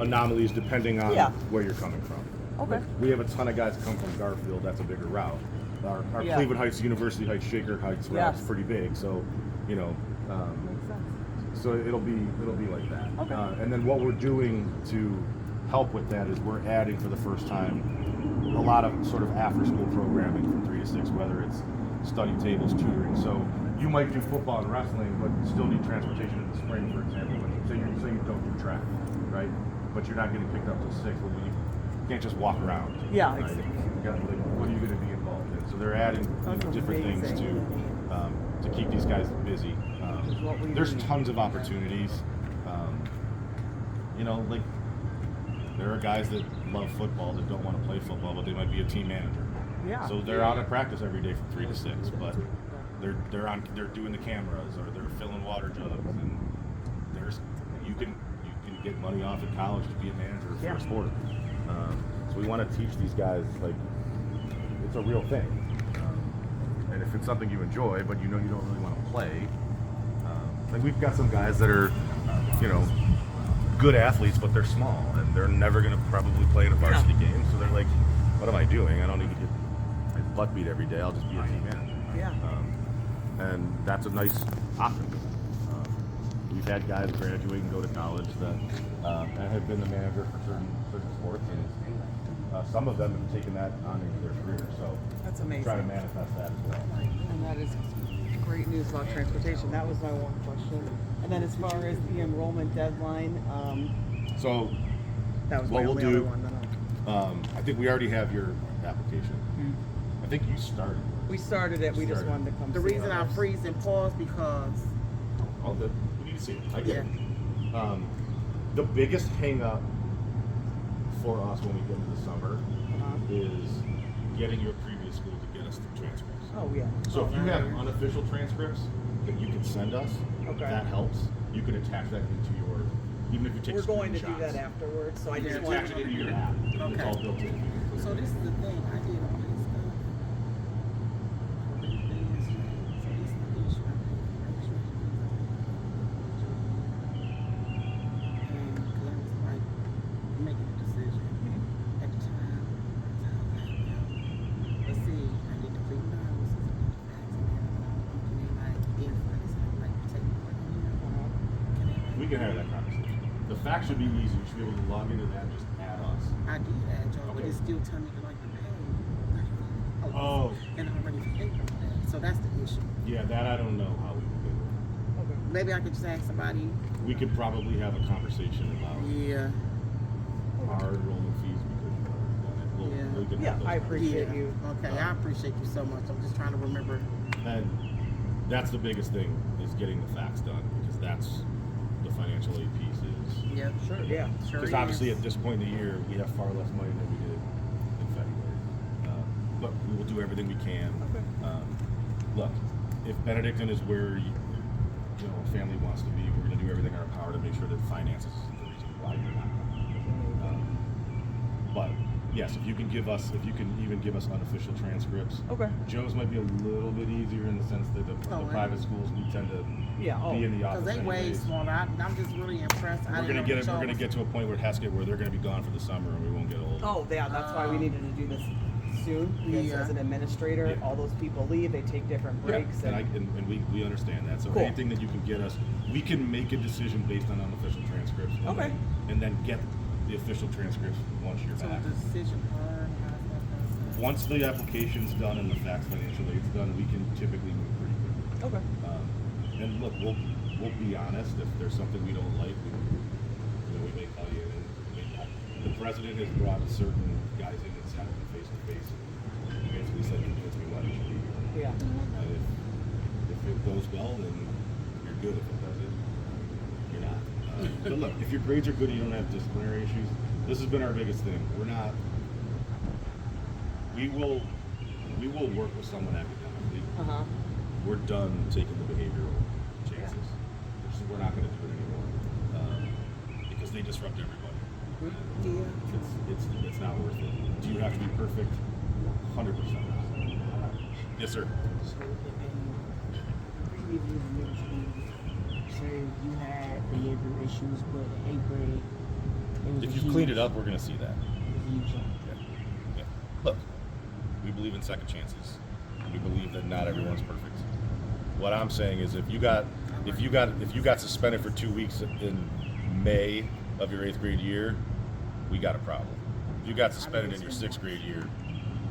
anomalies depending on where you're coming from. Okay. We have a ton of guys come from Garfield. That's a bigger route. Our Cleveland Heights, University Heights, Shaker Heights route's pretty big. So, you know, Makes sense. so it'll be like that. Okay. And then what we're doing to help with that is we're adding for the first time a lot of sort of after-school programming from 3 to 6, whether it's study tables, tutoring. So you might do football and wrestling, but still need transportation in the spring, for example. Say you don't do track, right? But you're not getting picked up till 6. Well, you can't just walk around. Yeah, right? exactly. You gotta, like, what are you going to be involved in? So they're adding different things to keep these guys busy. There's tons of opportunities. You know, like there are guys that love football that don't want to play football, but they might be a team manager. Yeah. So they're out at practice every day from 3 to 6, but they're doing the cameras or they're filling water jugs, and you can get money off at college to be a manager for a sport. So we want to teach these guys, like, it's a real thing. And if it's something you enjoy, but you know you don't really want to play, like we've got some guys that are, you know, good athletes, but they're small and they're never going to probably play in a varsity game. So they're like, what am I doing? I don't need to get my butt beat every day. I'll just be a team manager. Yeah. And that's a nice option. We've had guys graduate and go to college that have been the manager for certain sports, and some of them have taken that on into their career. So that's amazing. Try to manifest that as well. And that is great news about transportation. That was my one question. And then as far as the enrollment deadline, so that was what my we'll only do. other one. I think we already have your application. I think you started. We started it. We just wanted to come. The see reason I others. freeze and pause because All good. We need to see it. I get it. The biggest hang up for us when we get into the summer is getting your previous school to get us the transcripts. Oh, yeah. So if you have unofficial transcripts that you can send us, that helps. You can attach that into your, even if you take We're going to do screenshots. that afterwards, so I You just can want attach it into your app. It's all built in. So this is the thing, I did all this stuff. So this is the issue. And cause I was like making a decision at the time. So I was like, well, let's see, I need to clean the house, I need to fax and everything. Can they like, if I decide like to take one in here, can they like? We can have that conversation. The fact should be easy. You should be able to log into that, just add us. I did add y'all, but Okay. it's still telling me to like to pay. Oh. And I already paid for that. So that's the issue. Yeah, that I don't know how we would do it. Maybe I could just ask somebody. We could probably have a conversation about Yeah. our enrollment fees because we've already done it. We can have those I appreciate Yeah. you. Okay, I appreciate you so much. I'm just trying to remember. And that's the biggest thing is getting the facts done because that's the financial aid piece is. Yeah, Sure, yeah. Sure. Because obviously at this point in the year we have far less money than we did in February. But we will do everything we can. Okay. Look, if Benedictine is where you know a family wants to be, we're going to do everything in our power to make sure that finances is the reason why you're not. But yes, if you can even give us unofficial transcripts. Okay. Joe's might be a little bit easier in the sense that the private schools we tend to be in the office. Because they way anyways. smaller. I'm just really impressed. We're gonna get to a point where it has to get where they're gonna be gone for the summer and we won't get old. Oh, yeah, that's why we needed to do this soon, because as an administrator, all those people leave, they take different breaks. Yeah, and we understand that. So Cool. anything that you can get us, we can make a decision based on unofficial transcripts. And then get the official transcripts once you're So back. the decision hard. Once the application's done and the fax financial aid's done, we can typically move pretty quickly. Okay. And look, we'll be honest. If there's something we don't like, we may call you in. The president has brought certain guys in and sat with them face to face and basically said, "Convince me why you should be here." Yeah. And if it goes well, then you're good. If it doesn't, you're not. But look, if your grades are good, and you don't have disciplinary issues. This has been our biggest thing. We're not. We will work with someone academically. We're done taking the behavioral chances. We're not going to do it anymore because they disrupt everybody. It's not worth it. Do you have to be perfect? 100%. Yes, sir. So previously in middle school, say you had behavioral issues, but in 8th grade, it was If you cleaned it up, we're going to see that. huge. Yeah. Look, we believe in second chances. We believe that not everyone's perfect. What I'm saying is, if you got suspended for 2 weeks in May of your 8th grade year, we got a problem. If you got suspended in your 6th grade year,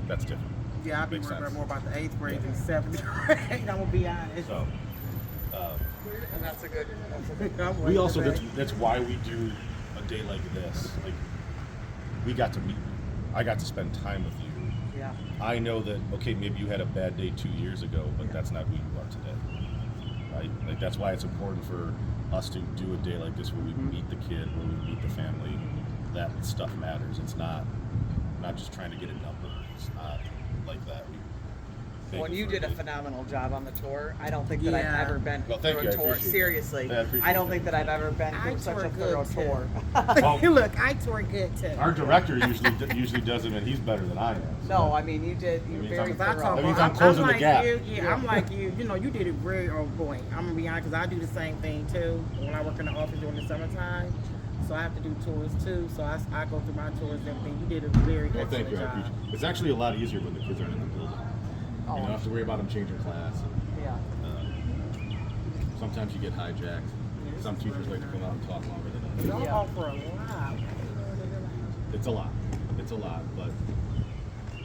that's different. Yeah, I'll be Makes remembering sense. more about the 8th grade than 7th grade. I'm gonna be honest. So, And that's a good. we also that's why we do a day like this. Like, we got to meet you. I got to spend time with you. Yeah. I know that, okay, maybe you had a bad day 2 years ago, but that's not who you are today, right? Like, that's why it's important for us to do a day like this where we meet the kid, where we meet the family. That stuff matters. It's not just trying to get a number. It's not like that. Well, you did a phenomenal job on the tour. I don't think that I've ever been Well, thank through you. a tour. I appreciate Seriously, that. I appreciate I don't think that I've ever been through such a thorough tour. Well, Look, I toured good too. our director usually does it, and he's better than I am. So. No, I mean you did. You were means very I'm- thorough. That means I'm closing the gap. I'm like you. You know, you did it very on point. I'm gonna be honest, because I do the same thing too. When I work in the office during the summertime, so I have to do tours too. So I go through my tours and everything. You did a very Well, excellent thank you. I job. appreciate it. It's actually a lot easier when the kids aren't in the building. You don't have to worry about them changing class. Yeah. Sometimes you get hijacked. Some teachers like to come out and talk longer than others. Y'all offer a lot. It's a lot. It's a lot, but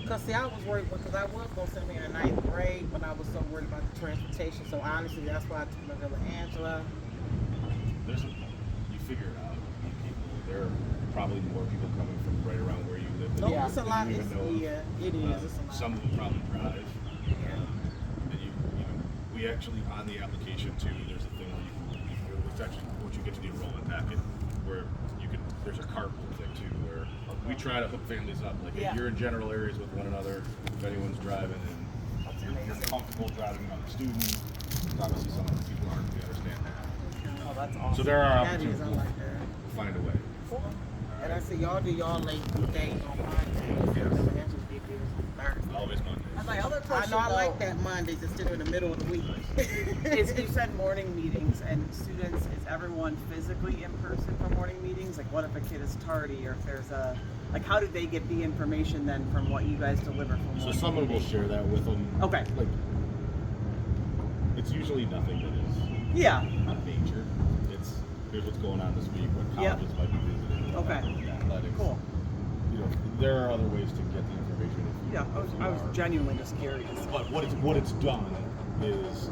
Because see, I was worried because I was going to send me in the 9th grade, but I was so worried about the transportation. So honestly, that's why I took my girl Angela. you figure it out. There are probably more people coming from right around where you live. No, than it's a you lot. even It's, know of. yeah, it is. It's a lot. Some will probably drive. And we actually, on the application too, there's a thing where it's actually, once you get to the enrollment packet, where you can there's a carpool thing too, where we try to hook families up. Like if you're in general areas with one another, if anyone's driving and you're comfortable driving another student, obviously some other people aren't. We understand that. Oh, that's awesome. So there are That is, opportunities. I like that. To find a way. And I see y'all do y'all late days on Mondays. Yes. That's what they do on Thursday. Always Mondays. My other I question, know I though, like that Mondays instead of in the middle of the week. is you said morning meetings and students, is everyone physically in person for morning meetings? Like what if a kid is tardy or if there's like how do they get the information then from what you guys deliver from morning So someone will meetings? share that with them. Okay. Like, it's usually nothing that is Yeah. major. It's here's what's going on this week, what colleges might be visiting. Okay. Athletics. Cool. You know, there are other ways to get the information. Yeah, I was genuinely just curious. But what it's done is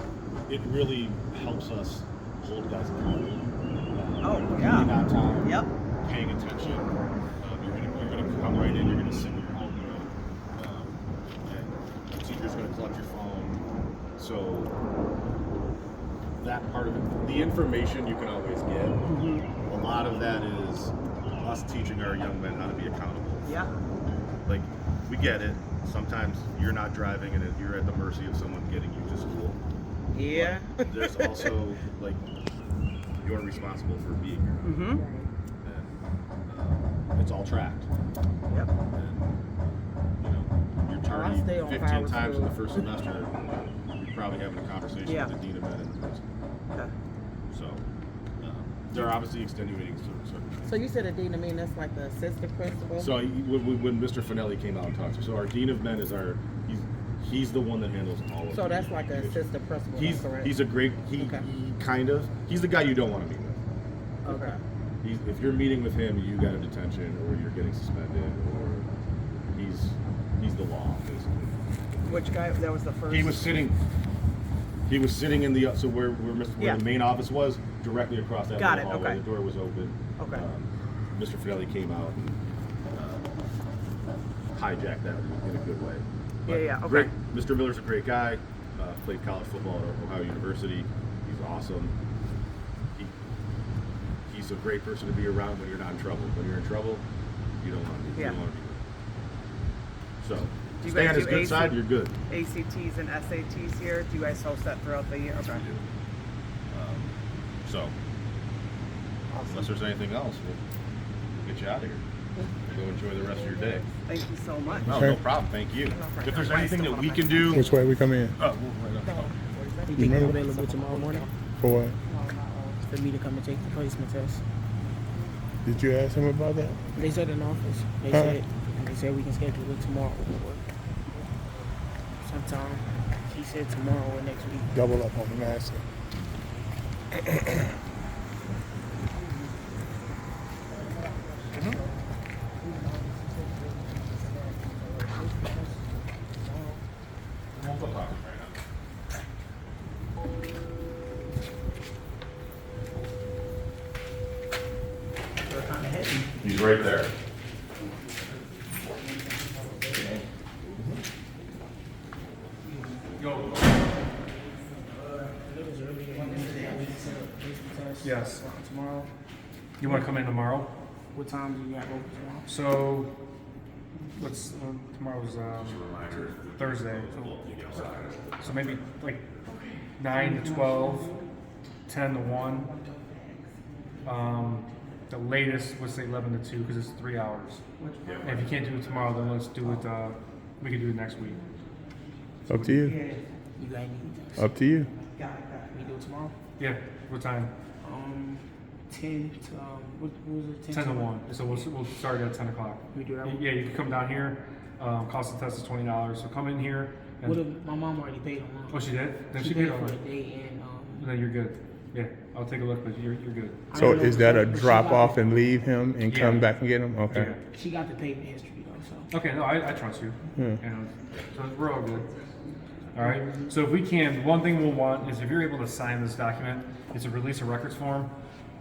it really helps us hold guys accountable. Oh, yeah. Being on time. Yep. Paying attention. You're gonna come right in. You're gonna sit in your homeroom. And the teacher's gonna collect your phone. So that part of it, the information you can always get. Mm-hmm. A lot of that is us teaching our young men how to be accountable. Yeah. Like, we get it. Sometimes you're not driving and you're at the mercy of someone getting you to school. Yeah. But there's also, like, you're responsible for being here. Mm-hmm. And it's all tracked. Yep. And, you know, you're tardy stay on 15 power times in the school. first semester. You're probably having a conversation Yeah. with the dean of ed in person. Okay. So, there are obviously extenuating circumstances. So you said a dean, I mean, that's like the assistant principal? So when Mr. Finelli came out and talked to us, so our dean of men is he's the one that handles all of So the that's like an communication. assistant principal, He's that's correct? he's a great he kind of he's the guy you don't want to meet with. Okay. If you're meeting with him, you got a detention or you're getting suspended or he's the law basically. Which guy? That was the first. He was sitting in the where Yeah. the main office was, directly across that Got little it, hallway. okay. The door was open. Okay. Mr. Finelli came out and hijacked that in a good way. But Yeah, okay. Great. Mr. Miller's a great guy. Played college football at Ohio University. He's awesome. He's a great person to be around when you're not in trouble. When you're in trouble, you don't want to be. Yeah. You don't want to be there. So Do you stay guys on his do good AC side. You're good. ACTs and SATs here? Do you guys host that throughout the year? Okay. So unless there's anything else, we'll get you out of here. Go enjoy the rest of your day. Thank you so much. No, no problem. Thank you. If there's anything that we can do, Which way we come in? oh, we'll right up. You think they're available tomorrow morning For what? for me to come and take the placement test? Did you ask him about that? They said in office. They said we can schedule it tomorrow. Sometime. He said tomorrow or next week. Double up on the master. He's right there. Yes. Tomorrow. You want to come in tomorrow? What time do you got open tomorrow? So, tomorrow's Thursday. So maybe like 9 to 12, 10 to 1. The latest was say 11 to 2 because it's 3 hours. And if you can't do it tomorrow, then let's do it. We can do it next week. Up to you. You got anything? Up to you. We do it tomorrow? Yeah. What time? 10 to, what was it? 10 to 1. So we'll start at 10 o'clock. We do that one? Yeah, you can come down here. Cost of the test is $20. So come in here. And What if my mom already paid online? Oh, she did? Then She she paid paid for already. a day and Then you're good. Yeah, I'll take a look, but you're good. So I know, is that a but she drop got off the- and leave him and come Yeah. back and get him? Okay. Yeah. She got the payment history though, so. Okay, no, I trust you. Yeah. And so we're all good. All right. So if we can, one thing we'll want is if you're able to sign this document, it's a release of records form.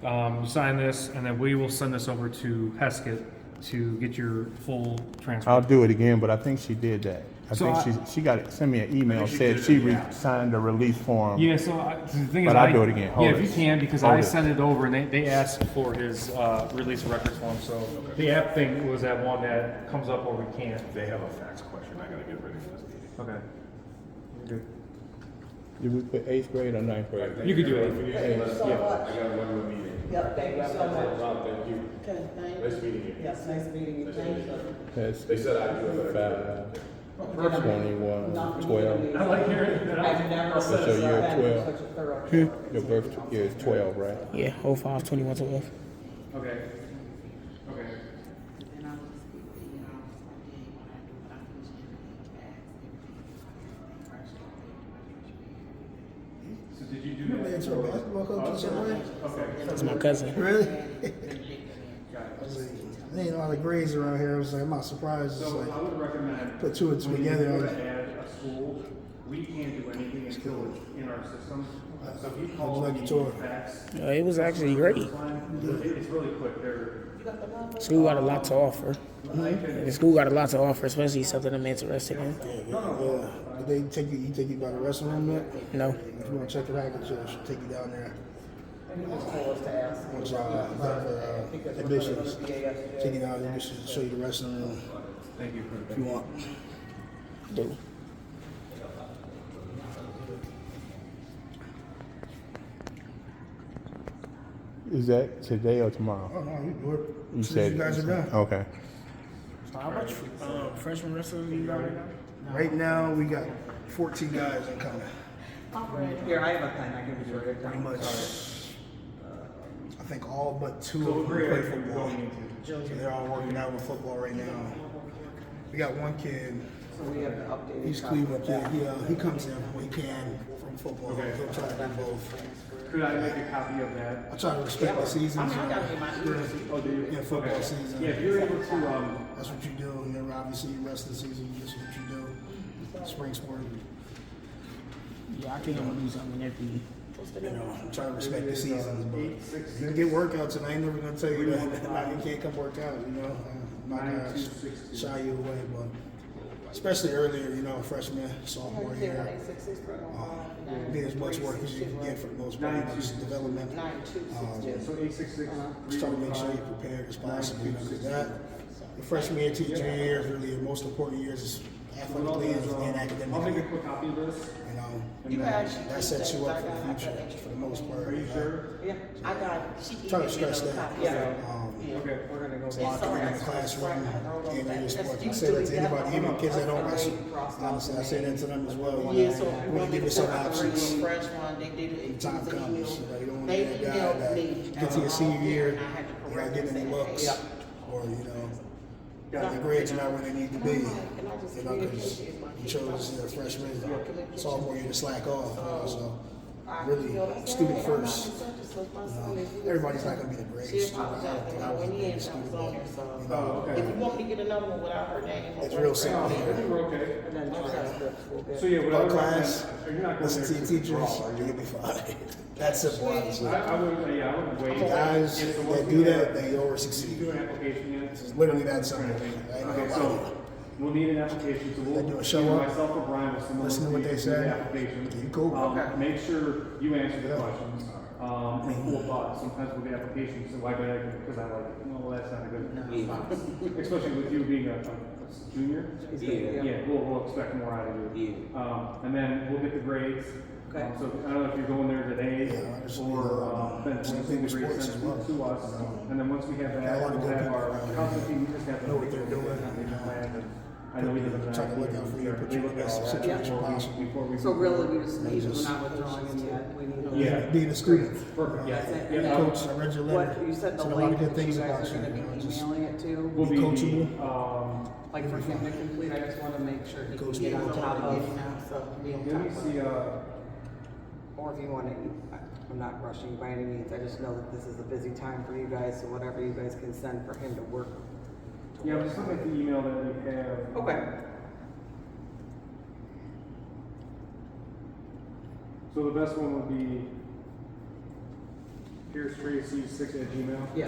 You sign this, and then we will send this over to Heskett to get your full transfer. I'll do it again, but I think she did that. I think she got it. Sent me an email, said she signed the release form. Yeah, so the thing is, But I'll do it again. Hold yeah, it. if you can, because Hold I it. sent it over and they asked for his release of records form. So the app thing was that one that comes up where we can't. They have a fax question. I gotta get ready for this meeting. Okay. You're good. Did we put 8th grade or 9th grade? You could do it. I got one more meeting. Yep, thank you so much. Rob, thank you. Okay, thank Nice meeting you. Yes, nice meeting you. Thank you. They said I do it. 5, 21, 12. I like hearing that. I've never So said you're that. 12. Such a thorough. Your birth year is 12, right? Yeah, 05, 21, 12. Okay. Okay. And I was speaking to you, I was like, hey, what I do, but I finish everything, So did you do You that? been to a basketball coach or something? Okay. That's my cousin. Really? Got I was it. like, there ain't a lot of grades around here. I was like, I'm not surprised. It's So like, I would recommend put two and two when together. you go to add a school, we can't do anything until it's in our system. So if you call like the the tour. fax, It was actually great. it's really quick. They're School got a lot to offer. The school got a lot to offer, especially something I'm interested in. Yeah. Did they take you by the restaurant yet? No. If you want to check it out, she'll take you down there. Told us to ask. Once admissions, take you down there, just to show you the restaurant thank you for if you want. Do. Is that today or tomorrow? Oh, no, you do it. You As soon as said you guys are done. Okay. So how much freshman wrestling do you got right now? Right now, we got 14 guys incoming. Here, I have a pen, I can be sure. Pretty much, I think all but 2 So of them agree play what you're football. going into. So they're all working out with football right now. We got one kid, So we have the updated. he's copy Cleveland of kid. that. He comes in when he can from football. Okay. He'll try to do both. Could I make a copy of that? I try to respect the seasons. I gotta get my ears. Oh, do you? Yeah, football Okay. season. Yeah, if you're able to, That's what you do. You know, obviously, the rest of the season, this is what you do. Spring sport. Yeah, I think I'm gonna do something every. You know, I'm trying to respect the seasons, but you get workouts, and I ain't never gonna tell you that you can't come work out. You know, I'm not gonna shy you away, but especially earlier, you know, freshman, sophomore year, get as much work as you can get for the most part. Just development. so 866. Just try to make sure you're prepared as possible. You know, because that the freshman year, teacher year is really the most important years. Is athletically and I'll make a academically. quick copy of this. You know, You actually that sets you up for the future for the most part. Are you sure? Yeah, I got it. She Try to emailed me stress those that. copies. yeah, Okay. we're gonna go. Locker in the classroom, and in your sports. I say that to anybody, even kids that don't wrestle. Honestly, I say that to them as well. Yeah, so You when want to give yourself options. fresh one, they did it. When time comes, you know, you don't want to They be that guy emailed that me. get to your senior year, And I had to you're not correct getting any it. looks, or your grades are not where they need to be. You know, because you chose freshman, sophomore year to slack off. So really, student first. Everybody's not gonna be the She greatest student. apologized when I went in, I was on there, so. You know, If you want me to get another one without her name. it's real simple I here. think we're okay. And then the transcripts will get. So yeah, what I Go would class, recommend, you're not going listen there to your to teachers, draw, are you? you'll be fine. That's simple, honestly. I wouldn't, yeah, I wouldn't wait. Guys Yeah, so once that we do have- that, they always Did you succeed. do an application yet? It's literally that simple. I ain't Okay, gonna lie. so we'll need an application, so we'll, They do a show either up, myself or Brian will send listen to what they the say. application. You cool. Make sure you answer the Yeah. questions. And cool thoughts. Sometimes with the application, so why do I, because I like it. No, that's not a good response. Especially with you being a junior. Yeah, we'll expect more out of you. And then we'll get the grades. Okay. So I don't know if you're going there today Yeah, I just or need, then same we'll thing send the with grades sports sent as well. to us. And then once we have Got a that, lot of we'll good have people our around here. counseling team, we just have to Know what they're doing. I know we live in the Try to look out for you, put you in the best situation possible. before we. So really, we just need, we're not withdrawing any yet, we need. Yeah. Being a student. Perfect, yeah. That's it. Yeah, And I'll- Coach, I read your letter. What, you said the Said a lot of link good that things you guys about are you. gonna You know, be just emailing it to, We'll be coachable. like for him to complete, I just wanna make sure he can Coach get on Bill. top of. let me see, Or if you wanna, I'm not rushing you by any means, I just know that this is a busy time for you guys, so whatever you guys can send for him to work. yeah, I'm just looking at the email that we have. Okay. So the best one would be Pierce Tracy 6 @gmail. Yeah.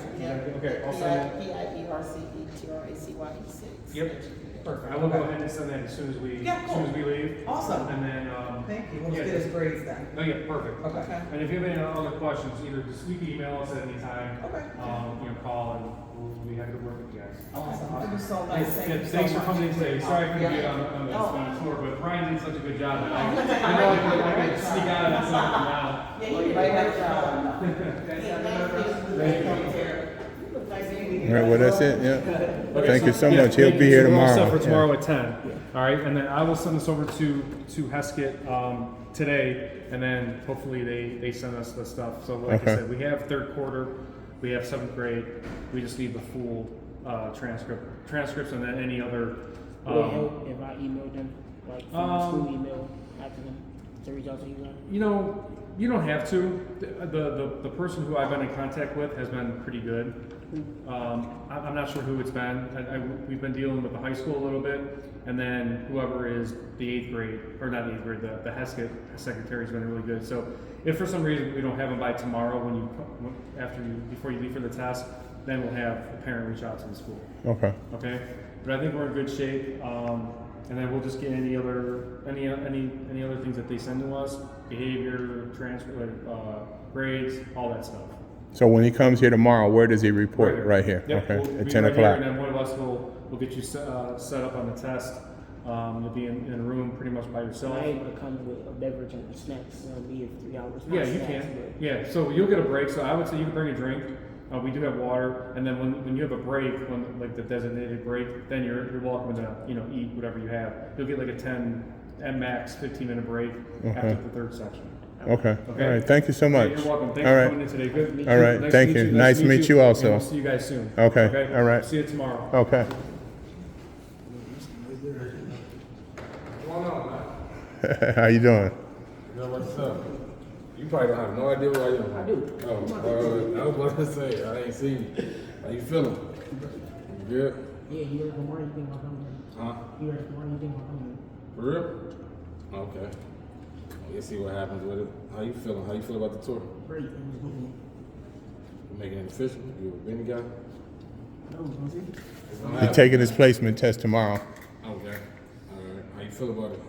Okay, I'll send it. PIERCETRACY6. Yep. Perfect. I will go ahead and send that as soon as we leave. Awesome. And then Thank you. We'll yeah, just get his grades then. Oh yeah, perfect. Okay. And if you have any other questions, either just you can email us at any time. Okay. Call and we'll be happy to work with you guys. Awesome. It was so nice. Thanks for coming in today. Sorry I couldn't get on the tour, but Brian did such a good job that I know I could sneak out of something now. Yeah, you did a great job. All right, well, that's it, yeah. Thank you so much. He'll be here So we're all tomorrow. set for tomorrow at 10. All right, and then I will send this over to Heskett today, and then hopefully they send us the stuff. So like I said, we have third quarter, we have 7th grade, we just need the full transcripts, and then any other. Would it help if I emailed them, like from the school email after them to reach out to you guys? You know, you don't have to. The person who I've been in contact with has been pretty good. I'm not sure who it's been. We've been dealing with the high school a little bit, and then whoever is the 8th grade, or not 8th grade, the Heskett secretary has been really good. So if for some reason we don't have them by tomorrow, before you leave for the test, then we'll have a parent reach out to the school. Okay. Okay. But I think we're in good shape. And then we'll just get any other things that they send to us, behavior, transfer, grades, all that stuff. So when he comes here tomorrow, where does he report? Right here. Yep, Okay. we'll At be 10 right here, o'clock. and then one of us will get you set up on the test. You'll be in a room pretty much by yourself. I'm able to come with a beverage and snacks. It'll be 3 hours. Yeah, you can. Yeah, so you'll get a break. So I would say you can bring a drink. We do have water, and then when you have a break, when like the designated break, then you're welcome to eat whatever you have. You'll get like a 10 at max 15-minute break after the third section. Okay. All right. Thank you so much. You're welcome. Thanks All for right. coming in today. Good. All right. Nice Thank to you. meet Nice to meet you also. And we'll see you guys soon. Okay. All right. See you tomorrow. Okay. How you doing? Yo, what's up? You probably don't have no idea where I am. I do. Oh, I was about to say, I ain't seen you. How you feeling? You good? Yeah, you ready for more? You think about coming? Huh? You ready for more? You think about coming? For real? Okay. We'll see what happens with it. How you feeling? How you feel about the tour? Great. It was good. You making it official? You a Benny guy? No, we'll see. It's gonna He's happen. taking his placement test tomorrow. Okay. All right. How you feel about it?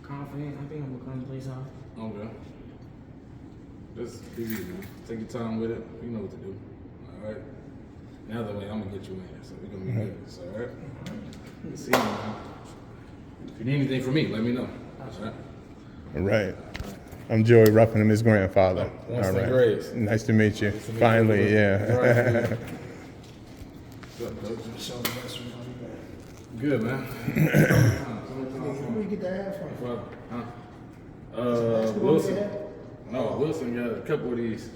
Confident. I think I'm gonna come play some. Okay. Just be easy, man. Take your time with it. You know what to do. All right. Now that way, I'm gonna get you in here, so we're gonna be good. So, all right. See you, man. If you need anything from me, let me know. All right. All right. I'm Joey Ruffin. I'm his grandfather. Winston All right. Graves. Nice to meet you. Nice to meet Finally, you. yeah. What's up, Coach? Good, man. Where you get that ass from? Wilson. No, Wilson got a couple of these.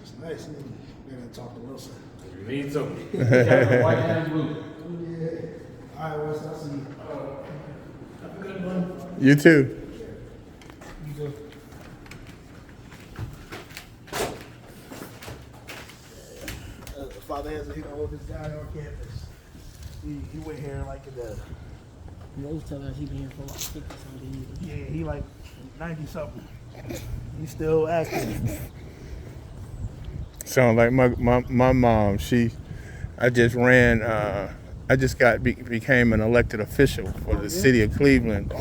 It's nice. I gotta talk to Wilson. You need some. White and blue. Yeah. All right, Wilson. I'll see you. Have a good one. You too. You too. Father has the oldest guy on campus. He went here like in the. He always tell us he been here for like 50 something years. Yeah, he like 90 something. He's still active. Sound like my mom. I just ran. I just became an elected official for the city of Cleveland,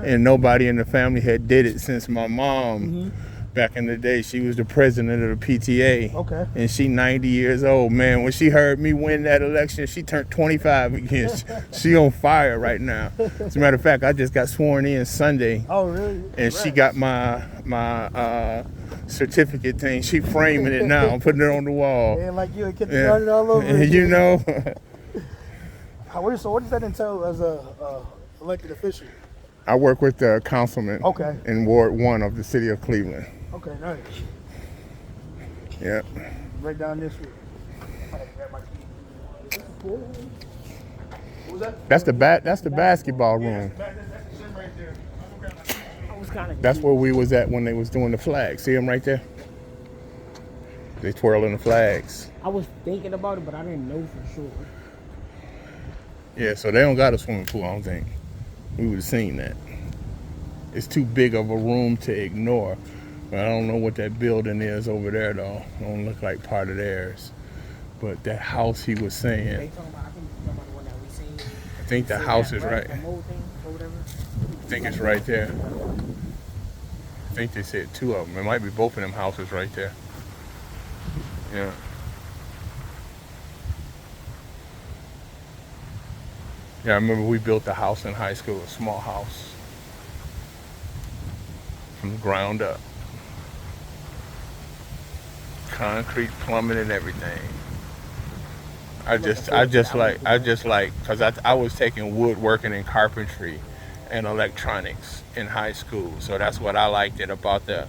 and nobody in the family had did it since my mom. Back in the day, she was the president of the PTA. Okay. And she 90 years old, man. When she heard me win that election, she turned 25 again. She on fire right now. As a matter of fact, I just got sworn in Sunday. Oh, really? And she got my certificate thing. She framing it now, putting it on the wall. Yeah, like you get started all over. And you know. So what does that entail as a elected official? I work with the councilman in Ward 1 of the city of Cleveland. Okay, nice. Yeah. Right down this way. What was that? That's the basketball room. That's where we was at when they was doing the flags. See them right there? They twirling the flags. I was thinking about it, but I didn't know for sure. Yeah, so they don't got a swimming pool, I don't think. We would have seen that. It's too big of a room to ignore. But I don't know what that building is over there, though. It don't look like part of theirs. But that house he was saying. They talking about, I think you're talking about the one that we seen. I think the house is right. A mold thing or whatever. I think it's right there. I think they said 2 of them. It might be both of them houses right there. Yeah. Yeah, I remember we built a house in high school, a small house, from the ground up. Concrete, plumbing, and everything. I just like, cause I was taking woodworking and carpentry and electronics in high school. So that's what I liked it about the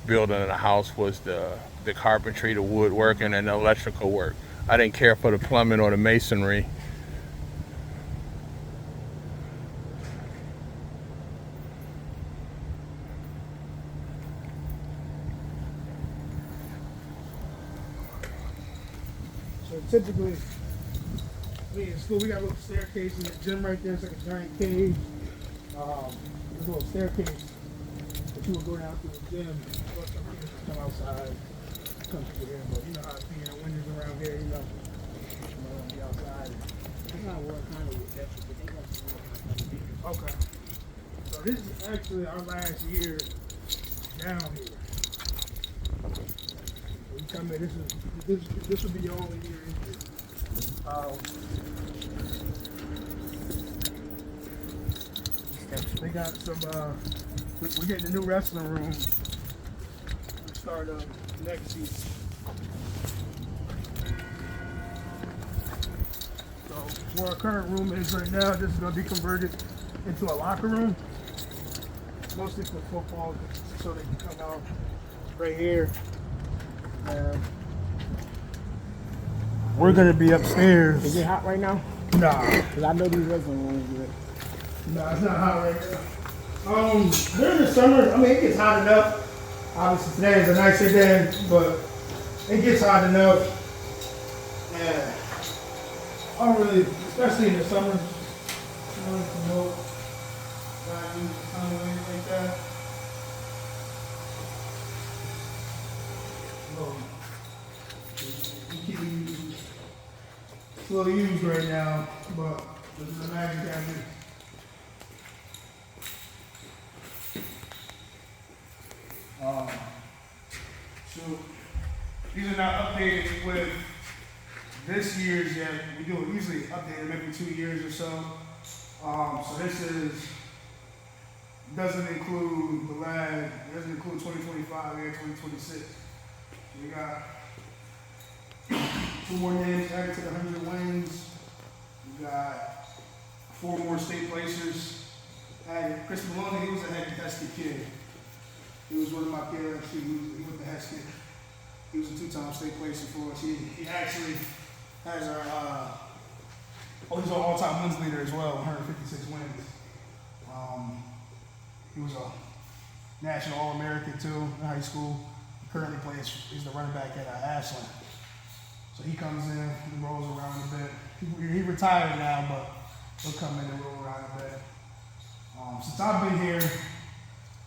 building of the house was the carpentry, the woodworking, and the electrical work. I didn't care for the plumbing or the masonry. So typically, in school, we got a little staircase in the gym right there. It's like a giant cage. There's a little staircase that you would go down through the gym. Come outside, come through here. But you know how it's being the windows around here, you know be outside. It's not what kind of that's what they got some more. Okay. So this is actually our last year down here. We come in, this will be your only year in here. They got some, we're getting a new wrestling room to start next season. So where our current room is right now, this is going to be converted into a locker room. Mostly for football, so they can come out right here. We're going to be upstairs. Is it hot right now? Nah. Because I know these wrestling rooms good. No, it's not hot right now. During the summer, I mean, it gets hot enough. Obviously, today is a nicer day, but it gets hot enough. Yeah. I don't really, especially in the summer, I don't promote anything like that. It's a little used right now, but this is a magic cabinet. So these are not updated with this year's yet. We do usually update them every 2 years or so. So this doesn't include the lag. It doesn't include 2025 and 2026. So we got 2 more names added to the 100 wins. We got 4 more state placers added. Chris Maloney, he was a head Heskett kid. He was one of my kids. He went to Heskett. He was a 2-time state placer for us. He actually has our, he's our all-time wins leader as well, 156 wins. He was a national All-American too in high school. He currently plays, he's the running back at Ashland. So he comes in and rolls around a bit. He retired now, but he'll come in and roll around a bit. Since I've been here,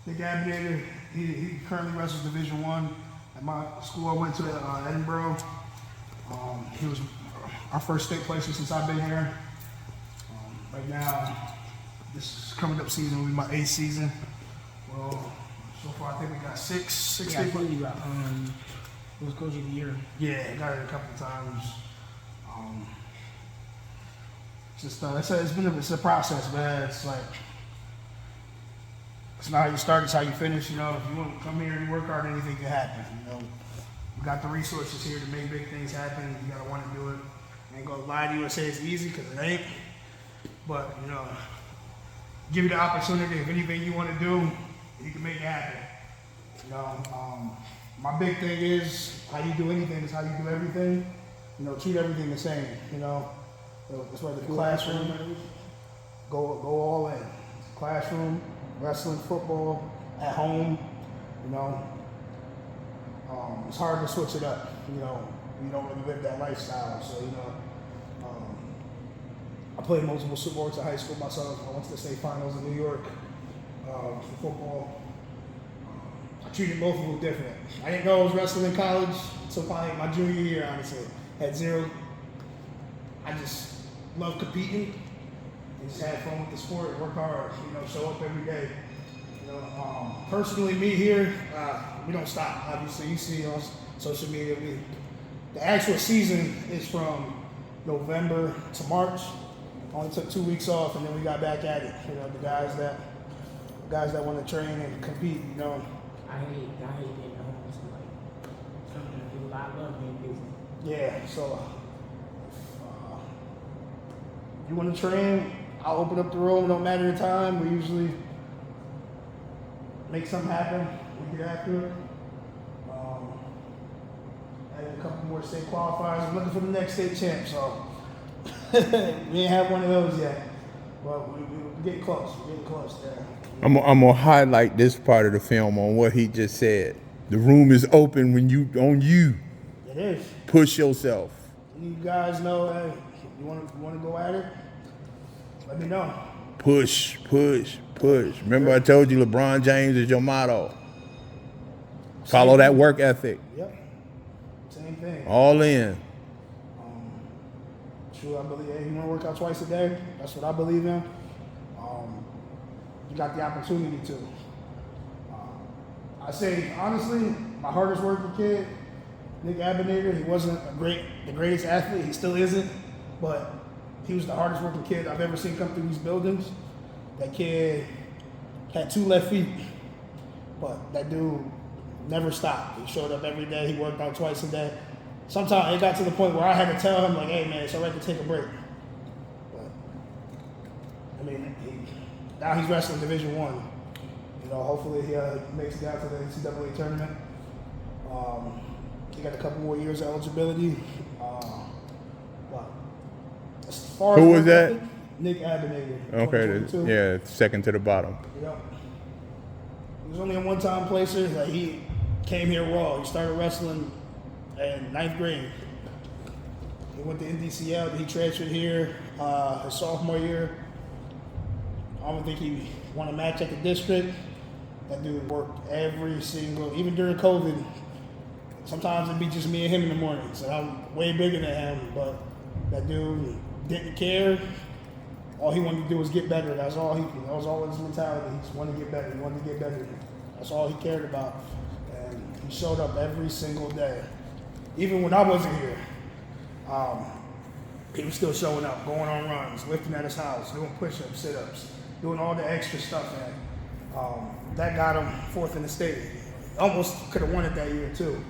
Nick Abinator, he currently wrestles Division I at my school I went to at Edinburgh. He was our first state placer since I've been here. Right now, this is coming up season will be my 8th season. Well, so far I think we got six Yeah, I state think you got, it was Coach of the Year. Yeah, I got it a couple of times. It's a process, man. It's like, it's not how you start, it's how you finish. You know, if you want to come here and work hard, anything can happen. You know, we got the resources here to make big things happen. You gotta want to do it. I ain't gonna lie to you and say it's easy, because it ain't. But, you know, give you the opportunity. If anything you want to do, you can make it happen. You know, my big thing is how you do anything is how you do everything. You know, treat everything the same. You know, that's why the classroom, go all in. Classroom, wrestling, football, at home. You know, it's hard to switch it up. You know, you don't really live that lifestyle. So, you know, I played multiple sports in high school myself. I went to the state finals in New York for football. I treated both of them different. I didn't know I was wrestling in college until probably my junior year, honestly. Had zero. I just love competing. just have fun with the sport, work hard, show up every day. Personally, me here, we don't stop. Obviously, you see on social media, the actual season is from November to March. Only took 2 weeks off, and then we got back at it. The guys that want to train and compete. I hate being at home. So something to do. I love being busy. Yeah. So if you want to train, I'll open up the room. No matter the time, we usually make something happen. We get after it. Added a couple more state qualifiers. I'm looking for the next state champ, so we ain't have one of those yet. But we're getting close. We're getting close there. I'm gonna highlight this part of the film on what he just said. The room is open when you on you. It is. Push yourself. You guys know, hey, you want to go at it? Let me know. Push. Remember I told you LeBron James is your motto. Follow that work ethic. Yep. Same thing. All in. True, I believe you want to work out twice a day. That's what I believe in. You got the opportunity to. I say honestly, my hardest working kid, Nick Abinator, he wasn't the greatest athlete. He still isn't, but he was the hardest working kid I've ever seen come through these buildings. That kid had 2 left feet, but that dude never stopped. He showed up every day. He worked out twice a day. Sometimes it got to the point where I had to tell him, like, hey, man, it's all right to take a break. But, I mean, now he's wrestling Division I. Hopefully he makes it down to the NCAA tournament. He got a couple more years of eligibility. But as far Who as was that? Nick Abinator. Okay, yeah, second to the bottom. Yep. He was only a one-time placer. Like, he came here raw. He started wrestling in 9th grade. He went to NDCL. He transferred here his sophomore year. I don't think he won a match at the district. That dude worked every single, even during COVID. Sometimes it'd be just me and him in the morning. So I'm way bigger than him, but that dude didn't care. All he wanted to do was get better. That was all his mentality. He just wanted to get better. He wanted to get better. That's all he cared about. And he showed up every single day. Even when I wasn't here, he was still showing up, going on runs, lifting at his house, doing push-ups, sit-ups, doing all the extra stuff. And that got him 4th in the state. Almost could have won it that year too.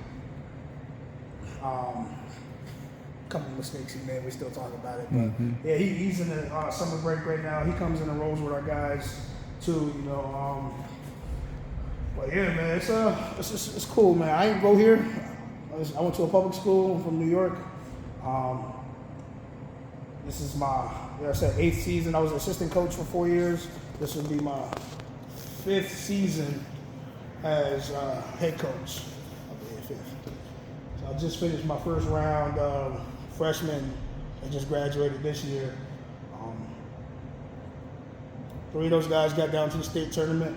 Couple mistakes he made. We still talk about it, but yeah, he's in the summer break right now. He comes in and rolls with our guys too. But yeah, man, it's cool, man. I didn't go here. I went to a public school. I'm from New York. This is my, 8th season. I was an assistant coach for 4 years. This will be my 5th season as head coach. I'll be 5th. So I just finished my first round of freshmen that just graduated this year. 3 of those guys got down to the state tournament.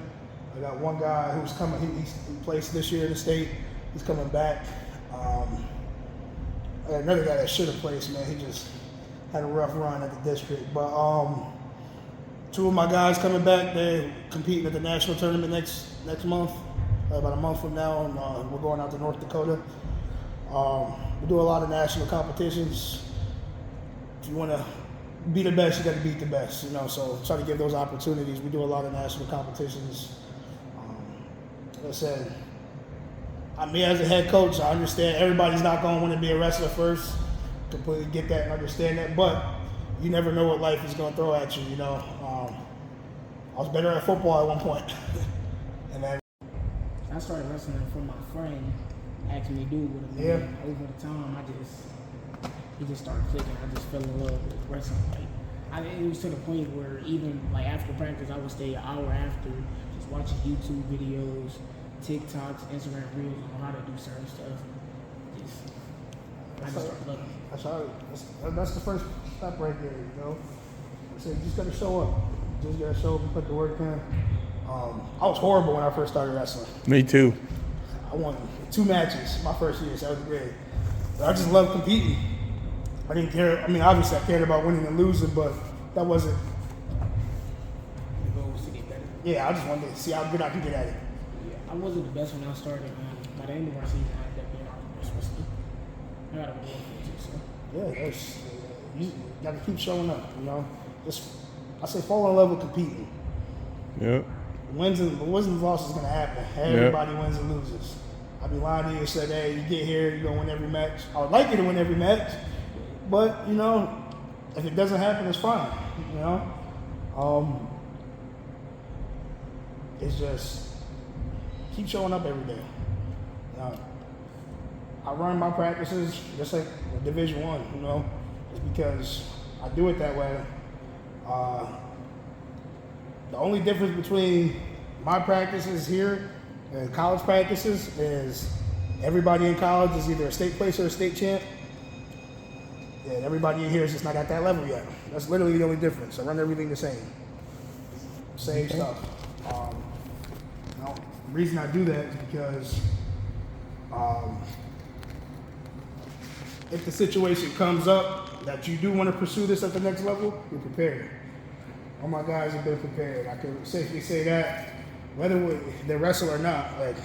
I got one guy who's coming, he placed this year in the state. He's coming back. I got another guy that should have placed, man. He just had a rough run at the district. But 2 of my guys coming back. They're competing at the national tournament next month, about a month from now. And we're going out to North Dakota. We do a lot of national competitions. If you want to be the best, you got to beat the best, so try to give those opportunities. We do a lot of national competitions. Like I said, me as a head coach, I understand everybody's not going to want to be a wrestler first. Completely get that and understand that, but you never know what life is going to throw at you, I was better at football at one point. And then I started wrestling from my friend asked me to do it with him. Yeah. Over the time, he just started clicking. I just fell in love with wrestling. It was to the point where even after practice, I would stay an hour after just watching YouTube videos, TikToks, Instagram reels on how to do certain stuff. I just started loving it. That's the first step right there, I said, you just got to show up. You just got to show up and put the work in. I was horrible when I first started wrestling. Me too. I won 2 matches my first year, 7th grade. But I just loved competing. I didn't care. I mean, obviously I cared about winning and losing, but that wasn't yeah, I just wanted to see how good I can get at it. Yeah, I wasn't the best when I started, man. By the end of our season, I ended up being our best wrestler. I got a goal for too, so. Yeah, you got to keep showing up. You know, just I say fall in love with competing. Yep. Wins and losses is gonna happen. Everybody wins and loses. I'd be lying to you and said, hey, you get here, you're gonna win every match. I would like you to win every match, but you know, if it doesn't happen, it's fine. You know, it's just keep showing up every day. I run my practices just like Division I. You know, just because I do it that way. The only difference between my practices here and college practices is everybody in college is either a state placer or a state champ. And everybody in here is just not at that level yet. That's literally the only difference. I run everything the same. Same stuff. You know, the reason I do that is because if the situation comes up that you do want to pursue this at the next level, you're prepared. All my guys have been prepared. I can safely say that, whether they wrestle or not. Like,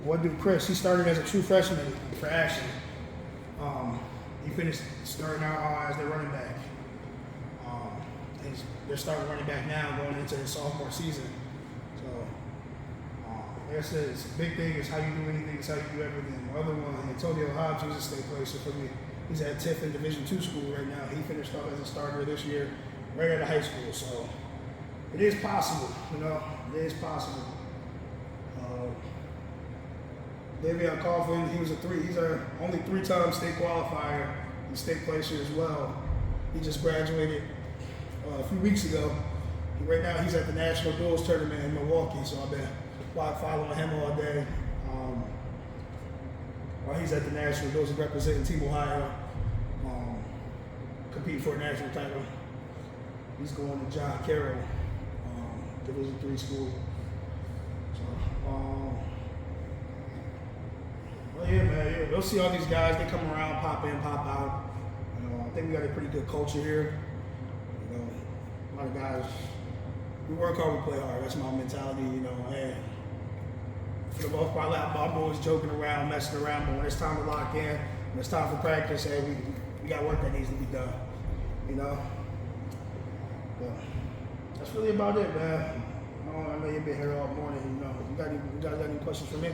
what did Chris? He started as a true freshman for Ashton. He finished starting out as their running back. They're starting running back now, going into his sophomore season. So, like I said, it's a big thing. It's how you do anything. It's how you do everything. The other one, Antonio Hobbs, was a state placer for me. He's at Tiff in Division II school right now. He finished off as a starter this year, right out of high school. So it is possible, you know. It is possible. Davion Coughlin, he's our only 3-time state qualifier and state placer as well. He just graduated a few weeks ago. Right now he's at the National Duels Tournament in Milwaukee, so I've been following him all day. While he's at the National Duels, representing Team Ohio, competing for a national title. He's going to John Carroll, Division III school. So, well, yeah, man, yeah, you'll see all these guys. They come around, pop in, pop out. You know, I think we got a pretty good culture here. You know, a lot of guys. We work hard, we play hard. That's my mentality. You know, and for the most part, I'm always joking around, messing around. But when it's time to lock in, when it's time for practice, hey, we got work that needs to be done. You know. But that's really about it, man. I know you've been here all morning. You know, you guys got any questions for me?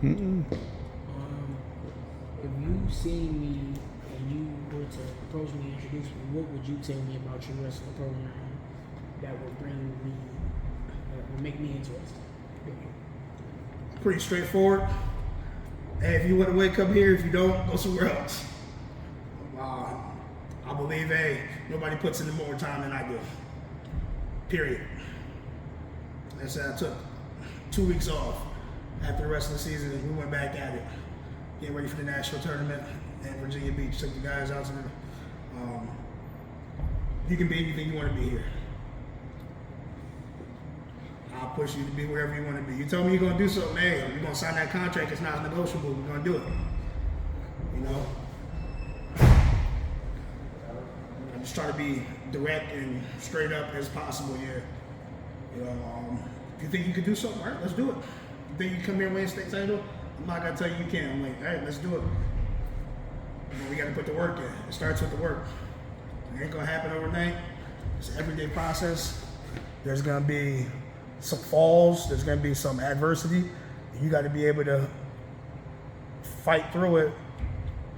Mm-mm. If you seen me and you were to approach me and introduce me, what would you tell me about your wrestling program that would would make me interested? Pretty straightforward. Hey, if you want to wake up here, if you don't, go somewhere else. I believe, hey, nobody puts in more time than I do. Period. Like I said, I took 2 weeks off after the rest of the season, and we went back at it. Getting ready for the national tournament in Virginia Beach. Took the guys out to the. You can be anything you want to be here. I'll push you to be wherever you want to be. You tell me you're going to do something, hey, you're going to sign that contract, it's not negotiable, we're going to do it. You know? I just try to be direct and straight up as possible here. You know, if you think you can do something, all right, let's do it. You think you come here and win a state title? I'm not going to tell you you can. I'm like, all right, let's do it. But we got to put the work in. It starts with the work. It ain't going to happen overnight. It's an everyday process. There's going to be some falls. There's going to be some adversity. And you got to be able to fight through it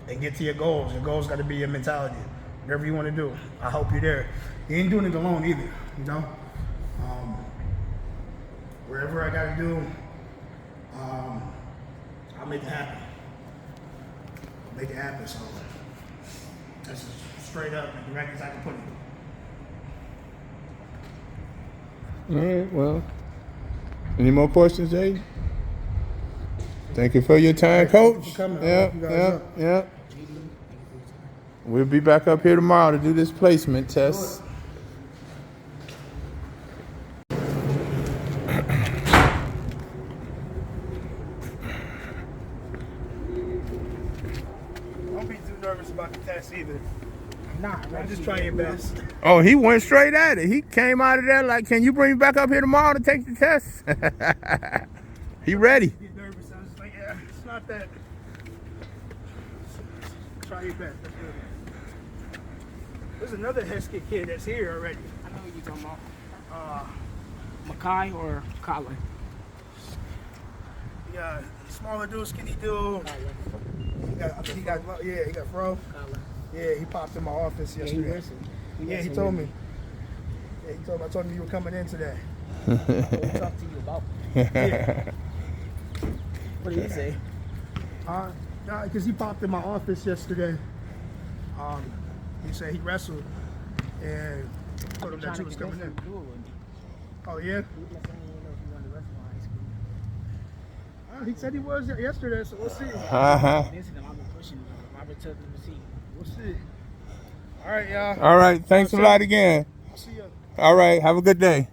and get to your goals. Your goals got to be your mentality. Whatever you want to do, I hope you're there. You ain't doing it alone either, you know? Wherever I got to do, I'll make it happen. Make it happen, so that's as straight up and direct as I can put it. All right, well, any more questions, Jay? Thank you for your time, Coach. Yeah. We'll be back up here tomorrow to do this placement test. Don't be too nervous about the test either. Nah, Just try your best. Oh, he went straight at it. He came out of there like, can you bring me back up here tomorrow to take the test? He ready. Get nervous. I was like, yeah, it's not that. Try your best. That's good. There's another Heskett kid that's here already. I know what you're talking about. Makai or Colin? Yeah, smaller dude, skinny dude. He got Fro. Colin. Yeah, he popped in my office yesterday. He told me. Yeah, he told me. I told him you were coming in today. What did he talk to you about? Yeah. What did he say? Because he popped in my office yesterday. He said he wrestled and told him that you was coming in. Oh yeah. He said he was yesterday, so we'll see. I've been pushing him. I've been telling him to see. We'll see. All right, y'all. All right, thanks a lot again. See ya. All right, have a good day.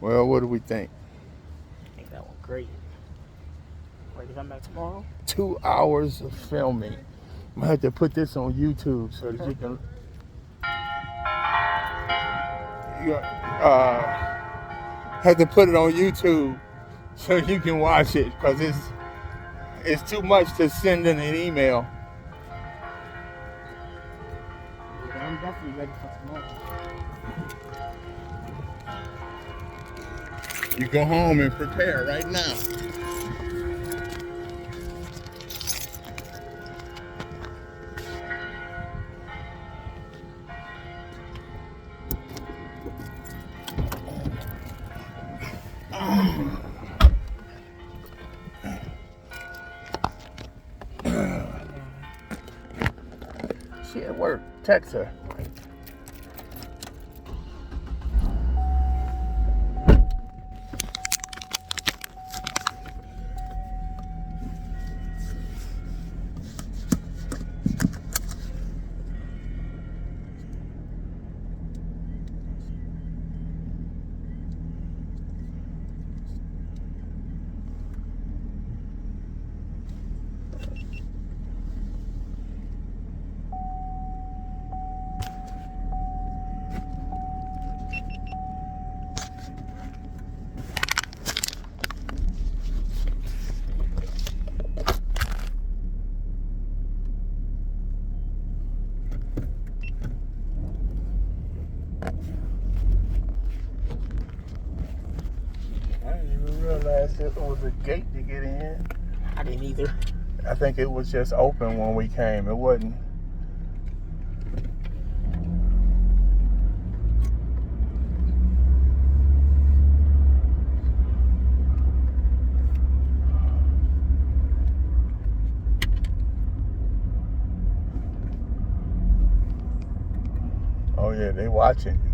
Well, what do we think? I think that went great. Ready to come back tomorrow? 2 hours of filming. I'm gonna have to put this on YouTube so that you can have to put it on YouTube so you can watch it, because it's too much to send in an email. Yeah, I'm definitely ready for tomorrow. You go home and prepare right now. She at work. Text her. It was a gate to get in. I didn't either. I think it was just open when we came. It wasn't. Oh yeah, they watching you.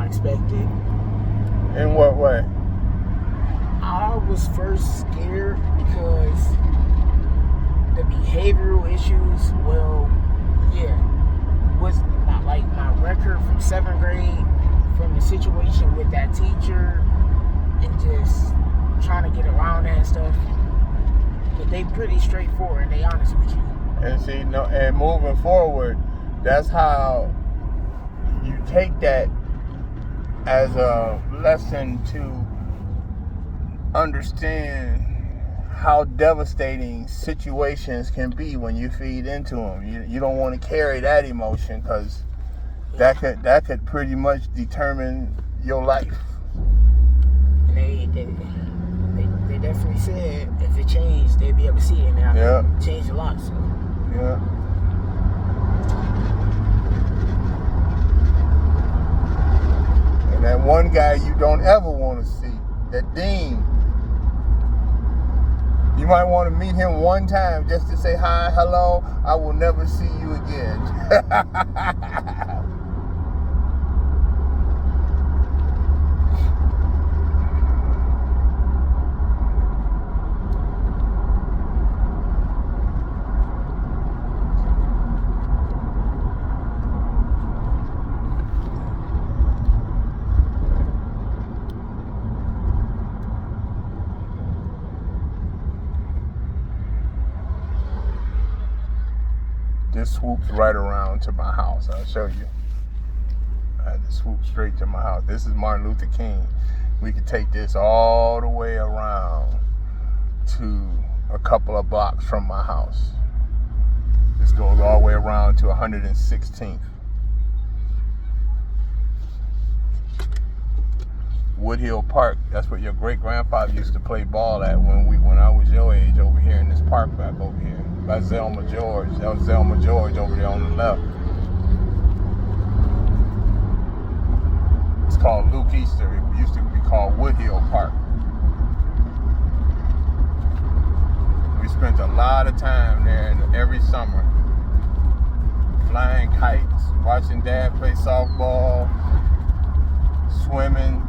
Expected. In what way? I was first scared because the behavioral issues, well, yeah, was not like my record from 7th grade, from the situation with that teacher and just trying to get around that and stuff. But they pretty straightforward and they honest with you. And see, no, and moving forward, that's how you take that as a lesson to understand how devastating situations can be when you feed into them. You don't want to carry that emotion, because that could pretty much determine your life. And they definitely said if it changed, they'd be able to see it now. Yeah. It changed a lot, so. Yeah. And that one guy you don't ever want to see, that dean. You might want to meet him one time just to say hi, hello, I will never see you again. just swoops right around to my house. I'll show you. I had to swoop straight to my house. This is Martin Luther King. We could take this all the way around to a couple of blocks from my house. This goes all the way around to 116th. Woodhill Park, that's where your great-grandfather used to play ball at when I was your age, over here in this park back over here. By Zelma George. That was Zelma George over there on the left. It's called Luke Easter. It used to be called Woodhill Park. We spent a lot of time there every summer. Flying kites, watching Dad play softball, swimming.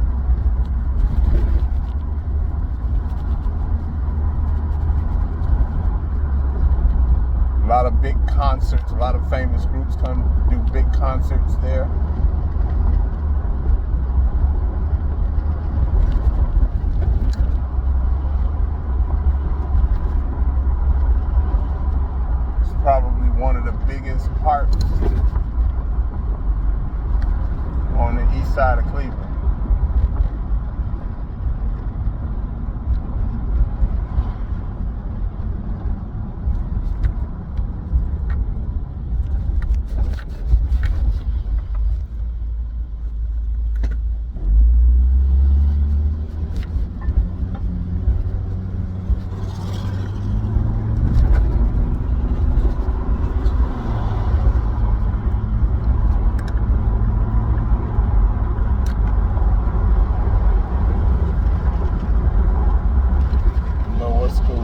A lot of big concerts, a lot of famous groups come do big concerts there. It's probably one of the biggest parks on the east side of Cleveland.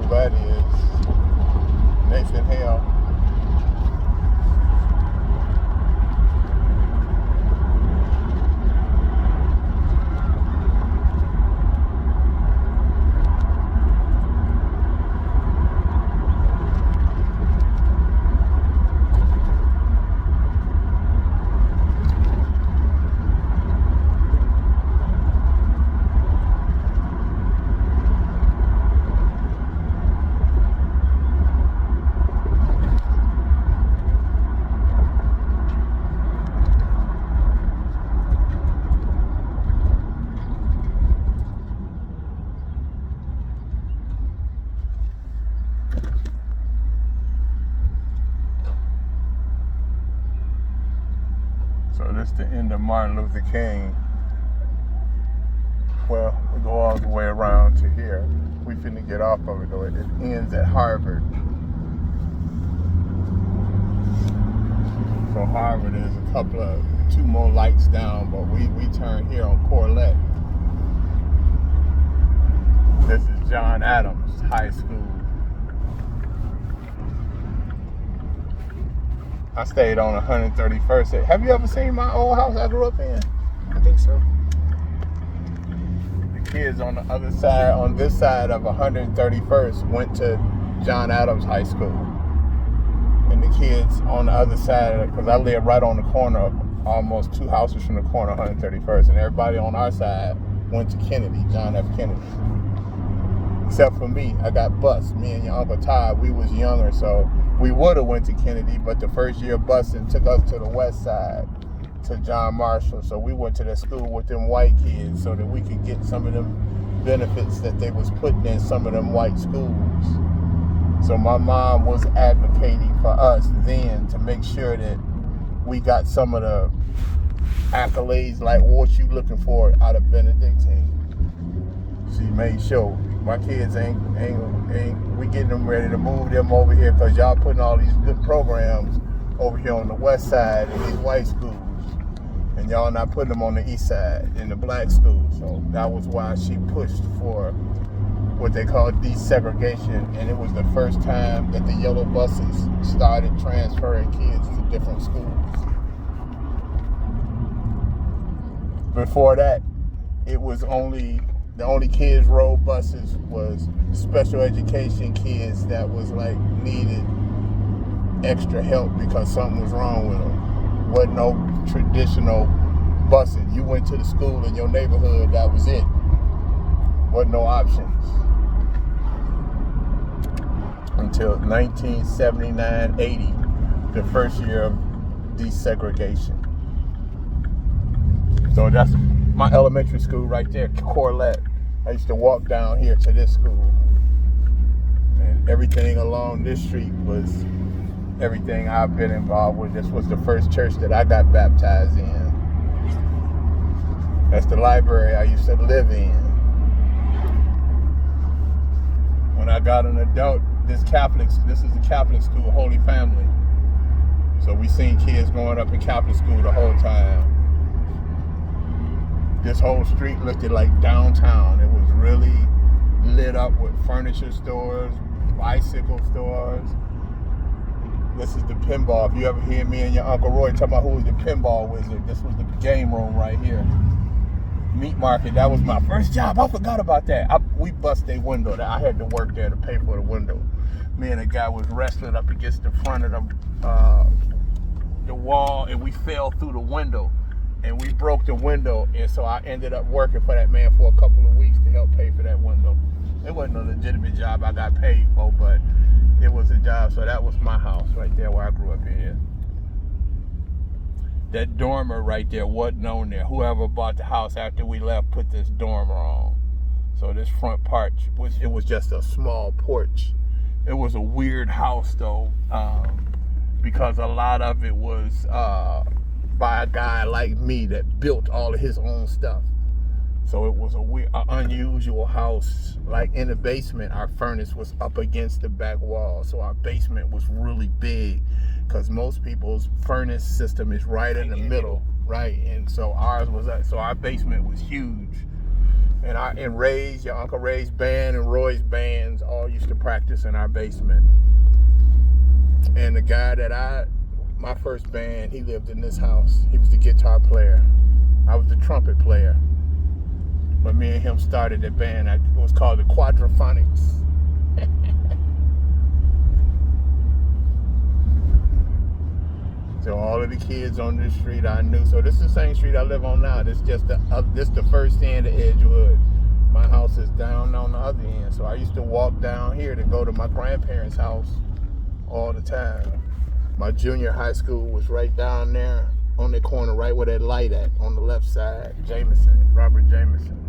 That is Nathan Hale. So this is the end of Martin Luther King. Well, we go all the way around to here. We finna get off of it though. It ends at Harvard. So Harvard is a couple of, 2 more lights down, but we turn here on Corlett. This is John Adams High School. I stayed on 131st. Have you ever seen my old house I grew up in? I think so. The kids on the other side, on this side of 131st, went to John Adams High School. And the kids on the other side, because I live right on the corner, almost 2 houses from the corner of 131st, and everybody on our side went to Kennedy, John F. Kennedy. Except for me, I got bused. Me and your Uncle Todd, we was younger, so we would have went to Kennedy, but the first year busing took us to the west side, to John Marshall. So we went to that school with them white kids so that we could get some of them benefits that they was putting in some of them white schools. So my mom was advocating for us then to make sure that we got some of the accolades like what you looking for out of Benedictine. She made sure my kids ain't we getting them ready to move them over here because y'all putting all these good programs over here on the west side in these white schools, and y'all not putting them on the east side in the black schools. So that was why she pushed for what they call desegregation, and it was the first time that the yellow buses started transferring kids to different schools. Before that, it was the only kids rode buses was special education kids that was like needed extra help because something was wrong with them. Wasn't no traditional busing. You went to the school in your neighborhood, that was it. Wasn't no options. Until 1979, 80, the first year of desegregation. So that's my elementary school right there, Corlett. I used to walk down here to this school. And everything along this street was everything I've been involved with. This was the first church that I got baptized in. That's the library I used to live in. When I got an adult, this is a Catholic school, Holy Family. So we seen kids growing up in Catholic school the whole time. This whole street looked like downtown. It was really lit up with furniture stores, bicycle stores. This is the pinball. If you ever hear me and your Uncle Roy talking about who was the pinball wizard, this was the game room right here. Meat market, that was my first job. I forgot about that. We bust a window. I had to work there to pay for the window. Me and a guy was wrestling up against the front of the wall, and we fell through the window. And we broke the window, and so I ended up working for that man for a couple of weeks to help pay for that window. It wasn't a legitimate job I got paid for, but it was a job. So that was my house right there where I grew up in. That dormer right there wasn't on there. Whoever bought the house after we left put this dormer on. So this front part, it was just a small porch. It was a weird house though, because a lot of it was by a guy like me that built all of his own stuff. So it was an unusual house. Like in the basement, our furnace was up against the back wall. So our basement was really big because most people's furnace system is right in the middle, right? And so ours was so our basement was huge. And Ray's, your Uncle Ray's band and Roy's bands all used to practice in our basement. And the guy that my first band, he lived in this house. He was the guitar player. I was the trumpet player. But me and him started a band. It was called the Quadraphonics. So all of the kids on this street I knew. So this is the same street I live on now. This just the first end of Edgewood. My house is down on the other end. So I used to walk down here to go to my grandparents' house all the time. My junior high school was right down there on the corner, right where that light at, on the left side. Robert Jameson.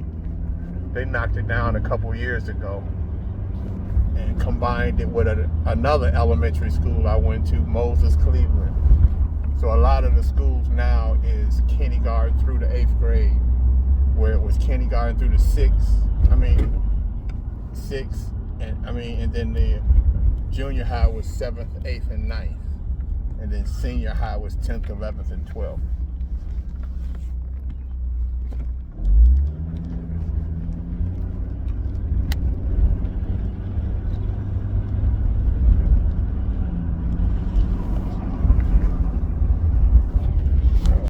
They knocked it down a couple years ago and combined it with another elementary school I went to, Moses Cleveland. So a lot of the schools now is kindergarten through the 8th grade, where it was kindergarten through the 6th, and then the junior high was 7th, 8th, and 9th. And then senior high was 10th, 11th, and 12th.